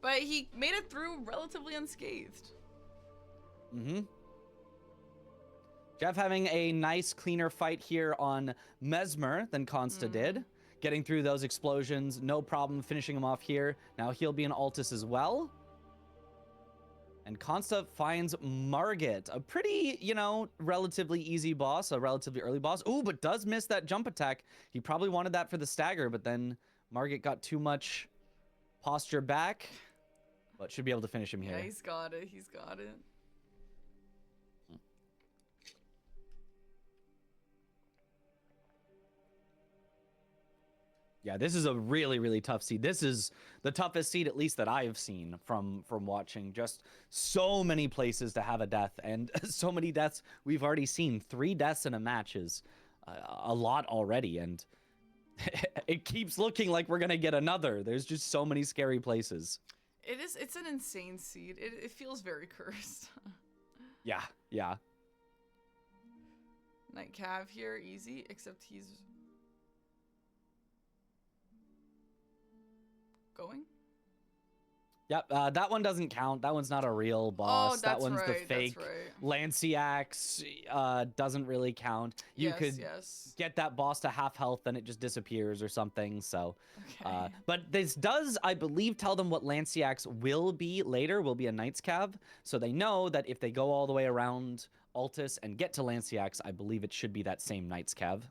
S1: But he made it through relatively unscathed.
S2: Jeff having a nice, cleaner fight here on Mesmer than Consta did. Getting through those explosions, no problem finishing him off here. Now he'll be an Altus as well. And Consta finds Margit, a pretty, relatively easy boss, a relatively early boss. Ooh, but does miss that jump attack. He probably wanted that for the stagger, but then Margit got too much posture back. But should be able to finish him here.
S1: Yeah, he's got it.
S2: Yeah, this is a really, really tough seed. This is the toughest seed, at least that I've seen from watching. Just so many places to have a death, and so many deaths we've already seen. 3 deaths in a match is a lot already, and it keeps looking like we're gonna get another. There's just so many scary places.
S1: It's an insane seed. It feels very cursed.
S2: Yeah.
S1: Night Cav here, easy, except he's going.
S2: Yep, that one doesn't count. That one's not a real boss. That one's the fake. Lanciax doesn't really count. You could get that boss to half health, then it just disappears or something. So, but this does, I believe, tell them what Lanciax will be later. Will be a Knight's Cav, so they know that if they go all the way around Altus and get to Lanciax, I believe it should be that same Knight's Cav.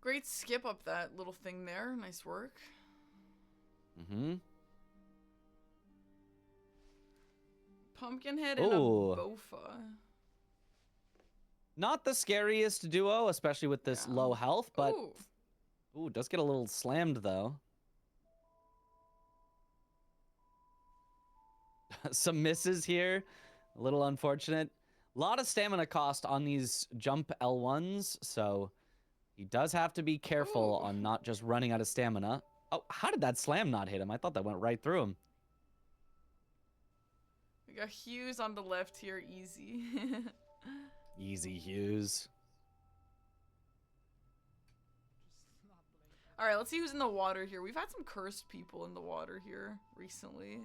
S1: Great skip up that little thing there. Nice work. Pumpkinhead and a Bofa.
S2: Not the scariest duo, especially with this low health, but does get a little slammed though. Some misses here. A little unfortunate. A lot of stamina cost on these jump L1s, so he does have to be careful on not just running out of stamina. Oh, how did that slam not hit him? I thought that went right through him.
S1: We got Hughes on the left here, easy.
S2: Easy, Hughes.
S1: All right, let's see who's in the water here. We've had some cursed people in the water here recently.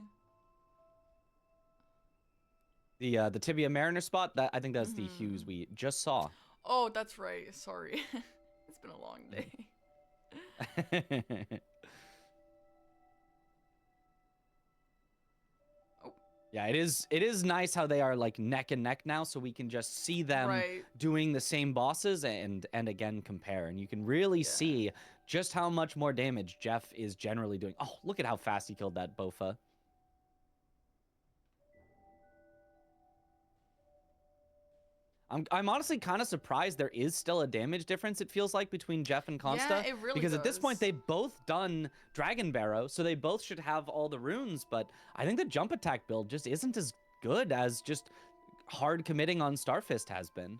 S2: The Tibia Mariner spot, I think that's the Hughes we just saw.
S1: Oh, that's right. Sorry. It's been a long day.
S2: Yeah, it is nice how they are like neck and neck now, so we can just see them
S1: Right.
S2: doing the same bosses and again compare, and you can really
S1: Yeah.
S2: see just how much more damage Jeff is generally doing. Oh, look at how fast he killed that Bofa. I'm honestly kind of surprised there is still a damage difference, it feels like, between Jeff and Consta.
S1: Yeah, it really
S2: because at this point,
S1: does.
S2: they've both done Dragon Barrow, so they both should have all the runes, but I think the jump attack build just isn't as good as just hard committing on Starfist has been.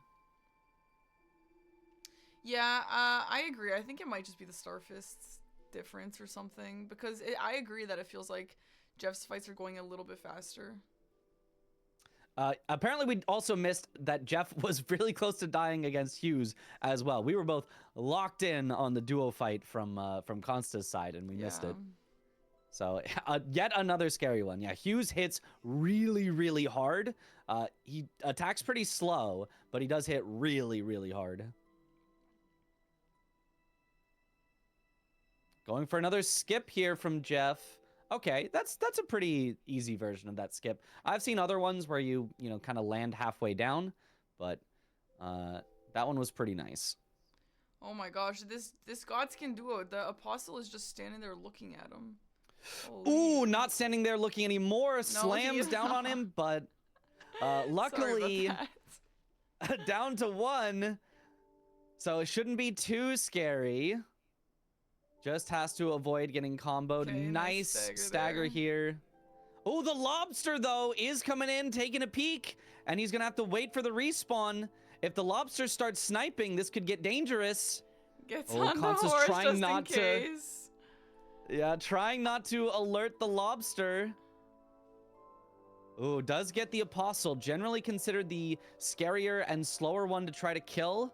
S1: Yeah, I agree. I think it might just be the Starfist's difference or something, because I agree that it feels like Jeff's fights are going a little bit faster.
S2: Apparently, we also missed that Jeff was really close to dying against Hughes as well. We were both locked in on the duo fight from Consta's side, and we missed it. So yet another scary one. Yeah, Hughes hits really, really hard. He attacks pretty slow, but he does hit really, really hard. Going for another skip here from Jeff. Okay, that's a pretty easy version of that skip. I've seen other ones where you kind of land halfway down, but that one was pretty nice.
S1: Oh my gosh, this Godskin duo, the Apostle is just standing there looking at him. Holy.
S2: Ooh, not standing there looking anymore. Slams down on him, but luckily down to 1. So it shouldn't be too scary. Just has to avoid getting comboed.
S1: Okay,
S2: nice stagger here. Oh, the lobster, though, is coming in, taking a peek. And he's going to have to wait for the respawn. If the lobster starts sniping, this could get dangerous.
S1: Gets on the horse
S2: trying
S1: just
S2: not
S1: in case.
S2: Yeah, trying not to alert the lobster. Ooh, does get the Apostle. Generally considered the scarier and slower one to try to kill.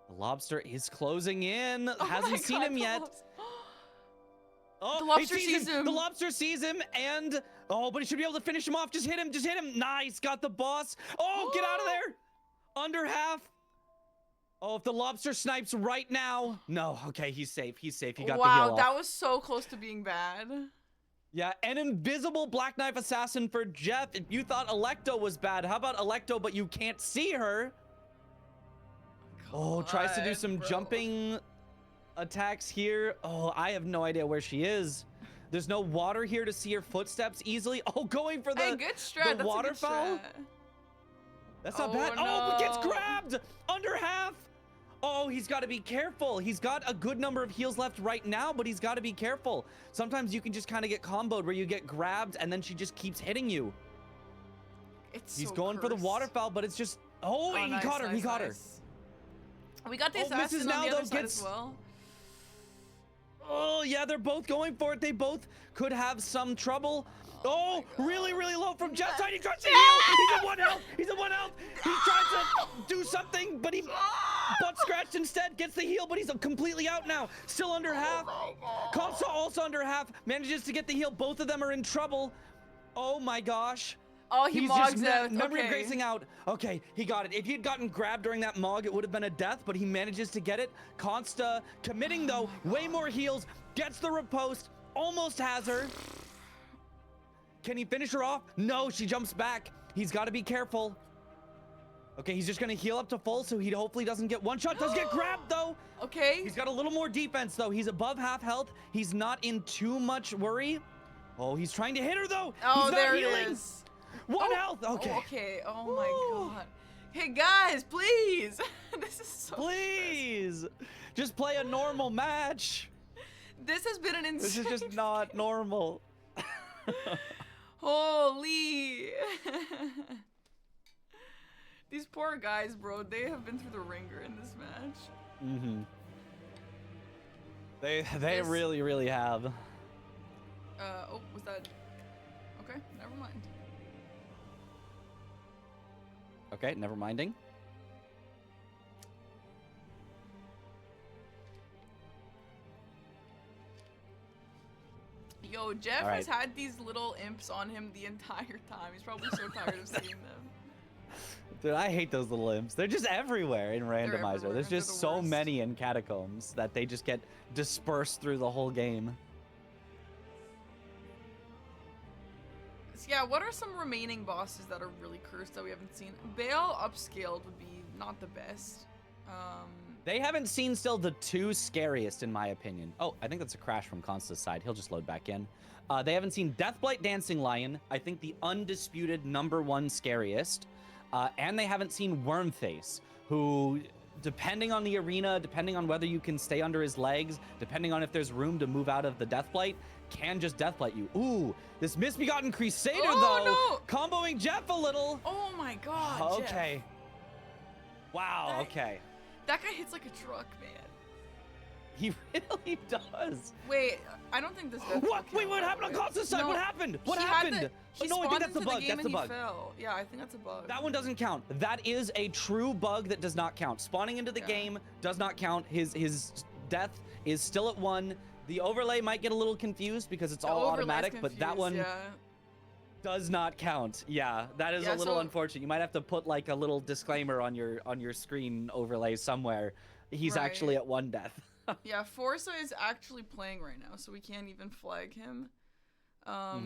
S2: The lobster is closing in. Hasn't seen him yet. Oh,
S1: the lobster sees him.
S2: The lobster sees him, and but he should be able to finish him off. Just hit him. Just hit him. Nice. Got the boss. Oh, get out of there. Under half. Oh, if the lobster snipes right now. No. Okay, he's safe. He's safe. He got the heal off.
S1: Wow, that was so close to being bad.
S2: Yeah, an invisible Black Knife Assassin for Jeff. If you thought Electo was bad, how about Electo, but you can't see her? Oh, tries to do some jumping attacks here. Oh, I have no idea where she is. There's no water here to see her footsteps easily. Oh, going for the,
S1: good strat.
S2: the waterfowl. That's not bad.
S1: No.
S2: Oh, but gets grabbed under half. Oh, he's got to be careful. He's got a good number of heals left right now, but he's got to be careful. Sometimes you can just kind of get comboed where you get grabbed and then she just keeps hitting you. He's going for the waterfowl, but it's just... Oh, he
S1: nice,
S2: caught her. He caught her.
S1: We got the assassin on the other side as well.
S2: Oh, yeah, they're both going for it. They both could have some trouble. Oh, really, really low from Jeff's side. He tries to heal. He's at 1 health. He's at 1 health. He tries to do something, but he butt scratched instead. Gets the heal, but he's completely out now. Still under half. Consta also under half. Manages to get the heal. Both of them are in trouble. Oh, my gosh.
S1: Oh, he's just
S2: memory of gracing out. Okay, he got it. If he had gotten grabbed during that mog, it would have been a death, but he manages to get it. Consta committing, though. Way more heals. Gets the riposte. Almost has her. Can he finish her off? No, she jumps back. He's got to be careful. Okay, he's just going to heal up to full, so he hopefully doesn't get one shot. Does get grabbed, though.
S1: Okay.
S2: He's got a little more defense, though. He's above half health. He's not in too much worry. Oh, he's trying to hit her, though.
S1: Oh,
S2: he's not
S1: there
S2: healing.
S1: it is.
S2: 1 health. Okay.
S1: Okay. Oh my god. Hey guys, please. This is so.
S2: Please, just play a normal match.
S1: This has been an insane.
S2: This is just not normal.
S1: Holy. These poor guys, bro. They have been through the ringer in this match.
S2: Mm-hmm. They really, really have.
S1: Oh, was that? Okay, never mind.
S2: Okay, never minding.
S1: Yo, Jeff has had these little imps on him the entire time. He's probably so tired of seeing them.
S2: Dude, I hate those little imps. They're just everywhere in Randomizer.
S1: Everywhere.
S2: There's just so many in Catacombs that they just get dispersed through the whole game.
S1: So yeah, what are some remaining bosses that are really cursed that we haven't seen? Bale upscaled would be not the best.
S2: They haven't seen still the 2 scariest, in my opinion. Oh, I think that's a crash from Consta's side. He'll just load back in. They haven't seen Deathblight Dancing Lion, I think the undisputed #1 scariest. And they haven't seen Wormface, who, depending on the arena, depending on whether you can stay under his legs, depending on if there's room to move out of the Deathblight, can just Deathblight you. Ooh, this Misbegotten Crusader, though, comboing Jeff a little.
S1: Oh my god,
S2: okay.
S1: Jeff.
S2: Wow, okay.
S1: That guy hits like a truck, man.
S2: He really does.
S1: Wait, I don't think this.
S2: What? Wait, what happened on Consta's side? What happened? What happened?
S1: No, I think that's the bug. That's the bug. Fell. Yeah, I think that's a bug.
S2: That one doesn't count. That is a true bug that does not count. Spawning into the game does not count. His death is still at 1. The overlay might get a little confused because it's all automatic, but that one does not count. Yeah, that is a little unfortunate. You might have to put like a little disclaimer on your screen overlay somewhere. He's actually at 1 death.
S1: Yeah, Forza is actually playing right now, so we can't even flag him. I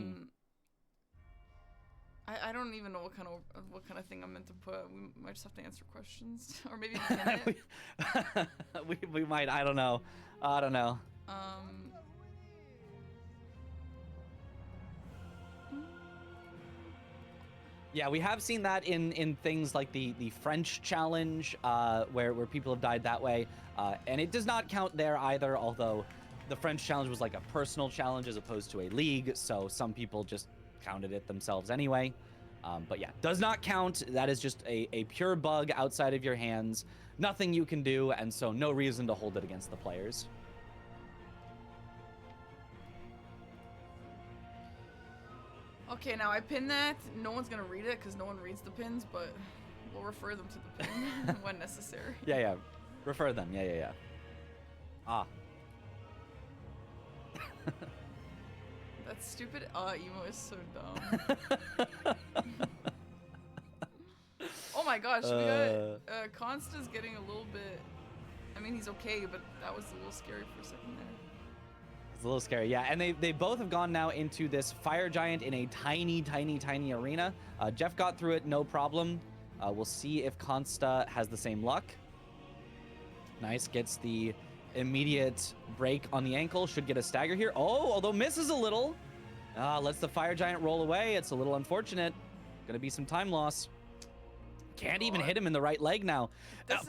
S1: don't even know what kind of thing I'm meant to put. We might just have to answer questions, or maybe
S2: we might. I don't know. Yeah, we have seen that in things like the French challenge, where people have died that way, and it does not count there either. Although the French challenge was like a personal challenge as opposed to a league, so some people just counted it themselves anyway. But yeah, does not count. That is just a pure bug outside of your hands. Nothing you can do, and so no reason to hold it against the players.
S1: Okay, now I pinned that. No one's gonna read it because no one reads the pins, but we'll refer them to the pin when necessary.
S2: Yeah. Refer them. Yeah. Ah.
S1: That stupid emo is so dumb. Oh my gosh, Consta's getting a little bit. I mean, he's okay, but that was a little scary for a second there.
S2: It's a little scary, yeah. And they both have gone now into this fire giant in a tiny arena. Jeff got through it, no problem. We'll see if Consta has the same luck. Nice, gets the immediate break on the ankle. Should get a stagger here. Oh, although misses a little. Lets the fire giant roll away. It's a little unfortunate. Gonna be some time loss. Can't even hit him in the right leg now.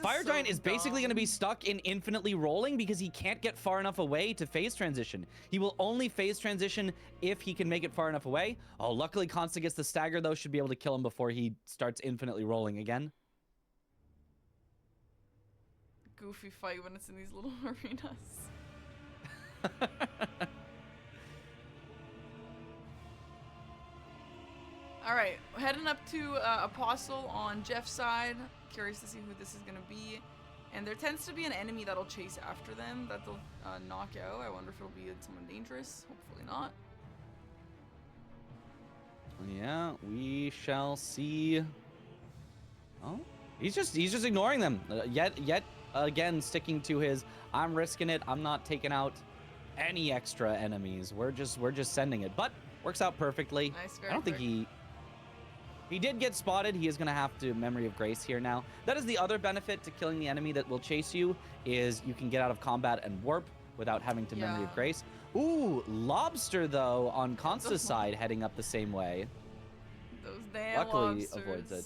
S2: Fire Giant is basically going to be stuck in infinitely rolling because he can't get far enough away to phase transition. He will only phase transition if he can make it far enough away. Oh, luckily Consta gets the stagger, though. Should be able to kill him before he starts infinitely rolling again.
S1: Goofy fight when it's in these little arenas. All right, heading up to Apostle on Jeff's side. Curious to see who this is going to be. And there tends to be an enemy that'll chase after them that they'll knock out. I wonder if it'll be someone dangerous. Hopefully not.
S2: Yeah, we shall see. Oh, he's just ignoring them. Yet again, sticking to his, I'm risking it. I'm not taking out any extra enemies. We're just sending it. But works out perfectly.
S1: Nice,
S2: I don't think he did get spotted. He is going to have to Memory of Grace here now. That is the other benefit to killing the enemy that will chase you, is you can get out of combat and warp without having to Memory of Grace. Ooh, Lobster, though, on Consta's side, heading up the same way.
S1: Those damn
S2: Luckily,
S1: lobsters.
S2: avoids it.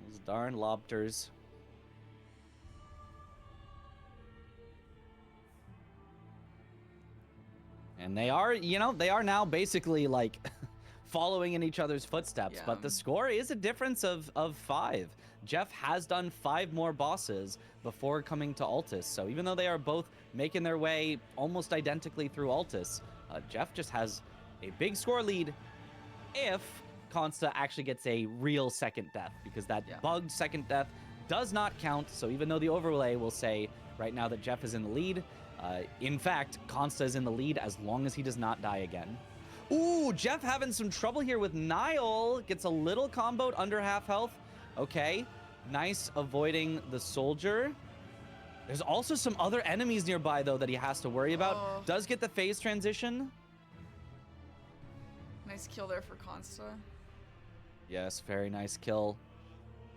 S2: Those darn lobsters. And they are, they are now basically, like... following in each other's footsteps, but the score is a difference of 5. Jeff has done 5 more bosses before coming to Altus, so even though they are both making their way almost identically through Altus, Jeff just has a big score lead if Consta actually gets a real second death, because that bugged second death does not count. So even though the overlay will say right now that Jeff is in the lead, in fact, Consta is in the lead as long as he does not die again. Ooh, Jeff having some trouble here with Niall. Gets a little comboed under half health. Okay, nice avoiding the soldier. There's also some other enemies nearby, though, that he has to worry about. Does get the phase transition.
S1: Nice kill there for Consta.
S2: Yes, very nice kill.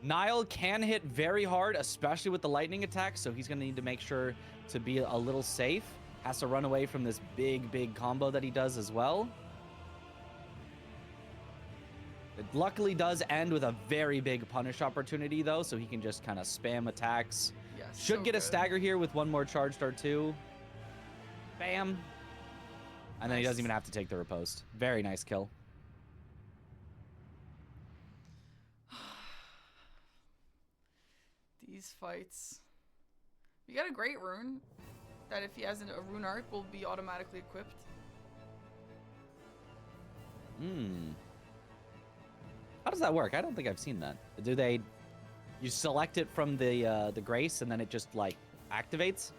S2: Nile can hit very hard, especially with the lightning attack, so he's going to need to make sure to be a little safe. Has to run away from this big combo that he does as well. It luckily does end with a very big punish opportunity, though, so he can just kind of spam attacks.
S1: Yes,
S2: Should
S1: so
S2: get a
S1: good.
S2: stagger here with one more charged R2. Bam. And then he doesn't even have to take the riposte. Very nice kill.
S1: These fights. You got a great rune that if he has a rune arc will be automatically equipped.
S2: How does that work? I don't think I've seen that. Do they... You select it from the Grace and then it just, like, activates?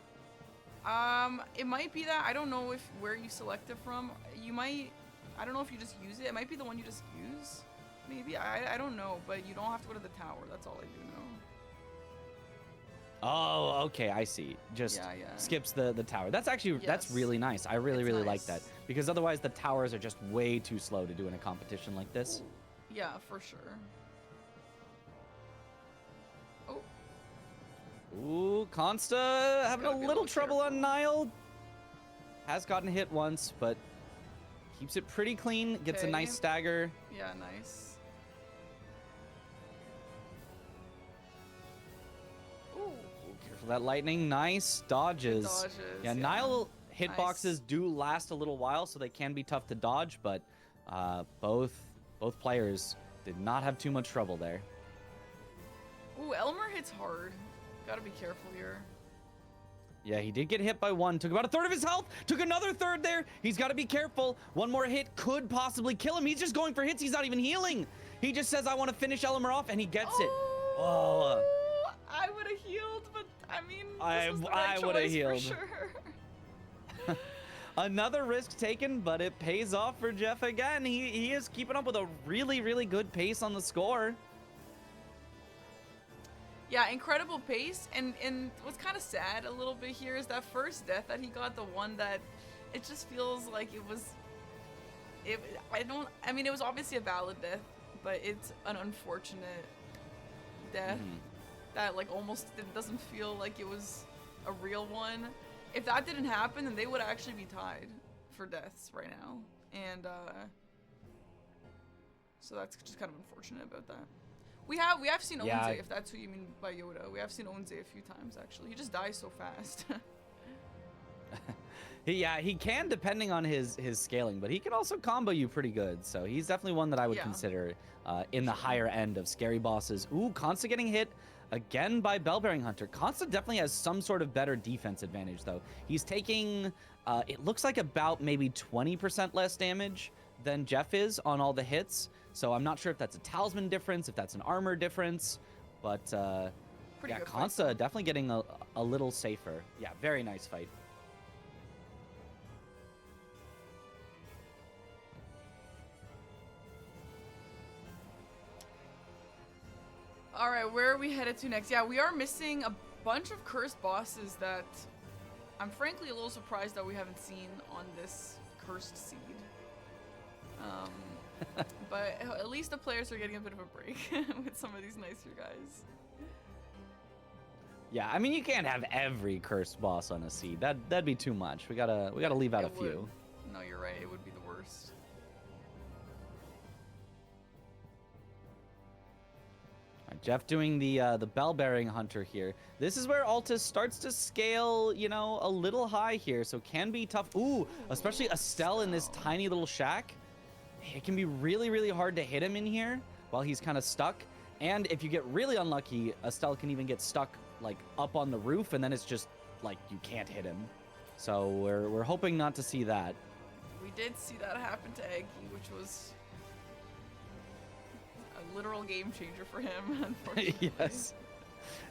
S1: It might be that. I don't know where you select it from. You might... I don't know if you just use it. It might be the one you just use. Maybe. I don't know, but you don't have to go to the tower. That's all I do know.
S2: Oh, okay, I see. Just skips the tower. That's actually, that's really nice. I really like that. Because otherwise the towers are just way too slow to do in a competition like this.
S1: Yeah, for sure. Oh.
S2: Ooh, Consta having a little trouble on Nile. Has gotten hit once, but keeps it pretty clean. Gets a nice stagger.
S1: Yeah, nice.
S2: For that lightning, nice dodges. Yeah, Nile hitboxes do last a little while, so they can be tough to dodge, but both players did not have too much trouble there.
S1: Ooh, Elmer hits hard. Gotta be careful here.
S2: Yeah, he did get hit by one. Took about a third of his health. Took another third there. He's got to be careful. One more hit could possibly kill him. He's just going for hits. He's not even healing. He just says, I want to finish Elmer off, and he gets it. Oh.
S1: I would have healed, but I mean,
S2: I would have healed.
S1: For sure.
S2: Another risk taken, but it pays off for Jeff again. He is keeping up with a really good pace on the score.
S1: Yeah, incredible pace, and what's kind of sad a little bit here is that first death that he got, the one that it just feels like it was. I mean, it was obviously a valid death, but it's an unfortunate death. That like almost doesn't feel like it was a real one. If that didn't happen, then they would actually be tied for deaths right now. And so that's just kind of unfortunate about that. We have seen Onze, if that's who you mean by Yoda. We have seen Onze a few times actually. He just dies so fast.
S2: Yeah, he can depending on his scaling, but he can also combo you pretty good. So he's definitely one that I would consider in the higher end of scary bosses. Ooh, Consta getting hit again by Bellbearing Hunter. Consta definitely has some sort of better defense advantage, though. He's taking, it looks like about maybe 20% less damage than Jeff is on all the hits. So I'm not sure if that's a talisman difference, if that's an armor difference, but yeah, Consta definitely getting a little safer. Yeah, very nice fight.
S1: All right, where are we headed to next? Yeah, we are missing a bunch of cursed bosses that I'm frankly a little surprised that we haven't seen on this cursed seed. But at least the players are getting a bit of a break with some of these nicer guys.
S2: Yeah, I mean, you can't have every cursed boss on a seed. That'd be too much. We gotta leave out a few.
S1: No, you're right. It would be the worst.
S2: Jeff doing the Bellbearing Hunter here. This is where Altus starts to scale, you know, a little high here, so can be tough. Ooh, especially Estelle in this tiny little shack. It can be really hard to hit him in here while he's kind of stuck. And if you get really unlucky, Estelle can even get stuck like up on the roof, and then it's just like you can't hit him. So we're hoping not to see that.
S1: We did see that happen to Eggy, which was a literal game changer for him, unfortunately.
S2: Yes.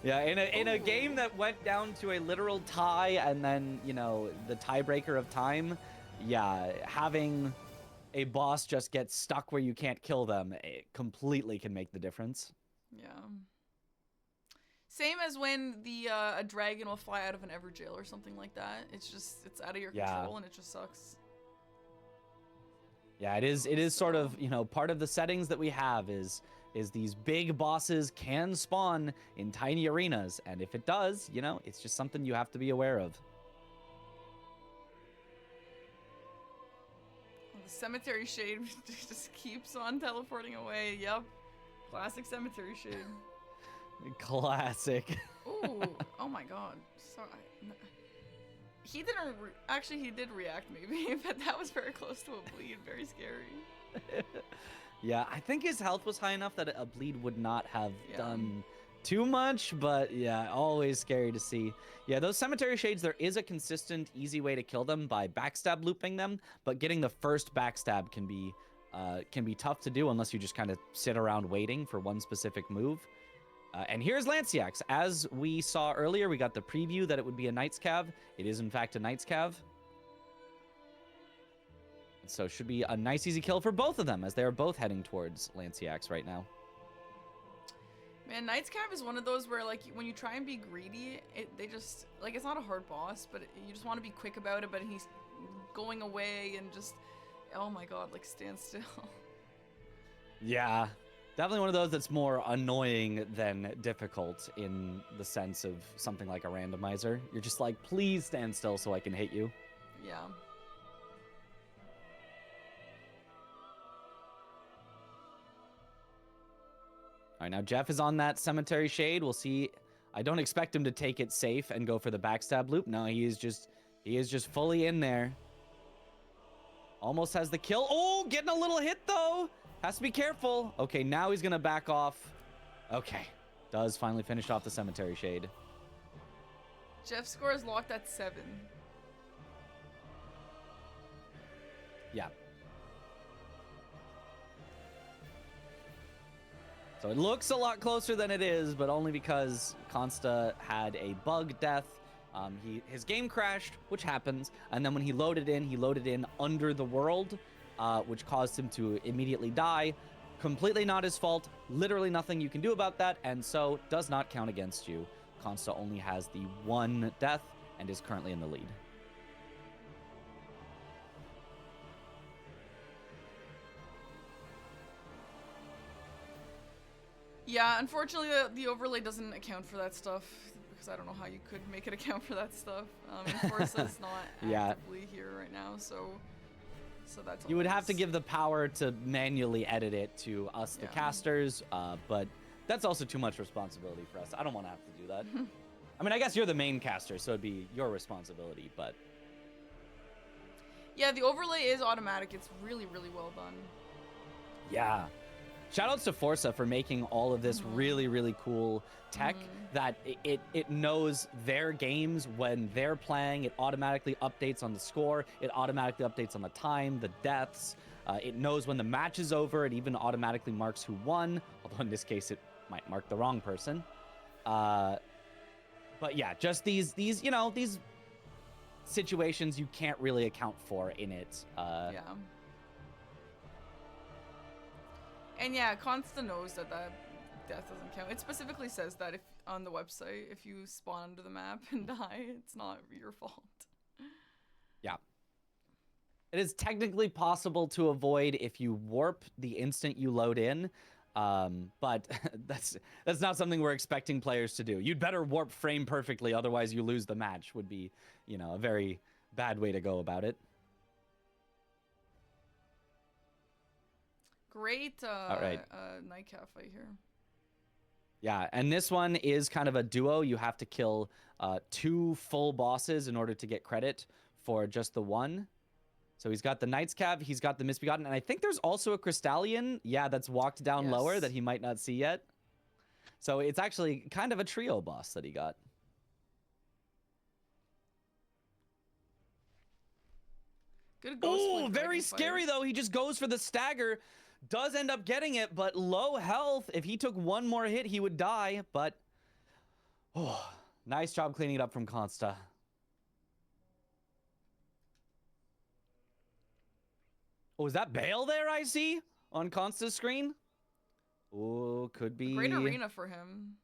S2: Yeah, in a game that went down to a literal tie and then, you know, the tiebreaker of time, yeah, having a boss just get stuck where you can't kill them, it completely can make the difference.
S1: Yeah. Same as when a dragon will fly out of an Everjail or something like that. It's out of your control and it just sucks.
S2: Yeah, it is sort of, you know, part of the settings that we have is these big bosses can spawn in tiny arenas, and if it does, you know, it's just something you have to be aware of.
S1: The cemetery shade just keeps on teleporting away. Yep. Classic cemetery shade.
S2: Classic.
S1: Ooh. Oh my god. Sorry. He didn't actually he did react maybe, but that was very close to a bleed. Very scary.
S2: Yeah, I think his health was high enough that a bleed would not have done too much, but yeah, always scary to see. Yeah, those cemetery shades, there is a consistent, easy way to kill them by backstab looping them, but getting the first backstab can be tough to do unless you just kind of sit around waiting for one specific move. And here's Lanciax. As we saw earlier, we got the preview that it would be a Knight's Cav. It is, in fact, a Knight's Cav. So should be a nice, easy kill for both of them, as they are both heading towards Lanciax right now.
S1: Man, Knight's Cav is one of those where, like, when you try and be greedy, they just, like, it's not a hard boss, but you just want to be quick about it, but he's going away and just, oh my god, like, stand still.
S2: Yeah. Definitely one of those that's more annoying than difficult in the sense of something like a randomizer. You're just like, please stand still so I can hit you.
S1: Yeah.
S2: All right, now Jeff is on that cemetery shade. We'll see. I don't expect him to take it safe and go for the backstab loop. No, he is just fully in there. Almost has the kill. Oh, getting a little hit though. Has to be careful. Okay, now he's gonna back off. Okay, does finally finish off the cemetery shade.
S1: Jeff's score is locked at 7.
S2: Yeah. So it looks a lot closer than it is, but only because Consta had a bug death. His game crashed, which happens, and then when he loaded in under the world, which caused him to immediately die. Completely not his fault. Literally nothing you can do about that, and so does not count against you. Consta only has the 1 death and is currently in the lead.
S1: Yeah, unfortunately the overlay doesn't account for that stuff, because I don't know how you could make it account for that stuff. And Forza's not actively here right now, so that's
S2: you would have to give the power to manually edit it to us, the casters, but that's also too much responsibility for us. I don't want to have to do that. I mean, I guess you're the main caster, so it'd be your responsibility, but...
S1: Yeah, the overlay is automatic. It's really, really well done.
S2: Yeah. Shoutouts to Forza for making all of this really, really cool tech that it knows their games when they're playing. It automatically updates on the score. It automatically updates on the time, the deaths. It knows when the match is over. It even automatically marks who won, although in this case it might mark the wrong person. But yeah, just these you know, these situations you can't really account for in it.
S1: Yeah. And yeah, Consta knows that death doesn't count. It specifically says that if on the website, if you spawn under the map and die, it's not your fault.
S2: Yeah. It is technically possible to avoid if you warp the instant you load in, but that's not something we're expecting players to do. You'd better warp frame perfectly, otherwise you lose the match, would be, you know, a very bad way to go about it.
S1: Great night cav fight here.
S2: Yeah, and this one is kind of a duo. You have to kill 2 full bosses in order to get credit for just the one. So he's got the Knight's Cav, he's got the Misbegotten, and I think there's also a Crystallion, that's walked down lower that he might not see yet. So it's actually kind of a trio boss that he got.
S1: Good ghost.
S2: Oh, very scary though. He just goes for the stagger. Does end up getting it, but low health. If he took one more hit, he would die, but... Oh, nice job cleaning it up from Consta. Oh, is that Bale there I see on Consta's screen? Oh, could be...
S1: Great arena for him.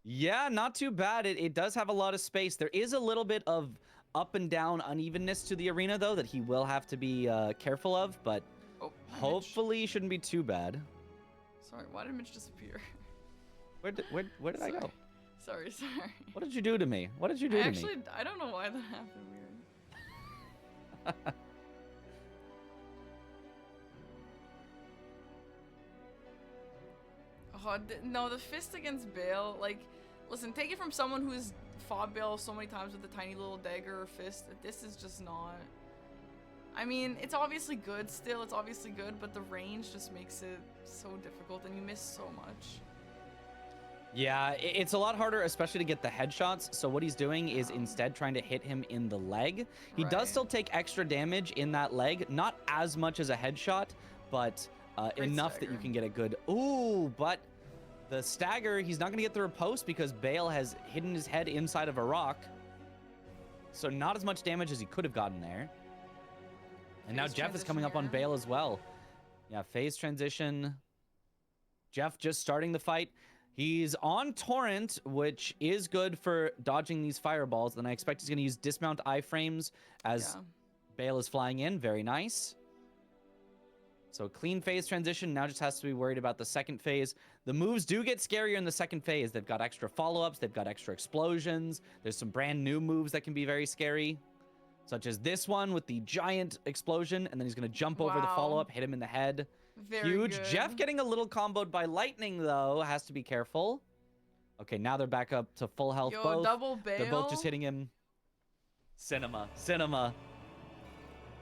S2: Yeah, not too bad. It does have a lot of space. There is a little bit of up and down unevenness to the arena, though, that he will have to be careful of, but hopefully shouldn't be too bad.
S1: Sorry, why did Mitch disappear?
S2: Where did I go?
S1: Sorry.
S2: What did you do to me? What did you do to me?
S1: Actually, I don't know why that happened. Weird. Oh, no, the fist against Bale, like, listen, take it from someone who's fought Bale so many times with a tiny little dagger or fist, that this is just not... I mean, it's obviously good still, it's obviously good, but the range just makes it so difficult, and you miss so much.
S2: Yeah, it's a lot harder, especially to get the headshots. So what he's doing is instead trying to hit him in the leg. He does still take extra damage in that leg, not as much as a headshot, but enough that you can get a good... Ooh, but the stagger, he's not going to get the riposte because Bale has hidden his head inside of a rock. So not as much damage as he could have gotten there. And now Jeff is coming up on Bale as well. Yeah, phase transition. Jeff just starting the fight. He's on Torrent, which is good for dodging these fireballs. And I expect he's going to use dismount iframes as Bale is flying in. Very nice. So clean phase transition. Now just has to be worried about the second phase. The moves do get scarier in the second phase. They've got extra follow-ups. They've got extra explosions. There's some brand new moves that can be very scary, such as this one with the giant explosion. And then he's going to jump over the follow-up, hit him in the head.
S1: Very
S2: huge.
S1: Good.
S2: Jeff getting a little comboed by lightning, though. Has to be careful. Okay, now they're back up to full health both.
S1: Double Bale.
S2: They're both just hitting him. Cinema.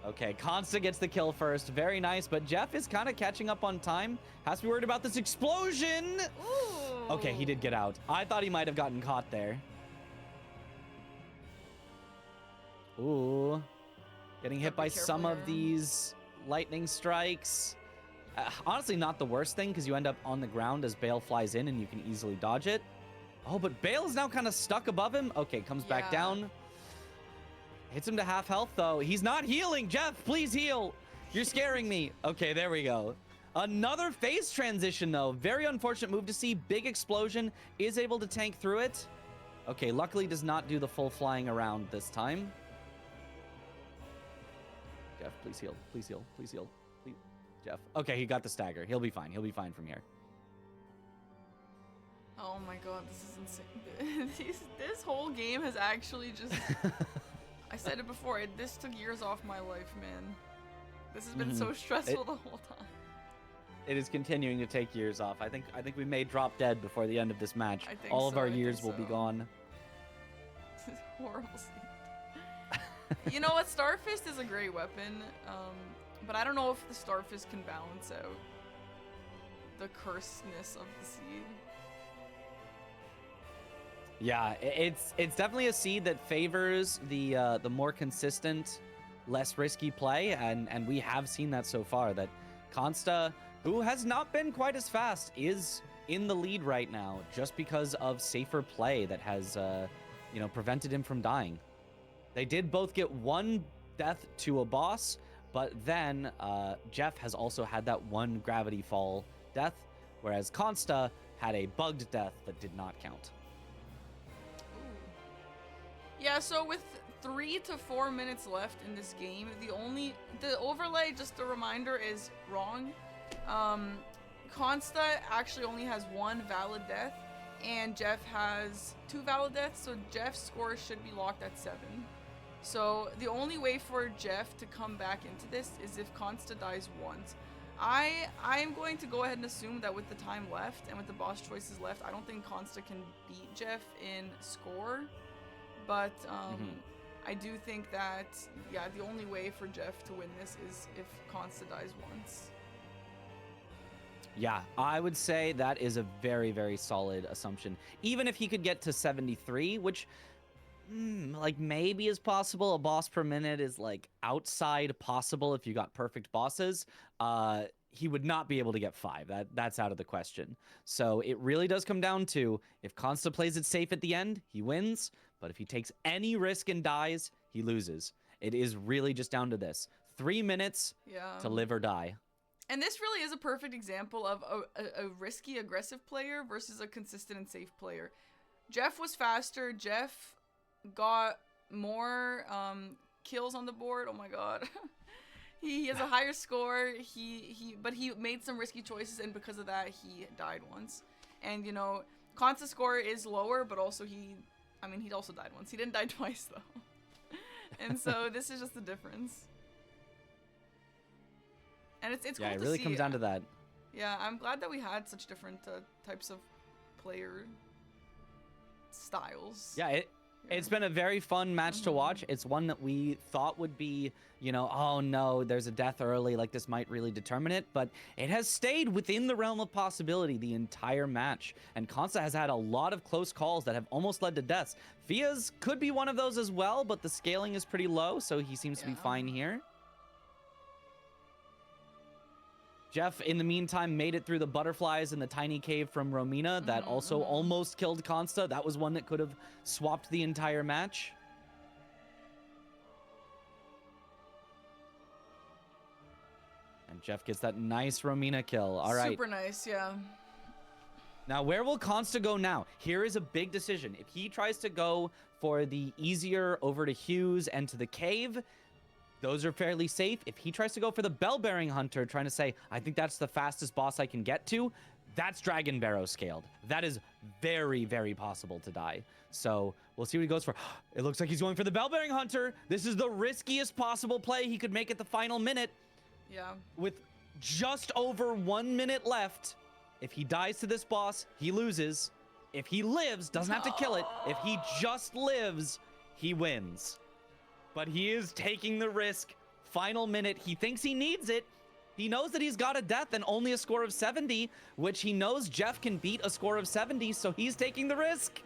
S2: Okay, Consta gets the kill first. Very nice, but Jeff is kind of catching up on time. Has to be worried about this explosion.
S1: Ooh.
S2: Okay, he did get out. I thought he might have gotten caught there. Ooh. Getting hit by some of these lightning strikes. Honestly, not the worst thing, because you end up on the ground as Bale flies in and you can easily dodge it. Oh, but Bale is now kind of stuck above him. Okay, comes back down. Hits him to half health, though. He's not healing. Jeff, please heal. You're scaring me. Okay, there we go. Another phase transition, though. Very unfortunate move to see. Big explosion. Is able to tank through it. Okay, luckily does not do the full flying around this time. Jeff, please heal. Please heal. Please heal. Please. Jeff. Okay, he got the stagger. He'll be fine. He'll be fine from here.
S1: Oh my god, this is insane. This whole game has actually just... I said it before, this took years off my life, man. This has been so stressful the whole time.
S2: It is continuing to take years off. I think we may drop dead before the end of this match. All of our years will be gone.
S1: This is horrible. You know what? Starfist is a great weapon, but I don't know if the Starfist can balance out the cursedness of the seed.
S2: Yeah, it's definitely a seed that favors the more consistent, less risky play, and we have seen that so far. That Consta, who has not been quite as fast, is in the lead right now just because of safer play that has prevented him from dying. They did both get one death to a boss, but then Jeff has also had that one gravity fall death, whereas Consta had a bugged death that did not count.
S1: Yeah, so with 3 to 4 minutes left in this game, the overlay, just a reminder, is wrong. Consta actually only has 1 valid death, and Jeff has 2 valid deaths, so Jeff's score should be locked at 7. So the only way for Jeff to come back into this is if Consta dies once. I am going to go ahead and assume that with the time left and with the boss choices left, I don't think Consta can beat Jeff in score. But I do think that, the only way for Jeff to win this is if Consta dies once.
S2: Yeah, I would say that is a very, very solid assumption. Even if he could get to 73, which, maybe is possible. A boss per minute is, outside possible if you got perfect bosses. He would not be able to get 5. That's out of the question. So it really does come down to, if Consta plays it safe at the end, he wins. But if he takes any risk and dies, he loses. It is really just down to this. 3 minutes to live or die.
S1: And this really is a perfect example of a risky, aggressive player versus a consistent and safe player. Jeff was faster. Jeff got more kills on the board. Oh my god. he has a higher score. But he made some risky choices, and because of that, he died once. And you know, Consta's score is lower, but also he also died once. He didn't die twice though. And so this is just the difference. And it's cool
S2: yeah, it
S1: to
S2: really
S1: see.
S2: comes down to that.
S1: Yeah, I'm glad that we had such different types of player styles.
S2: Yeah, it's been a very fun match to watch. It's one that we thought would be, you know, oh no, there's a death early, like this might really determine it, but it has stayed within the realm of possibility the entire match. And Consta has had a lot of close calls that have almost led to deaths. Fia's could be one of those as well, but the scaling is pretty low, so he seems to be fine here. Jeff, in the meantime, made it through the butterflies in the tiny cave from Romina that also almost killed Consta. That was one that could have swapped the entire match. And Jeff gets that nice Romina kill. All right.
S1: Super nice, yeah.
S2: Now, where will Consta go now? Here is a big decision. If he tries to go for the easier over to Hughes and to the cave, those are fairly safe. If he tries to go for the Bell-Bearing Hunter, trying to say, I think that's the fastest boss I can get to, that's Dragon Barrow scaled. That is very, very possible to die. So we'll see what he goes for. It looks like he's going for the Bell-Bearing Hunter. This is the riskiest possible play he could make at the final minute.
S1: Yeah.
S2: With just over 1 minute left, if he dies to this boss, he loses. If he lives, doesn't have to kill it. If he just lives, he wins. But he is taking the risk. Final minute. He thinks he needs it. He knows that he's got a death and only a score of 70, which he knows Jeff can beat a score of 70, so he's taking the risk.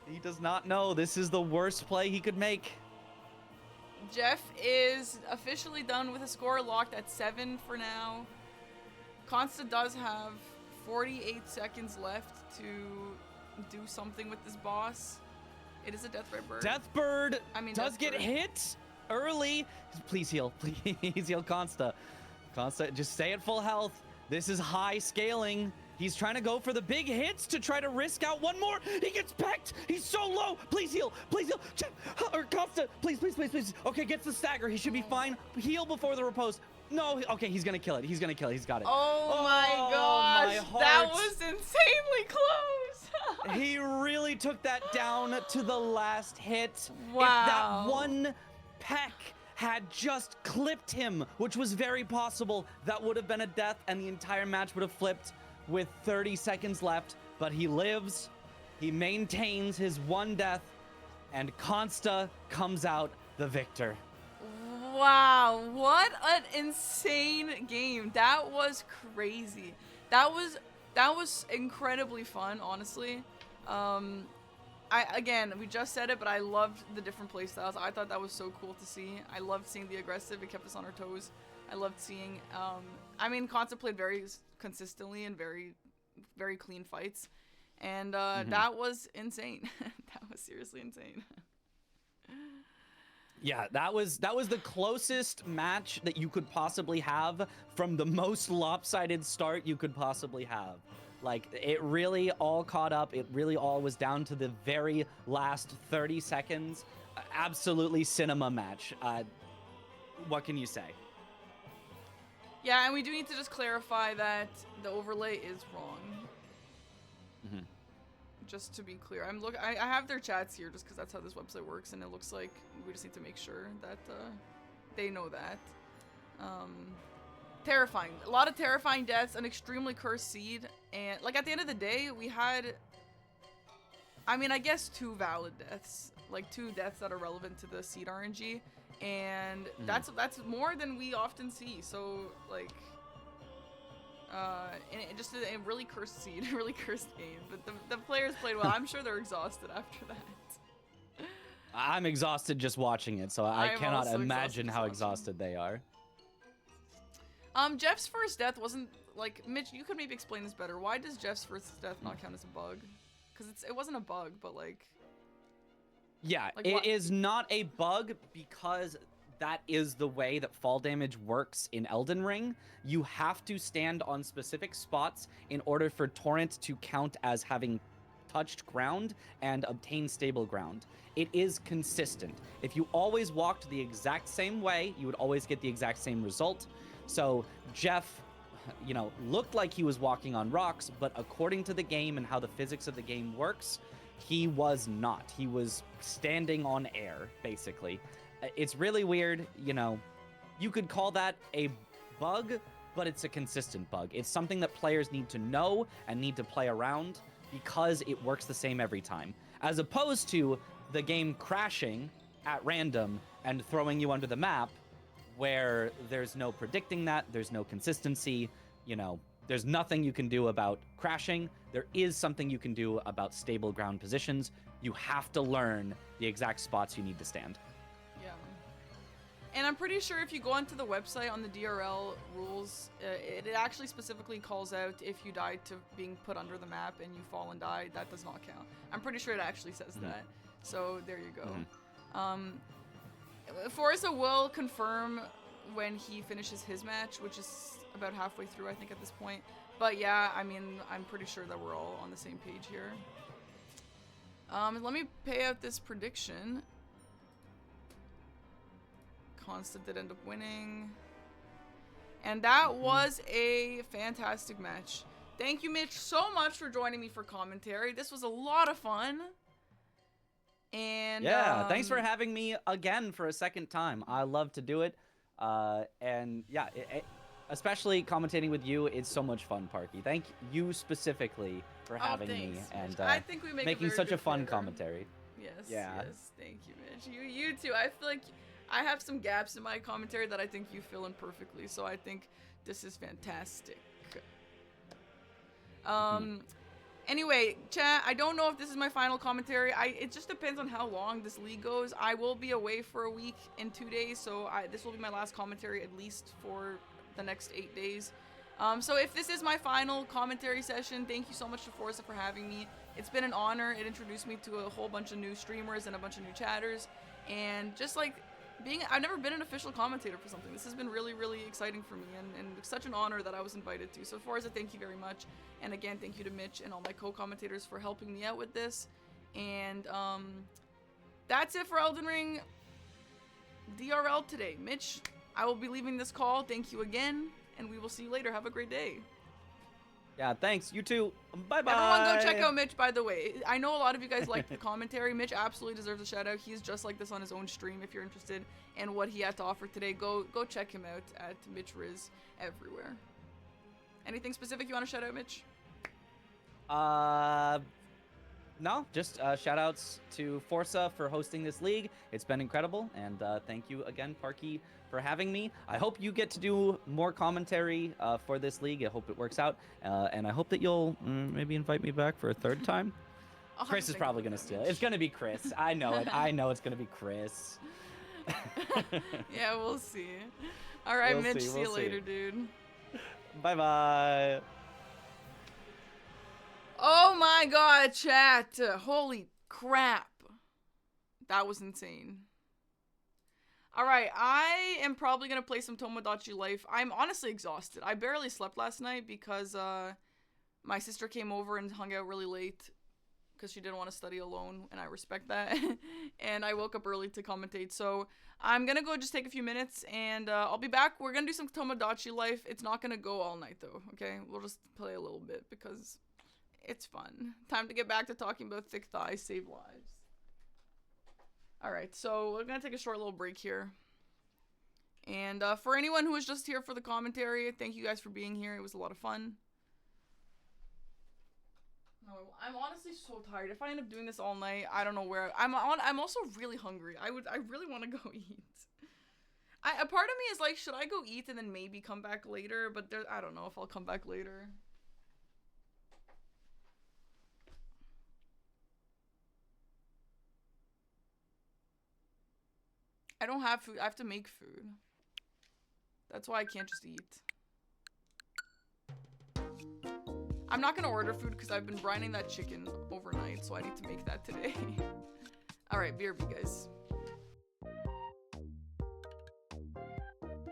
S2: He does not know this is the worst play he could make.
S1: Jeff is officially done with a score locked at 7 for now. Consta does have 48 seconds left to do something with this boss. It is a Deathbird bird.
S2: Deathbird does get
S1: Deathbird.
S2: hit early. Please heal. Please heal Consta. Consta, just stay at full health. This is high scaling. He's trying to go for the big hits to try to risk out one more. He gets pecked. He's so low. Please heal. Please heal. Or Consta, please, please, please, please. Okay, gets the stagger. He should be fine. Heal before the repose. No, okay, he's gonna kill it. He's gonna kill it. He's got it.
S1: Oh my gosh.
S2: My
S1: That
S2: heart.
S1: was insanely close.
S2: He really took that down to the last hit.
S1: Wow.
S2: If that one peck had just clipped him, which was very possible, that would have been a death and the entire match would have flipped with 30 seconds left. But he lives, he maintains his one death, and Consta comes out the victor.
S1: Wow, what an insane game. That was crazy. That was incredibly fun, honestly. Again, we just said it, but I loved the different playstyles. I thought that was so cool to see. I loved seeing the aggressive. It kept us on our toes. I loved seeing, Consta played very consistently and very, very clean fights. And that was insane. That was seriously insane.
S2: Yeah, that was the closest match that you could possibly have from the most lopsided start you could possibly have. Like, it really all caught up. It really all was down to the very last 30 seconds. Absolutely cinema match. What can you say?
S1: Yeah, and we do need to just clarify that the overlay is wrong. Just to be clear, I have their chats here just because that's how this website works, and it looks like we just need to make sure that they know that. Terrifying. A lot of terrifying deaths, an extremely cursed seed, and like at the end of the day, we had, I guess 2 valid deaths, like 2 deaths that are relevant to the seed RNG, and that's more than we often see. So like. And just a really cursed seed, a really cursed game. But the players played well. I'm sure they're exhausted after that.
S2: I'm exhausted just watching it, so I cannot imagine how exhausted they are.
S1: Jeff's first death wasn't, like, Mitch, you could maybe explain this better. Why does Jeff's first death not count as a bug? Because it wasn't a bug, but like...
S2: Yeah, it is not a bug because that is the way that fall damage works in Elden Ring. You have to stand on specific spots in order for Torrent to count as having touched ground and obtained stable ground. It is consistent. If you always walked the exact same way, you would always get the exact same result. So Jeff, you know, looked like he was walking on rocks, but according to the game and how the physics of the game works, he was not. He was standing on air, basically. It's really weird, you know. You could call that a bug, but it's a consistent bug. It's something that players need to know and need to play around because it works the same every time. As opposed to the game crashing at random and throwing you under the map, where there's no predicting that, there's no consistency, you know, there's nothing you can do about crashing. There is something you can do about stable ground positions. You have to learn the exact spots you need to stand.
S1: Yeah. And I'm pretty sure if you go onto the website on the DRL rules, it actually specifically calls out if you died to being put under the map and you fall and die, that does not count. I'm pretty sure it actually says that. So there you go. Forza will confirm when he finishes his match, which is about halfway through, I think, at this point. But yeah, I mean, I'm pretty sure that we're all on the same page here. Let me pay out this prediction. Constant did end up winning. And that was a fantastic match. Thank you, Mitch, so much for joining me for commentary. This was a lot of fun. And
S2: yeah, thanks for having me again for a second time. I love to do it. And yeah, especially commentating with you, it's so much fun, Parky. Thank you specifically for having me and
S1: I think we make
S2: making such a fun commentary.
S1: Yes,
S2: yeah.
S1: Yes, thank you, Mitch. You too. I feel like I have some gaps in my commentary that I think you fill in perfectly, so I think this is fantastic. Anyway, chat, I don't know if this is my final commentary. It just depends on how long this league goes. I will be away for a week and 2 days, so this will be my last commentary at least for the next 8 days. So if this is my final commentary session, thank you so much to Forza for having me. It's been an honor. It introduced me to a whole bunch of new streamers and a bunch of new chatters. And just like I've never been an official commentator for something. This has been really, really exciting for me and such an honor that I was invited to. So Forza, thank you very much. And again, thank you to Mitch and all my co-commentators for helping me out with this. And that's it for Elden Ring DRL today. Mitch, I will be leaving this call. Thank you again, and we will see you later. Have a great day.
S2: Yeah, thanks. You too. Bye-bye.
S1: Everyone go check out Mitch, by the way. I know a lot of you guys like the commentary. Mitch absolutely deserves a shout out. He's just like this on his own stream if you're interested in what he had to offer today. Go check him out at Mitch Riz everywhere. Anything specific you want to shout out, Mitch?
S2: No, just shout outs to Forza for hosting this league. It's been incredible, and thank you again, Parky, for having me. I hope you get to do more commentary for this league. I hope it works out, and I hope that you'll maybe invite me back for a third time. Chris is probably going to steal it. It's going to be Chris. I know it. I know it's going to be Chris.
S1: Yeah, we'll see. All right, Mitch, see you later, dude.
S2: Bye-bye.
S1: Oh my god, chat. Holy crap. That was insane. Alright, I am probably going to play some Tomodachi Life. I'm honestly exhausted. I barely slept last night because my sister came over and hung out really late because she didn't want to study alone, and I respect that. And I woke up early to commentate, so I'm going to go just take a few minutes, and I'll be back. We're going to do some Tomodachi Life. It's not going to go all night, though, okay? We'll just play a little bit because it's fun. Time to get back to talking about thick thighs save lives. Alright, so we're going to take a short little break here. And for anyone who was just here for the commentary, thank you guys for being here. It was a lot of fun. No, I'm honestly so tired. If I end up doing this all night, I don't know where I'm also really hungry. I really want to go eat. A part of me is like, should I go eat and then maybe come back later? But I don't know if I'll come back later. I don't have food. I have to make food. That's why I can't just eat. I'm not gonna order food because I've been brining that chicken overnight, so I need to make that today. Alright, BRB, guys.